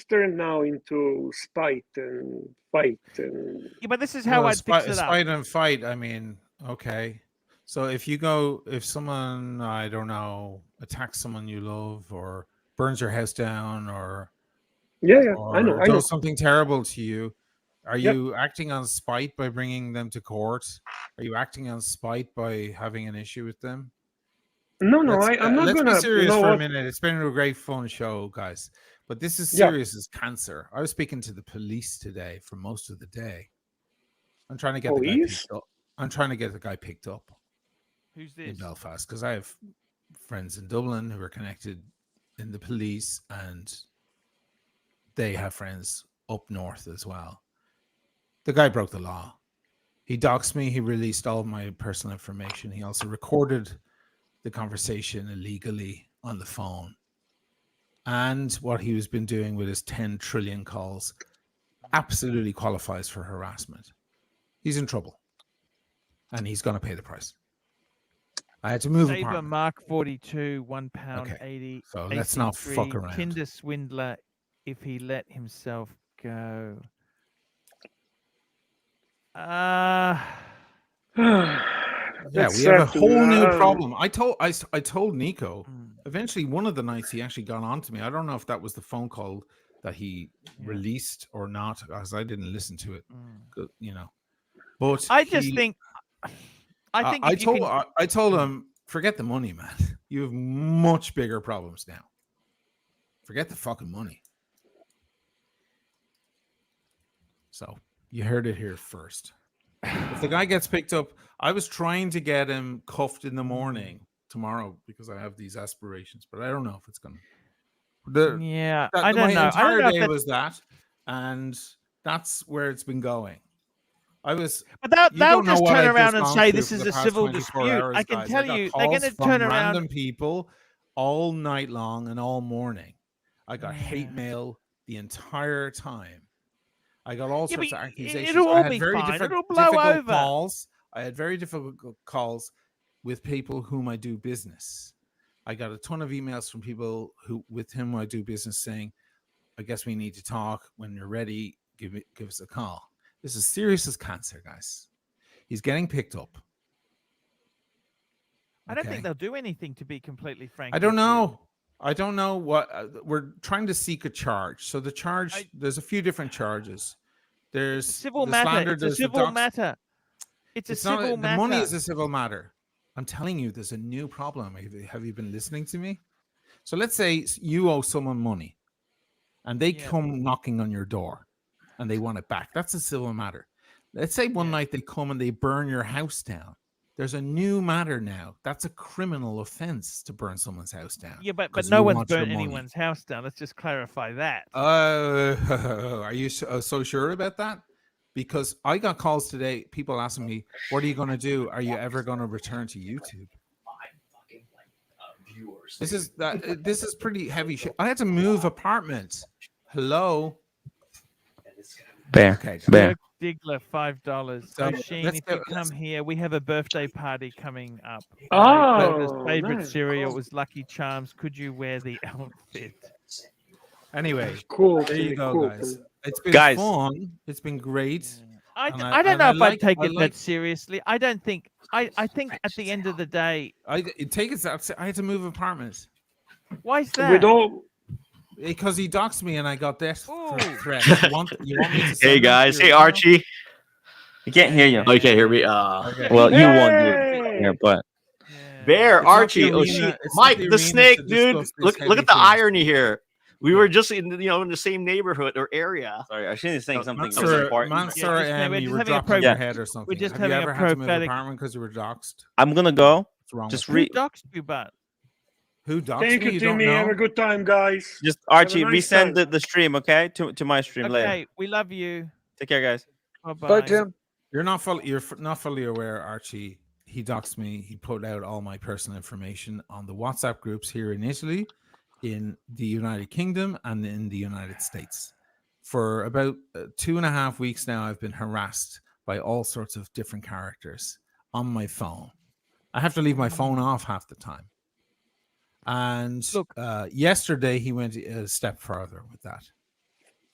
turned now into spite and fight and Yeah, but this is how Well, I'd fix it up. Spite and fight. I mean, okay. So if someone, I don't know, attacks someone you love or burns your house down or yeah, or I know. does something terrible to you, are Yep. you acting on spite by bringing them to court? Are you acting on spite by having an issue with them? No, I'm not let's gonna. be serious You know for a what? minute. It's been a great fun show, guys. But this is Yeah. serious as cancer. I was speaking to the police today for most of the day. I'm trying to get the guy Police? picked up. I'm trying to get the guy picked up Who's in this? Belfast because I have friends in Dublin who are connected in the police, and they have friends up north as well. The guy broke the law. He doxed me. He released all of my personal information. He also recorded the conversation illegally on the phone. And what he has been doing with his 10 trillion calls absolutely qualifies for harassment. He's in trouble. And he's going to pay the price. I had to move Saber apartment. Mark 42, £1.80. Okay, so let's not fuck around. Tinder swindler if he let himself go. Yeah, we have a whole new problem. I told Nico. Eventually, one of the nights he actually got on to me. I don't know if that was the phone call that he released or not, because I didn't listen to it. You know, but I think I told him, forget the money, man. You have much bigger problems now. Forget the fucking money. So you heard it here first. If the guy gets picked up, I was trying to get him cuffed in the morning tomorrow because I have these aspirations, but I don't know if it's gonna. I don't know. My entire I day don't know was that, and that's where it's been going. But they'll just turn around and say this is a civil dispute. Hours, I can guys. tell I got you, they're going to calls turn from around. random people all night long and all morning. I got hate mail the entire time. I got all sorts of accusations. It'll all I had be very fine. It'll blow difficult over. calls. I had very difficult calls with people whom I do business. I got a ton of emails from people with whom I do business saying, I guess we need to talk. When you're ready, give us a call. This is serious as cancer, guys. He's getting picked up. I don't think they'll do anything, to be completely frank. I don't know. I don't know what we're trying to seek a charge. So the charge, there's a few different charges. There's civil matter. It's a civil matter. It's a civil matter. The money is a civil matter. I'm telling you, there's a new problem. Have you been listening to me? So let's say you owe someone money and they come knocking on your door and they want it back. That's a civil matter. Let's say one night they come and they burn your house down. There's a new matter now. That's a criminal offense to burn someone's house down. Yeah, but no one's burnt anyone's house down. Let's just clarify that. Are you so sure about that? Because I got calls today, people asking me, what are you going to do? Are you ever going to return to YouTube? This is pretty heavy shit. I had to move apartments. Hello? Bear. Diggler, $5. So Sheen, if you come here, we have a birthday party coming up. Oh, his favorite nice. cereal was Lucky Charms. Could you wear the outfit? Anyway, cool. There you go, cool. guys. It's been fun. It's been great. I don't know if I'd take it that seriously. I don't think. I think at the end of the day, I had to move apartments. Why is that? We don't. Because he doxed me and I got death threats. You want me to Hey guys, hey Archie. We can't hear you. Oh, you can't hear me. Okay. Well, you won't do it, but Bear, It's Archie, not the arena- it's Mike, not the the arena snake, to dude. discuss this Look heavy at the thing. irony here. We were just in the same neighborhood or area. sorry, I shouldn't say something Mansur, important. Mansur, we're you just were having a dropping your Yeah. head or something. We're just Have you having a ever had to move prophetic- apartment because you were doxed? I'm gonna go. What's wrong Just with Who read. doxed you, but Who doxed Thank me? you, You don't Timmy. Have know? a good time, guys. Just Archie, Have a nice resend time. the stream, okay? To my stream later. okay, we love you. Take care, guys. Bye-bye. Bye, Tim. You're not fully aware, Archie. He doxed me. He put out all my personal information on the WhatsApp groups here in Italy, in the United Kingdom, and in the United States. For about 2.5 weeks now, I've been harassed by all sorts of different characters on my phone. I have to leave my phone off half the time. And Look. yesterday he went a step further with that,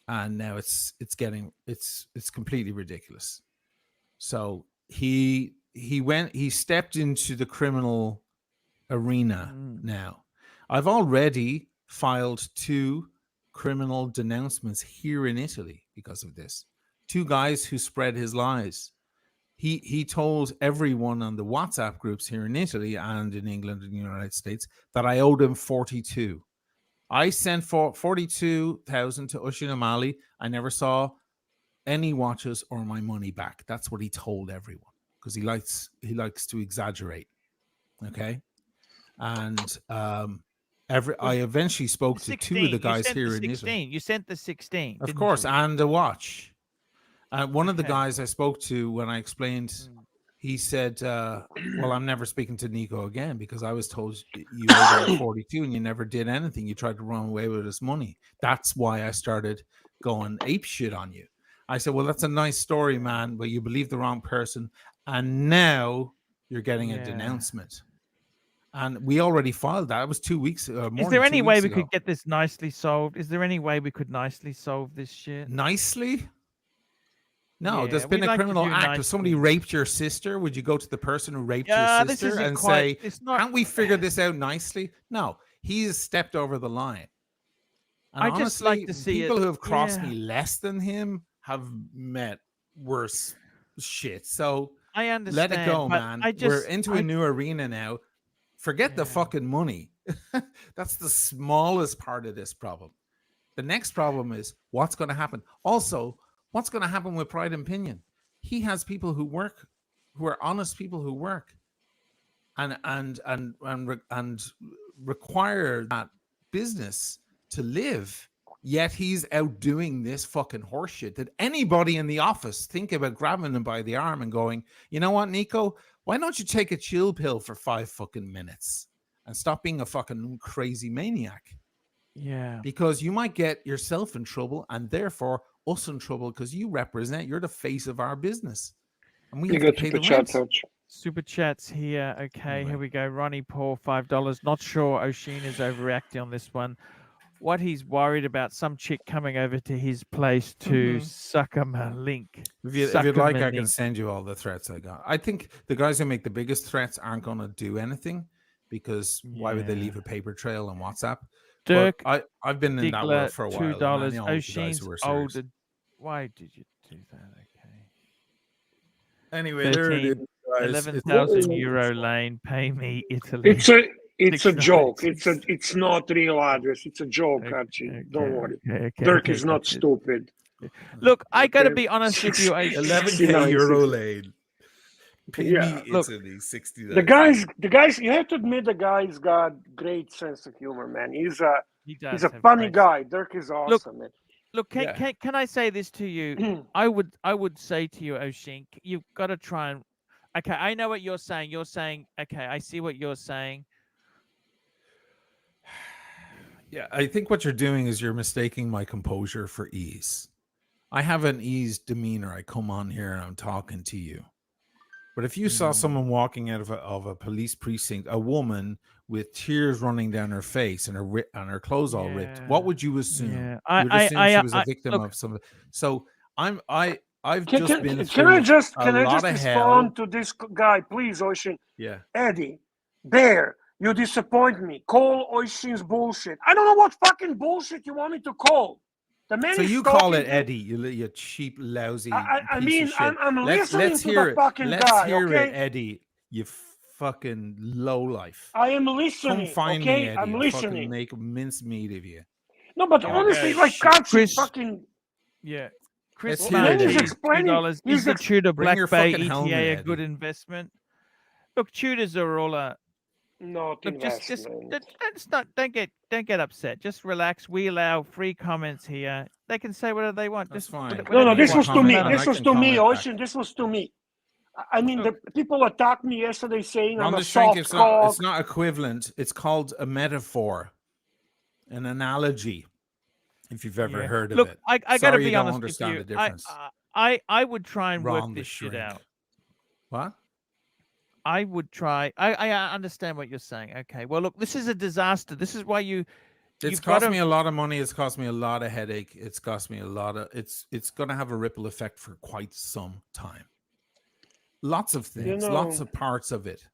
and now it's completely ridiculous. So he stepped into the criminal arena now. I've already filed 2 criminal denouncements here in Italy because of this. 2 guys who spread his lies. he told everyone on the WhatsApp groups here in Italy and in England and the United States that I owed him 42. I sent for 42,000 to Oisin O'Malley. I never saw any watches or my money back. That's what he told everyone, because he likes to exaggerate. Okay. And I eventually spoke to 2 of the guys here in Italy. You sent the 16. Of course, and a watch. One of the guys I spoke to, when I explained, he said, well, I'm never speaking to Nico again because I was told you owed 42 and you never did anything. You tried to run away with his money. That's why I started going ape shit on you. I said, well, that's a nice story, man, but you believe the wrong person. And now you're getting a denouncement. And we already filed that. It was 2 weeks. Is there any way we could get this nicely solved? Is there any way we could nicely solve this shit? Nicely? No, there's been a criminal act. If somebody raped your sister, would you go to the person who raped your sister and say, can't we figure this out nicely? No, he's stepped over the line. And I honestly, just like to see people who have crossed me less than him have met worse shit. So I understand. Let it go, man. We're into a new arena now. Forget the fucking money. That's the smallest part of this problem. The next problem is what's going to happen. Also, what's going to happen with Pride and Pinion? He has people who work, who are honest people who work, and require that business to live. Yet he's out doing this fucking horseshit. Did anybody in the office think about grabbing him by the arm and going, you know what, Nico? Why don't you take a chill pill for 5 fucking minutes and stop being a fucking crazy maniac? Yeah. Because you might get yourself in trouble and therefore us in trouble because you're the face of our business. And we have to pay the rent. Super chats here. Okay, here we go. Ronnie Paul, $5. Not sure Oisin is overreacting on this one. What he's worried about, some chick coming over to his place to suck him a link. If you'd like, I can send you all the threats I got. I think the guys who make the biggest threats aren't going to do anything because why would they leave a paper trail on WhatsApp? Dirk, I've been in that world for a while. $2. Oisin's older. Why did you do that? Okay. Anyway, there it is. 11,000 euro lane. Pay me Italy. It's a joke. It's not real address. It's a joke, Archie. Don't worry. Dirk is not stupid. Look, I got to be honest with you. 11K euro lane. Pay me Italy, $60. The guys. You have to admit the guy's got great sense of humor, man. He's a funny guy. Dirk is awesome, man. Look, can I say this to you? I would say to you, Oisin, you've got to try and. Okay, I know what you're saying. You're saying, okay, I see what you're saying. Yeah, I think what you're doing is you're mistaking my composure for ease. I have an eased demeanor. I come on here and I'm talking to you. But if you saw someone walking out of a police precinct, a woman with tears running down her face and her clothes all ripped, what would you assume? Yeah. You would assume she was a victim of some. So I've just been through a lot of hell. Respond to this guy, please, Oisin? Yeah, Eddie, Bear. You disappoint me. Call Oisin's bullshit. I don't know what fucking bullshit you want me to call. The man so you call it Eddie, you cheap, lousy I piece mean, of shit. I'm listening to hear the fucking Let's guy, hear okay? it, Eddie, you fucking lowlife. I am listening, Come find okay? me, Eddie. I'm listening. Fucking make mincemeat of you. No, but honestly, like, Chris, fucking... Yeah. Chris, he's explaining... Is the Tudor Black Bay ETA helmet, a good investment? Look, Tudors are all a... Not Look, just don't get upset. Just relax. We allow free comments here. They can say whatever they want. That's just fine. No, this was to me. This was to me, Oisin. This was to me. I mean, the people attacked me yesterday saying I'm a soft cock. It's not equivalent. It's called a metaphor, an analogy. If you've ever heard of it. I got to be honest with you. The difference. I would try and work this shit out. What? I would try. I understand what you're saying. Okay. Well, look, this is a disaster. This is why It's cost me a lot of money. It's cost me a lot of headache. It's cost me a lot of. It's going to have a ripple effect for quite some time. Lots of things. Lots of parts of it.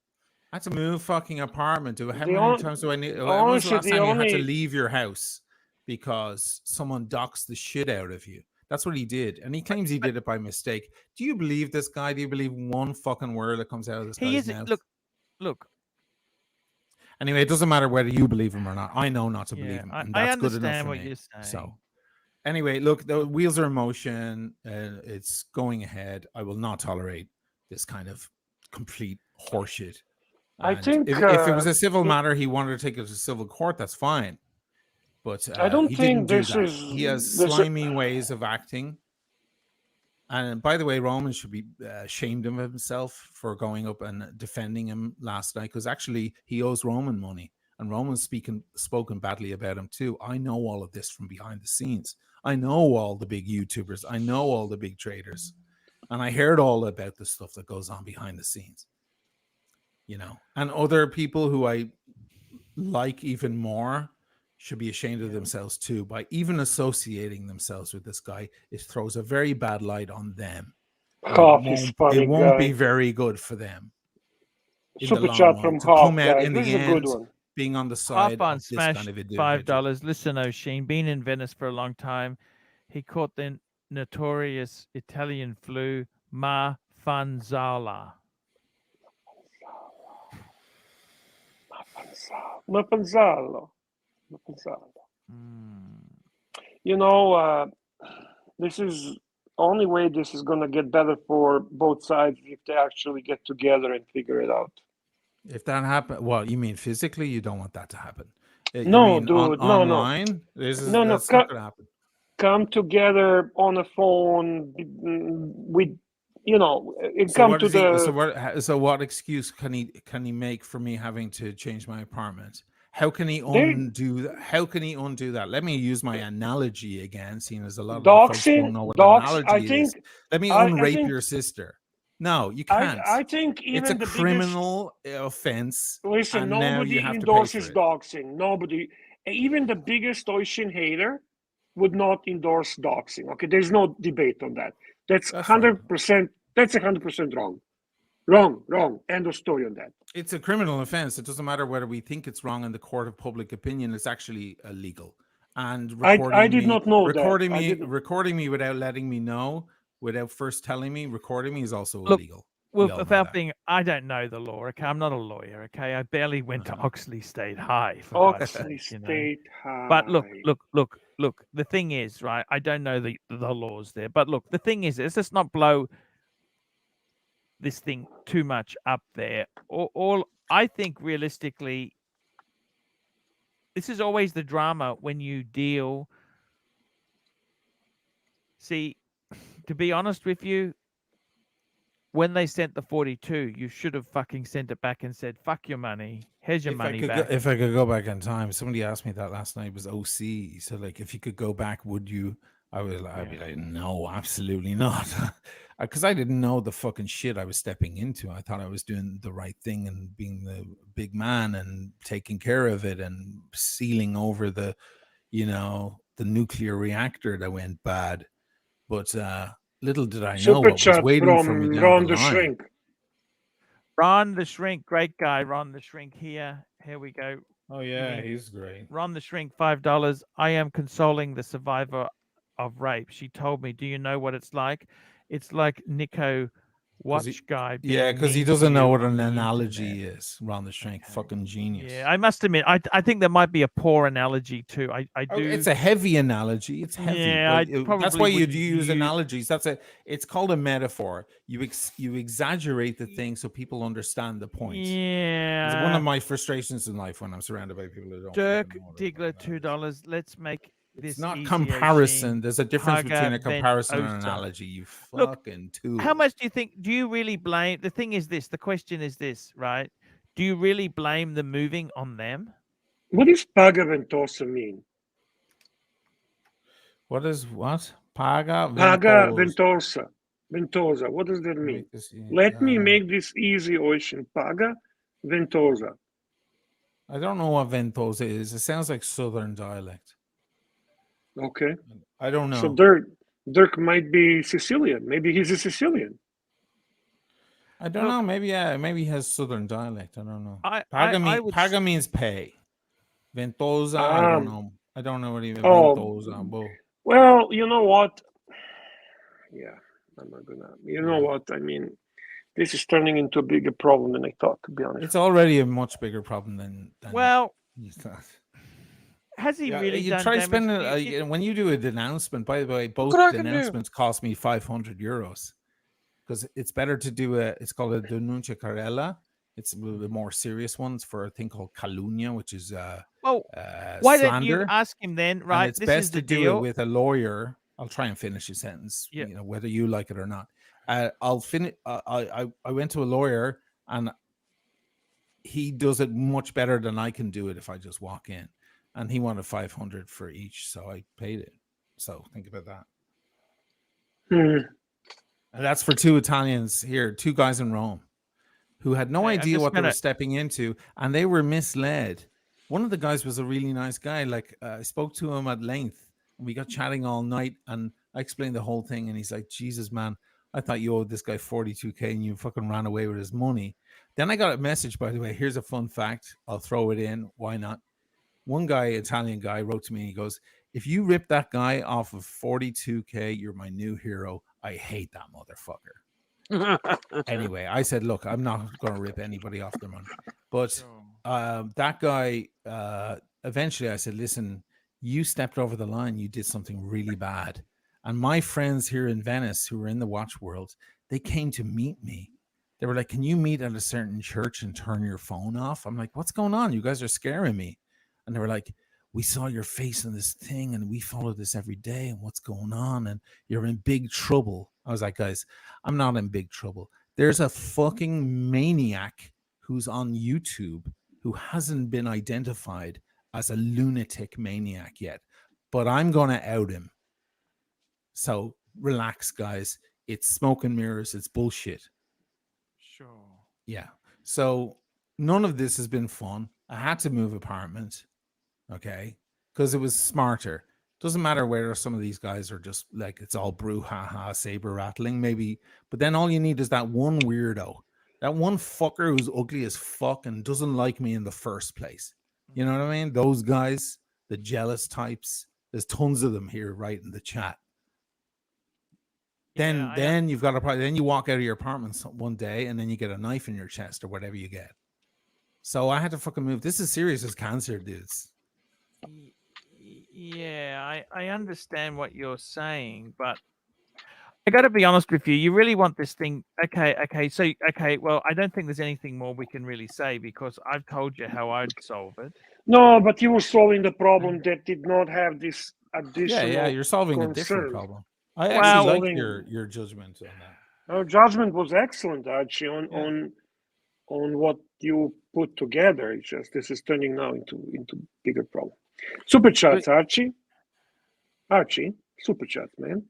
I had to move fucking apartment. How many times do I need? When was the last time you had to leave your house because someone docks the shit out of you? That's what he did, and he claims he did it by mistake. Do you believe this guy? Do you believe one fucking word that comes out of this He guy's is. mouth? Look. Anyway, it doesn't matter whether you believe him or not. I know not to believe him, and I that's good enough understand for what me. you're saying. So, anyway, look, the wheels are in motion. It's going ahead. I will not tolerate this kind of complete horseshit. I And think if it was a civil matter, he wanted to take it to civil court. That's fine. But I don't he think didn't do this that. is. He has this- slimy ways of acting. And by the way, Roman should be ashamed of himself for going up and defending him last night, because actually he owes Roman money, and Roman's spoken badly about him too. I know all of this from behind the scenes. I know all the big YouTubers. I know all the big traders, and I heard all about the stuff that goes on behind the scenes. You know, and other people who I like even more should be ashamed of themselves too, by even associating themselves with this guy. It throws a very bad light on them. Half is funny It won't be guy. very good for them. In Super the long chat run, from to Half, come out guys. in This the is a good end one. being on the side Hop on of this Smash kind of individual. $5. Listen, O'Sheen, been in Venice for a long time. He caught the notorious Italian flu, Ma Fanzala. Mapanzalo. You know, this is only way this is gonna get better for both sides if they actually get together and figure it out. If that happens, well, you mean physically? You don't want that to happen. You No, mean dude, no. online? That's not going to happen. Come together on a phone with, and So come what to is he, the. so what excuse can he make for me having to change my apartment? How can he undo that? How can he undo that? Let me use my analogy again, seeing as a lot of the folks don't know what an analogy is. Let me unrape your sister. No, you can't. I think even it's a the criminal offense. Listen, and now nobody you have endorses to pay for it. doxing. Nobody, even the biggest Ocean hater, would not endorse doxing. Okay, there's no debate on that. That's 100%. That's 100% wrong. Wrong. End of story on that. It's a criminal offense. It doesn't matter whether we think it's wrong in the court of public opinion. It's actually illegal. And recording I did not know recording that. Recording me without letting me know, without first telling me, recording me is also illegal. Well, without being, I don't know the law. Okay, I'm not a lawyer. Okay, I barely went to Oxley State High. For God's sake, State High. But look. The thing is, right? I don't know the laws there, but look, the thing is, let's just not blow this thing too much up there. All I think realistically, this is always the drama when you deal. See, to be honest with you, when they sent the 42, you should have fucking sent it back and said, "Fuck your money. Here's your money back." If I could go back in time, somebody asked me that last night. It was OC. He said, like, if you could go back, would you? I'd be like, no, absolutely not. Because I didn't know the fucking shit I was stepping into. I thought I was doing the right thing and being the big man and taking care of it and sealing over the nuclear reactor that went bad. But little did I know what was waiting for me down the line. Shrink. Ron the Shrink, great guy. Ron the Shrink here. Here we go. Oh yeah, he's great. Ron the Shrink, $5. I am consoling the survivor of rape. She told me, "Do you know what it's like? It's like Nico Watch guy." Yeah, because he doesn't know what an analogy is. Ron the Shrink, fucking genius. Yeah, I must admit, I think there might be a poor analogy too. I do. It's a heavy analogy. It's heavy. Yeah, that's why you use analogies. It's called a metaphor. You exaggerate the thing so people understand the point. Yeah. It's one of my frustrations in life when I'm surrounded by people who don't. Dirk Diggler, $2. Let's make this. It's not easier, comparison. Sheen. There's a difference between a Haga comparison and an Vent analogy. You Look, fucking tool. How much do you think? Do you really blame? The thing is this. The question is this, right? Do you really blame the moving on them? What does paga ventosa mean? What is what? Paga ventosa. Ventosa. What does that mean? Let me make this easy, Ocean. Paga ventosa. I don't know what ventosa is. It sounds like Southern dialect. Okay. I don't know. So Dirk might be Sicilian. Maybe he's a Sicilian. I don't know. Maybe maybe he has Southern dialect. I don't know. Paga means pay. Ventosa, I don't know. I don't know what even Ventosa. Well, you know what? I'm not gonna. You know what? I mean, this is turning into a bigger problem than I thought, to be honest. It's already a much bigger problem than Well, you thought. has he really you done try damage? spending when you do a denouncement. By the way, both what I can do. denouncements cost me €500 because it's better to do it's called a denuncia querela. It's the more serious ones for a thing called calumnia, which is Well, why slander. don't you ask him then? Right, And it's this best is the to do deal. it with a lawyer. I'll try and finish your sentence, Yeah. you know, whether you like it or not. I'll finish. I went to a lawyer, and he does it much better than I can do it if I just walk in. And he wanted 500 for each, so I paid it. So think about that. Hmm. And that's for two Italians here, two guys in Rome, who had no Okay, I'm idea just what they were gonna- stepping into, and they were misled. One of the guys was a really nice guy. Like I spoke to him at length, and we got chatting all night, and I explained the whole thing, and he's like, Jesus, man, I thought you owed this guy 42K and you fucking ran away with his money. Then I got a message, by the way. Here's a fun fact. I'll throw it in. Why not? One guy, Italian guy, wrote to me. He goes, if you rip that guy off of 42K, you're my new hero. I hate that motherfucker. Anyway, I said, look, I'm not going to rip anybody off their money. But that guy, eventually I said, listen, you stepped over the line. You did something really bad. And my friends here in Venice who were in the watch world, they came to meet me. They were like, can you meet at a certain church and turn your phone off? I'm like, what's going on? You guys are scaring me. And they were like, we saw your face in this thing and we follow this every day. And what's going on? And you're in big trouble. I was like, guys, I'm not in big trouble. There's a fucking maniac who's on YouTube who hasn't been identified as a lunatic maniac yet, but I'm going to out him. So relax, guys. It's smoke and mirrors. It's bullshit. Sure. Yeah. So none of this has been fun. I had to move apartment. Okay. Because it was smarter. Doesn't matter whether some of these guys are just like, it's all brouhaha, saber rattling, maybe. But then all you need is that one weirdo, that one fucker who's ugly as fuck and doesn't like me in the first place. You know what I mean? Those guys, the jealous types. There's tons of them here, right in the chat. Then you've got a problem. Then you walk out of your apartment one day and then you get a knife in your chest or whatever you get. So I had to fucking move. This is serious as cancer, dudes. Yeah, I understand what you're saying, but I got to be honest with you. You really want this thing. Okay. Well, I don't think there's anything more we can really say because I've told you how I'd solve it. No, but you were solving the problem that did not have this additional. Yeah, you're solving a different concern. problem. I actually like your judgment on that. Our judgment was excellent, Archie, on what you put together. It's just this is turning now into bigger problem. Super chats, Archie. Archie, super chat, man.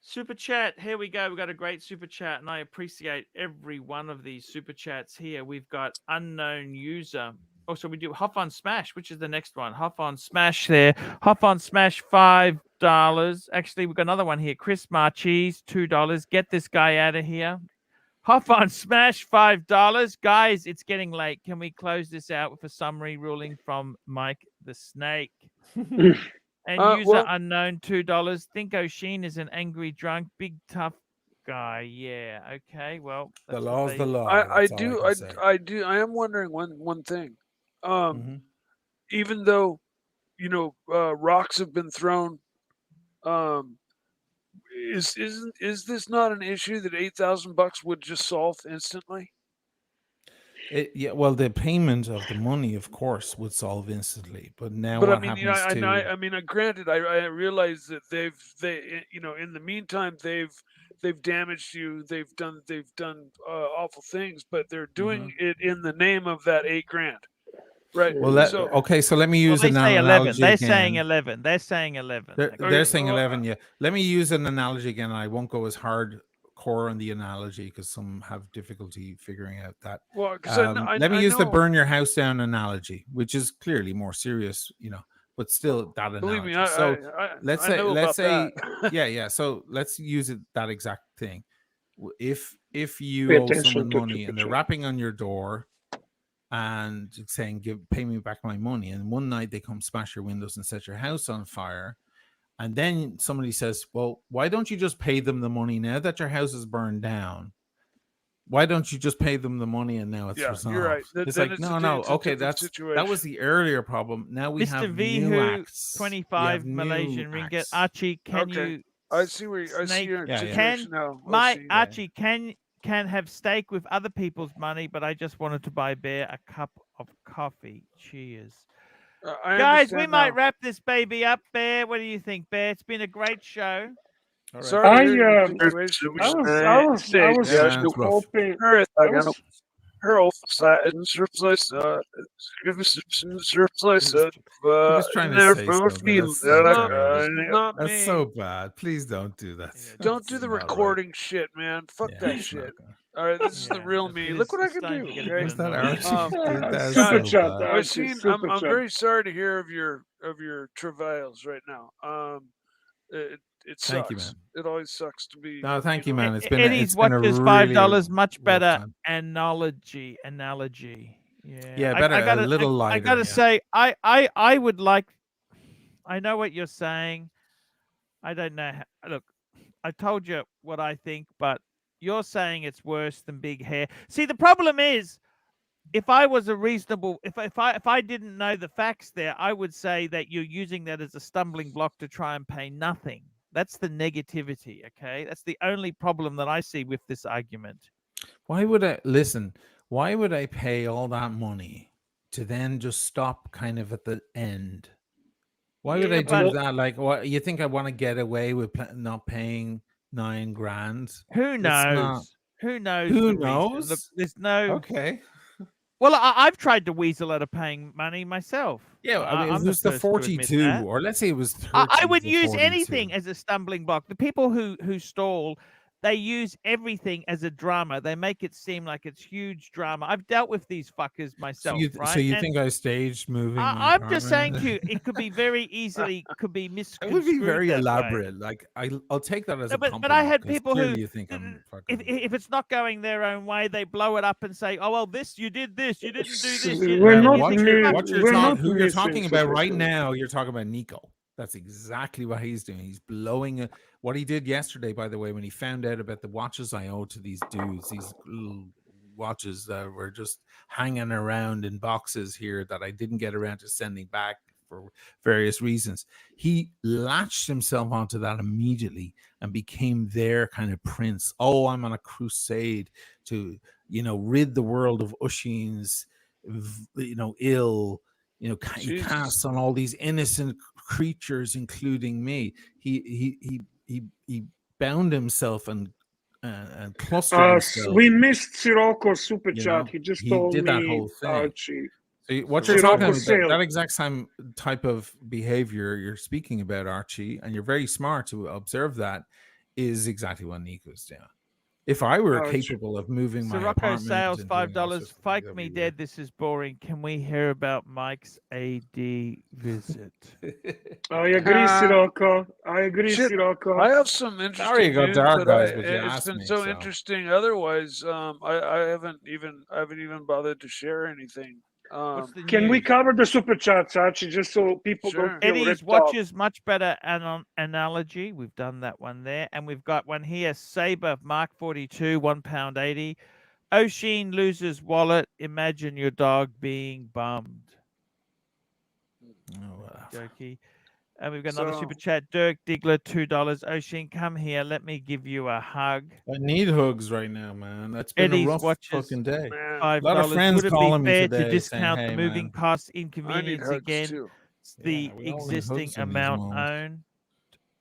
Super chat. Here we go. We've got a great super chat, and I appreciate every one of these super chats here. We've got unknown user. Also, we do Hop on Smash, which is the next one. Hop on Smash there. Hop on Smash, $5. Actually, we've got another one here. Chris Marchese, $2. Get this guy out of here. Hop on Smash, $5. Guys, it's getting late. Can we close this out with a summary ruling from Mike the Snake? And user unknown, $2. Think O'Sheen is an angry drunk, big tough guy. Yeah. Okay. Well, the law's the law. I am wondering one thing. Even though, rocks have been thrown, is this not an issue that $8,000 would just solve instantly? Well, the payment of the money, of course, would solve instantly. But now, but what I mean, happens to? I mean, granted, I realize that they in the meantime they've damaged you. They've done awful things, but they're doing it in the name of that $8,000, right? Well, so let me use an analogy. They're saying 11. They're saying 11. They're saying 11. Yeah. Let me use an analogy again. I won't go as hardcore on the analogy because some have difficulty figuring out that. Well, let me use the burn your house down analogy, which is clearly more serious, but still that analogy. Believe me, so let's say, that. So let's use it that exact thing. If you owe someone money and they're rapping on your door and saying, pay me back my money, and one night they come smash your windows and set your house on fire, and then somebody says, well, why don't you just pay them the money now that your house is burned down? Why don't you just pay them the money and now it's Yeah, resolved? you're right. It's Then like, it's no, a okay, different that was situation. the earlier problem. Now we Mr. have new Vihu, acts. 25 new Malaysian ringgit. acts. Archie, can Okay. you I see where I see snake? your Yeah, yeah. situation now. I My see. Archie can have steak with other people's money, but I just wanted to buy Bear a cup of coffee. Cheers. I Guys, we understand might now. wrap this baby up, Bear. What do you think, Bear? It's been a great show. All right. Sorry to hear your I situation. I was Yeah, man, it's rough. hoping. He was trying to say something. That's so terrible. Not That's me. so bad. Please don't do that. Don't do That's the not right. recording shit, man. Fuck Yeah, that it's not shit. good. All right, this is the real me. Look what I can do. Okay? Was that Archie? That's Super so chat, bad. Archie, super I'm chat. very sorry to hear of your travails right now. It sucks. Thank you, man. It always sucks to be. No, thank you, man. It's been Eddie's it's been a watches really $5. Much rough better time. analogy. Yeah, better a little lighter. I gotta yeah. say, I would like. I know what you're saying. I don't know. Look, I told you what I think, but you're saying it's worse than big hair. See, the problem is, if I was a reasonable, if I didn't know the facts there, I would say that you're using that as a stumbling block to try and pay nothing. That's the negativity. Okay, that's the only problem that I see with this argument. Why would I listen? Why would I pay all that money to then just stop kind of at the end? Why would Yeah, I do but that? Like, what you think I want to get away with not paying $9,000? who It's not- knows? Who knows? Who the reason? Look, knows? there's no. Okay. Well, I've tried to weasel out of paying money myself. Yeah, I mean, I'm it was the first to admit 42, that. or let's say it was 30. I would to use 42. anything as a stumbling block. The people who stall, they use everything as a drama. They make it seem like it's huge drama. I've dealt with these fuckers So myself, you, right? so you And think I staged moving? my I'm just saying to apartment? you, it could be very easily could be It misconstrued. would be very that way. elaborate. Like I'll take that as No, a but compliment. I had 'cause people clearly who, you think I'm fucking. if it's not going their own way, they blow it up and say, "Oh well, this you did this, you didn't do this." You didn't. We're and not you what think mi- you're what you're we're talking, not who you're missing talking about super right chat. now? You're talking about Nico. That's exactly what he's doing. He's blowing what he did yesterday, by the way, when he found out about the watches I owed to these dudes, these little watches that were just hanging around in boxes here that I didn't get around to sending back for various reasons. He latched himself onto that immediately and became their kind of prince. Oh, I'm on a crusade to, rid the world of Usheen's, ill. He casts on all these innocent creatures, including me. He bound himself and clustered himself. We missed Sirocco's super You chat. know, He just he told did me, that whole thing. Archie. So what So you're talking Sirocco about, sailed. that exact same type of behavior you're speaking about, Archie, and you're very smart to observe that, is exactly what Nico's doing. If I were Archie. capable of moving my Sirocco apartment, sales and doing all $5. sorts of things, Fike that'd me be dead. This is boring. Can we hear about Mike's AD visit? I agree, Sirocco. I agree, Shit, Sirocco. I have some interesting Sorry you got news dark, that guys, but you it's asked been me, so so. interesting. Otherwise, I haven't even bothered to share anything. What's the Can we news? cover the super chats, Archie, just so people Sure. don't feel Eddie's ripped off? watches much better analogy. We've done that one there, and we've got one here. Saber Mark 42, £1.80. O'Sheen loses wallet. Imagine your dog being bummed. Jokey. And we've got another super chat. Dirk Diggler, $2. O'Sheen, come here. Let me give you a hug. I need hugs right now, man. That's been Eddie's a rough watches, fucking day. Man, $5. A lot of friends Would it calling be me fair today to saying, discount "Hey, the moving man, costs I need inconvenience hugs again? too. It's the Yeah, we all need existing hugs in these amount moments." owned.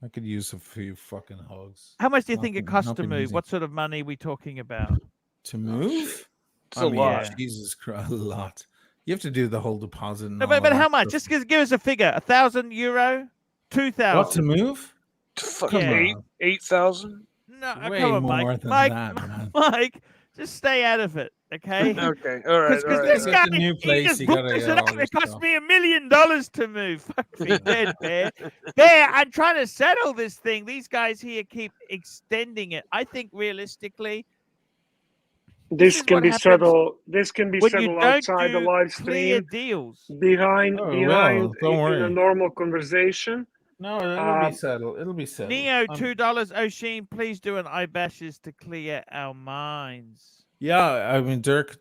I could use a few fucking hugs. How much do you Not think it been- costs not to been move? easy. What sort of money are we talking about? To move? It's a lot. Jesus Christ, a lot. You have to do the whole deposit. And No, all but of how that much? stuff. Just give us a figure. €1,000, 2,000. What, to move? Fucking Yeah. 8,000. No, Way come on, more Mike. than Mike, that, man. Mike, just stay out of it, okay? Okay, all right, Because all right. this Get guy, the new he place, just you gotta blows get it all up. this It cost stuff. me $1 million to move. Fuck me dead, Bear. Bear, I'm trying to settle this thing. These guys here keep extending it. I think realistically, This is can what be happens settled. This can be when you settled don't outside the do live clear stream, deals. behind Oh, behind well, don't in a worry. normal conversation. No, it'll be settled. It'll be settled. Neo, $2. O'Sheen, please do an eye bashes to clear our minds. Yeah, I mean, Dirk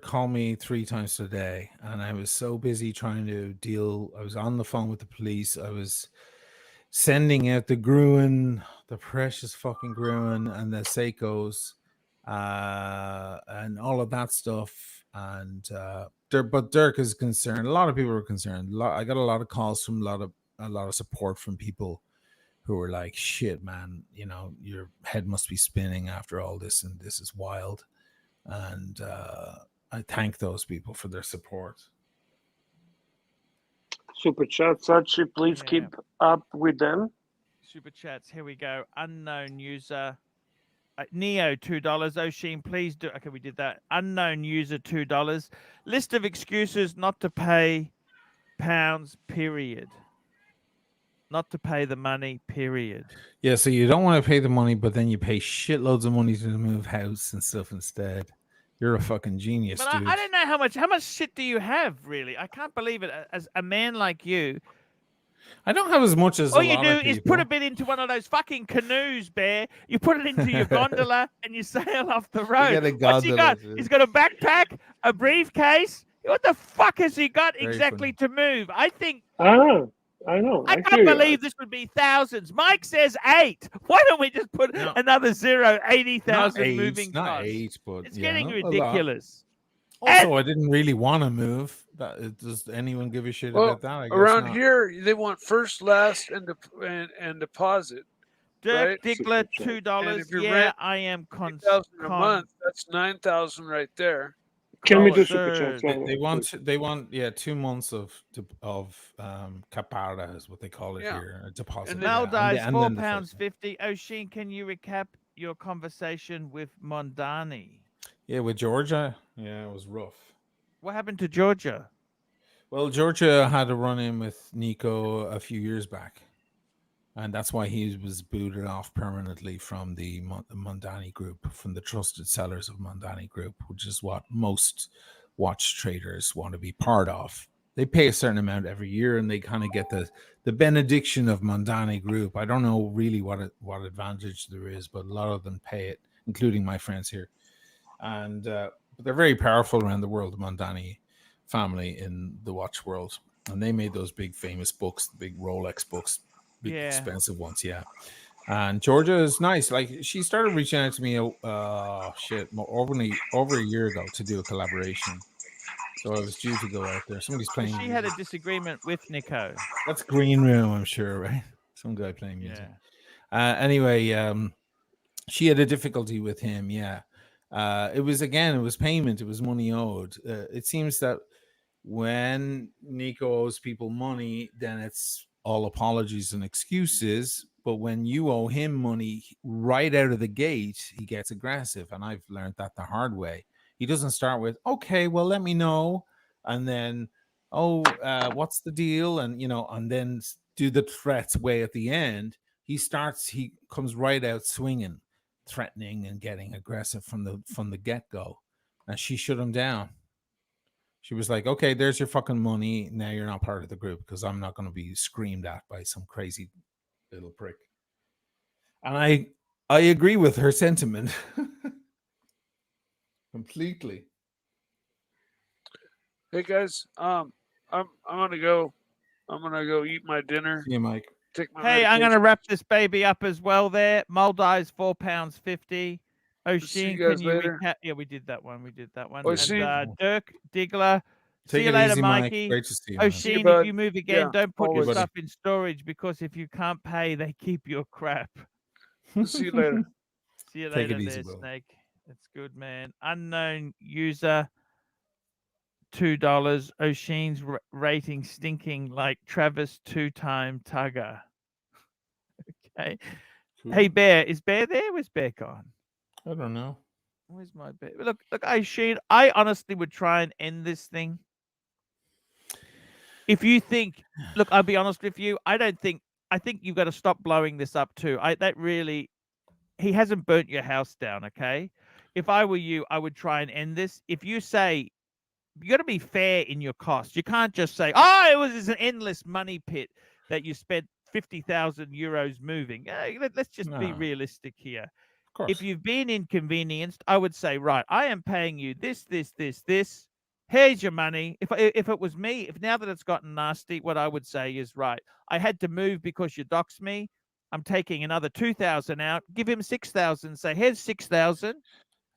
called me 3 times today, and I was so busy trying to deal. I was on the phone with the police. I was sending out the Gruen, the precious fucking Gruen, and the Seikos, and all of that stuff. And but Dirk is concerned. A lot of people are concerned. I got a lot of calls from a lot of support from people who were like, shit, man, you know, your head must be spinning after all this, and this is wild. And I thank those people for their support. Super chats, Archie, please keep up with them. Super chats, here we go. Unknown user. Neo, $2. O'Sheen, please do. Okay, we did that. Unknown user, $2. List of excuses not to pay pounds, period. Not to pay the money, period. Yeah, so you don't want to pay the money, but then you pay shitloads of money to move house and stuff instead. You're a fucking genius, But dude. I don't know how much shit do you have, really? I can't believe it. As a man like you, I don't have as much as all a you lot do of is people. put a bit into one of those fucking canoes, Bear. You put it into your gondola and you sail off the road. get a What's he got? gondola, He's got a backpack, a briefcase. What the fuck has he got Very exactly to move? I think. I know. I can't believe this would be thousands. Mike says 8. Why don't we just put another 0, 80,000 moving not costs? 8, but It's yeah, getting a lot. ridiculous. Also, I didn't really want to move. Does anyone give a shit about that? I guess around not. here, they want first, last, and deposit. Dirk right? Diggler, And $2. if you Yeah, rent I am 8,000 a month, that's 9,000 right there. Can we do Sir, super chats? They want 2 months of capara is what they call it here, a deposit. And Mel dies and then the £4.50. O'Sheen, can you recap your conversation with Mondani? Yeah, with Georgia. Yeah, it was rough. What happened to Georgia? Well, Georgia had a run-in with Nico a few years back, and that's why he was booted off permanently from the Mondani Group, from the trusted sellers of Mondani Group, which is what most watch traders want to be part of. They pay a certain amount every year, and they kind of get the benediction of Mondani Group. I don't know really what advantage there is, but a lot of them pay it, including my friends here. And but they're very powerful around the world, the Mondani family in the watch world. And they made those big famous books, the big Rolex books, big expensive ones, yeah. And Georgia is nice. Like, she started reaching out to me over a year ago to do a collaboration. So I was due to go out there. Somebody's playing. She had a disagreement with Nico. That's Green Room, I'm sure, right? Some guy playing music. Yeah. Anyway, she had a difficulty with him, yeah. It was payment. It was money owed. It seems that when Nico owes people money, then it's all apologies and excuses. But when you owe him money right out of the gate, he gets aggressive. And I've learned that the hard way. He doesn't start with, okay, well, let me know. And then, what's the deal? And, and then do the threats way at the end. He comes right out swinging, threatening and getting aggressive from the get-go. And she shut him down. She was like, okay, there's your fucking money. Now you're not part of the group because I'm not going to be screamed at by some crazy little prick. And I agree with her sentiment. Completely. Hey guys, I'm gonna go eat my dinner. See you, Mike. Take my Hey, I'm going to medication. wrap this baby up as well there. Muldi's £4.50. O'Sheen, you guys can you later. recap? Yeah, we did that one. O'Sheen. And Dirk Diggler. Take See you it later, easy, Mike. Mikey. Great to see you, man. O'Sheen, if bud. you move again, Yeah, don't put your always. stuff in storage, because if you can't pay, they keep your crap. See you later. See you Take later it easy, there, bro. Snake. That's good, man. Unknown user, $2. O'Sheen's rating stinking like Travis 2-time tugger. Okay. Cool. Hey, Bear. Is Bear there? Where's Bear gone? I don't know. Where's my Bear? Look, O'Sheen, I honestly would try and end this thing. If you think, look, I'll be honest with you. I think you've got to stop blowing this up too. He hasn't burnt your house down, okay? If I were you, I would try and end this. If you say, you got to be fair in your costs. You can't just say, it was an endless money pit. that you spent 50,000 euros moving. Let's just be No. realistic here. Of course. If you've been inconvenienced, I would say, right, I am paying you this. Here's your money. If it was me, if now that it's gotten nasty, what I would say is, right, I had to move because you doxed me. I'm taking another 2,000 out. Give him 6,000. Say, here's 6,000.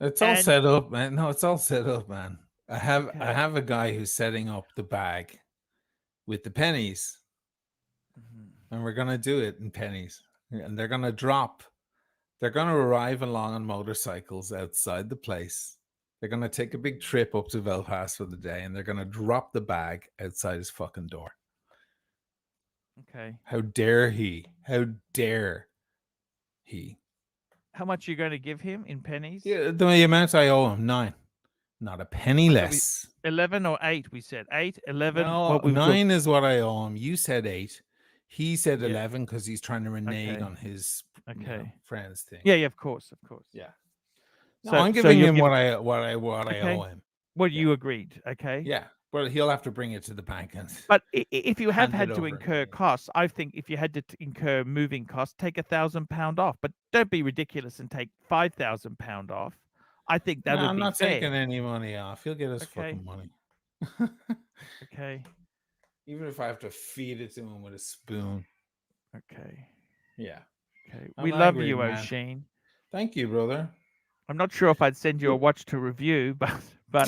It's all and- set up, man. No, it's all set up, man. I Okay. have a guy who's setting up the bag with the pennies, and we're gonna do it in pennies, and they're gonna drop. They're gonna arrive along on motorcycles outside the place. They're gonna take a big trip up to Belfast for the day, and they're gonna drop the bag outside his fucking door. Okay. How dare he? How dare he? How much are you going to give him in pennies? Yeah, the amount I owe him, 9. Not a penny I thought less. 11 or 8, we said. 8, 11. No, what we've got- 9 is what I owe him. You said 8. He said Yeah. 11 because he's trying to renege Okay. on his Okay. friends thing. Yeah, of course. Yeah. No, So- I'm so giving you're him giving- what I Okay. owe him. Well, Yeah. you agreed. Okay. Yeah. Well, he'll have to bring it to the bank and But if you have hand had it to over. incur costs, I think if you had to incur moving costs, take £1,000 off. But don't be ridiculous and take £5,000 off. I think that No, would I'm be not fair. taking any money off. He'll get his Okay. fucking money. Okay. Even if I have to feed it to him with a spoon. Okay. Yeah. Okay. I'm We love angry, you, man. O'Sheen. Thank you, brother. I'm not sure if I'd send you a watch to review, but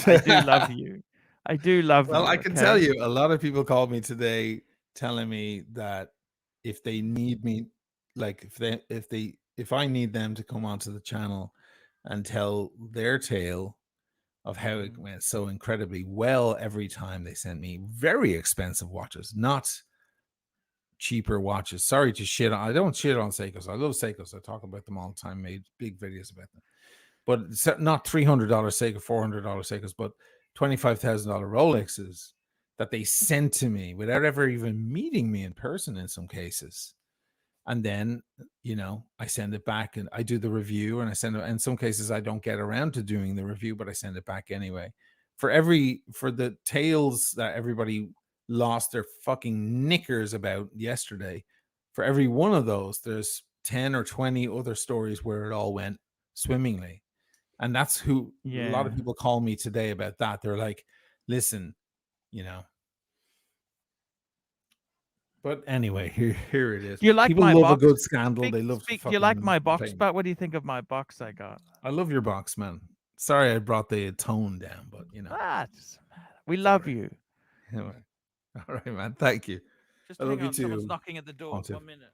I do love you. I do love you. Well, I can okay? tell you, a lot of people called me today telling me that if they need me, like if I need them to come onto the channel and tell their tale of how it went so incredibly well every time they sent me very expensive watches, not cheaper watches. Sorry to shit on. I don't shit on Seikos. I love Seikos. I talk about them all the time. Made big videos about them, but it's not $300 Seiko, $400 Seikos, but $25,000 Rolexes that they sent to me without ever even meeting me in person in some cases. And then, I send it back and I do the review and I send it. In some cases, I don't get around to doing the review, but I send it back anyway. For the tales that everybody lost their fucking knickers about yesterday, for every one of those, there's 10 or 20 other stories where it all went swimmingly. And that's who a lot of Yeah. people call me today about that. They're like, listen, But anyway, here it is. Do you like People my love box? a good scandal. They love to Do you like fucking my box, fame. but what do you think of my box I got? I love your box, man. Sorry I brought the tone down, but It doesn't matter. We love you. Anyway. All right, man. Thank you. Just I hang love you on, someone's too. knocking at the door. Want to. 1 minute.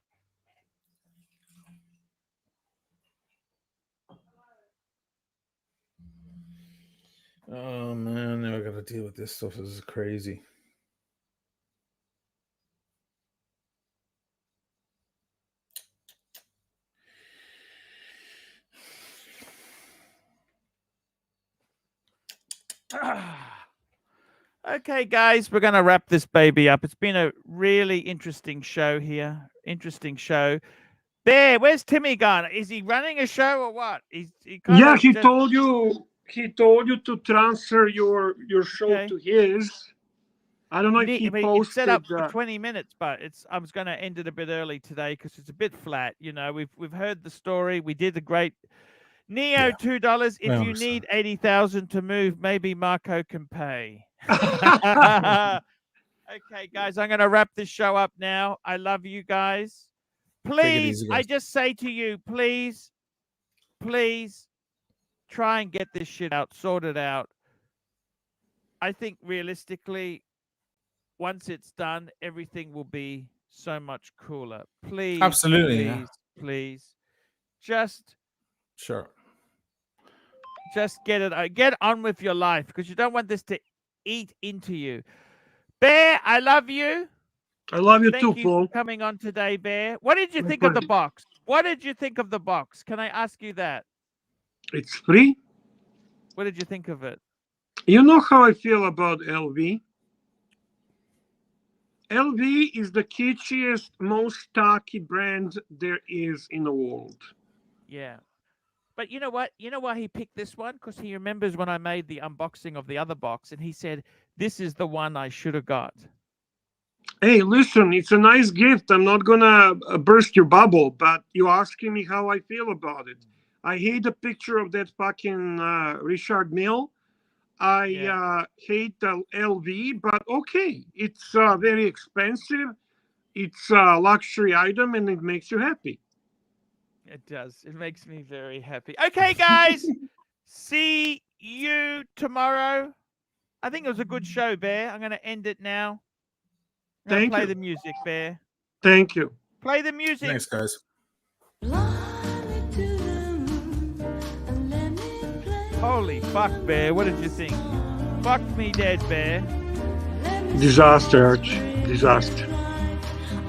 Oh man, now I gotta deal with this stuff. This is crazy. Okay, guys, we're going to wrap this baby up. It's been a really interesting show here. Interesting show. Bear, where's Timmy gone? Is he running a show or what? He told you. He told you to transfer your show Okay. to his. I don't know if he It's posted. set up for 20 minutes, but I was going to end it a bit early today because it's a bit flat. We've heard the story. We did a great Neo, Yeah. $2. If you understand. need 80,000 to move, maybe Marco can pay. Okay, guys, I'm going to wrap this show up now. I love you guys. Please, easy, I guys. just say to you, please try and get this shit out, sorted out. I think realistically, once it's done, everything will be so much cooler. Please, Absolutely, yeah. please, just Sure. get it. Get on with your life because you don't want this to eat into you. Bear, I love you. I love you Thank too, you Paul. for coming on today, Bear. What did you My think of the pleasure. box? What did you think of the box? Can I ask you that? It's free. What did you think of it? You know how I feel about LV? LV is the kitschiest, most stocky brand there is in the world. Yeah. But you know what? You know why he picked this one? Because he remembers when I made the unboxing of the other box and he said, this is the one I should have got. Hey, listen, it's a nice gift. I'm not gonna burst your bubble, but you asking me how I feel about it. I hate the picture of that fucking Richard Mille. I hate the LV, but okay, it's very expensive. It's a luxury item, and it makes you happy. It does. It makes me very happy. Okay, guys. See you tomorrow. I think it was a good show, Bear. I'm going to end it now. I'm going to Thank play you. the music, Bear. Thank you. Play the music. Thanks, guys. Holy fuck, Bear. What did you think? Fuck me dead, Bear. Disaster, Arch. Disaster.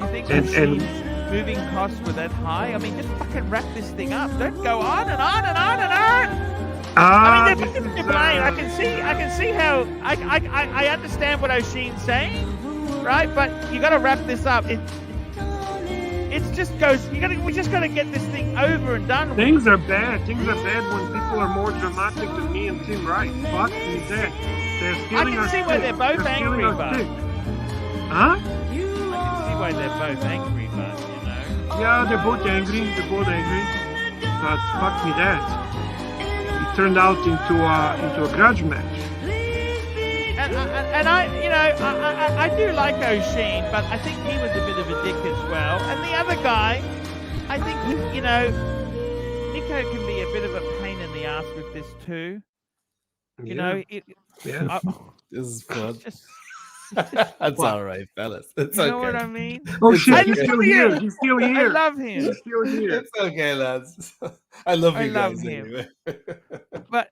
You think And- Machine's moving costs were that high? I mean, just fucking wrap this thing up. Don't go on and on and on and on. I mean, they're fucking to blame. I can see how I understand what O'Shea's saying, right? But you got to wrap this up. It's just goes. We just got to get this thing over and done with. Things are bad. Things are bad when people are more dramatic than me and Tim Wright. Fuck me dead. They're I stealing can our see why stick. they're both They're stealing angry, our but stick. Huh? I can see why they're both angry, but you know. Yeah, they're both angry. They're both angry. But fuck me dead. It turned out into a grudge match. And I do like O'Shea, but I think he was a bit of a dick as well. And the other guy, I think Nico can be a bit of a pain in the ass with this too. You know, Yeah. This is fun. Just, That's What? all right, fellas. It's you okay. know what I mean? Oh It's shit, okay. he's still here. He's still I here. love him, He's still here. It's okay, lads. I love I you love guys him. anyway. but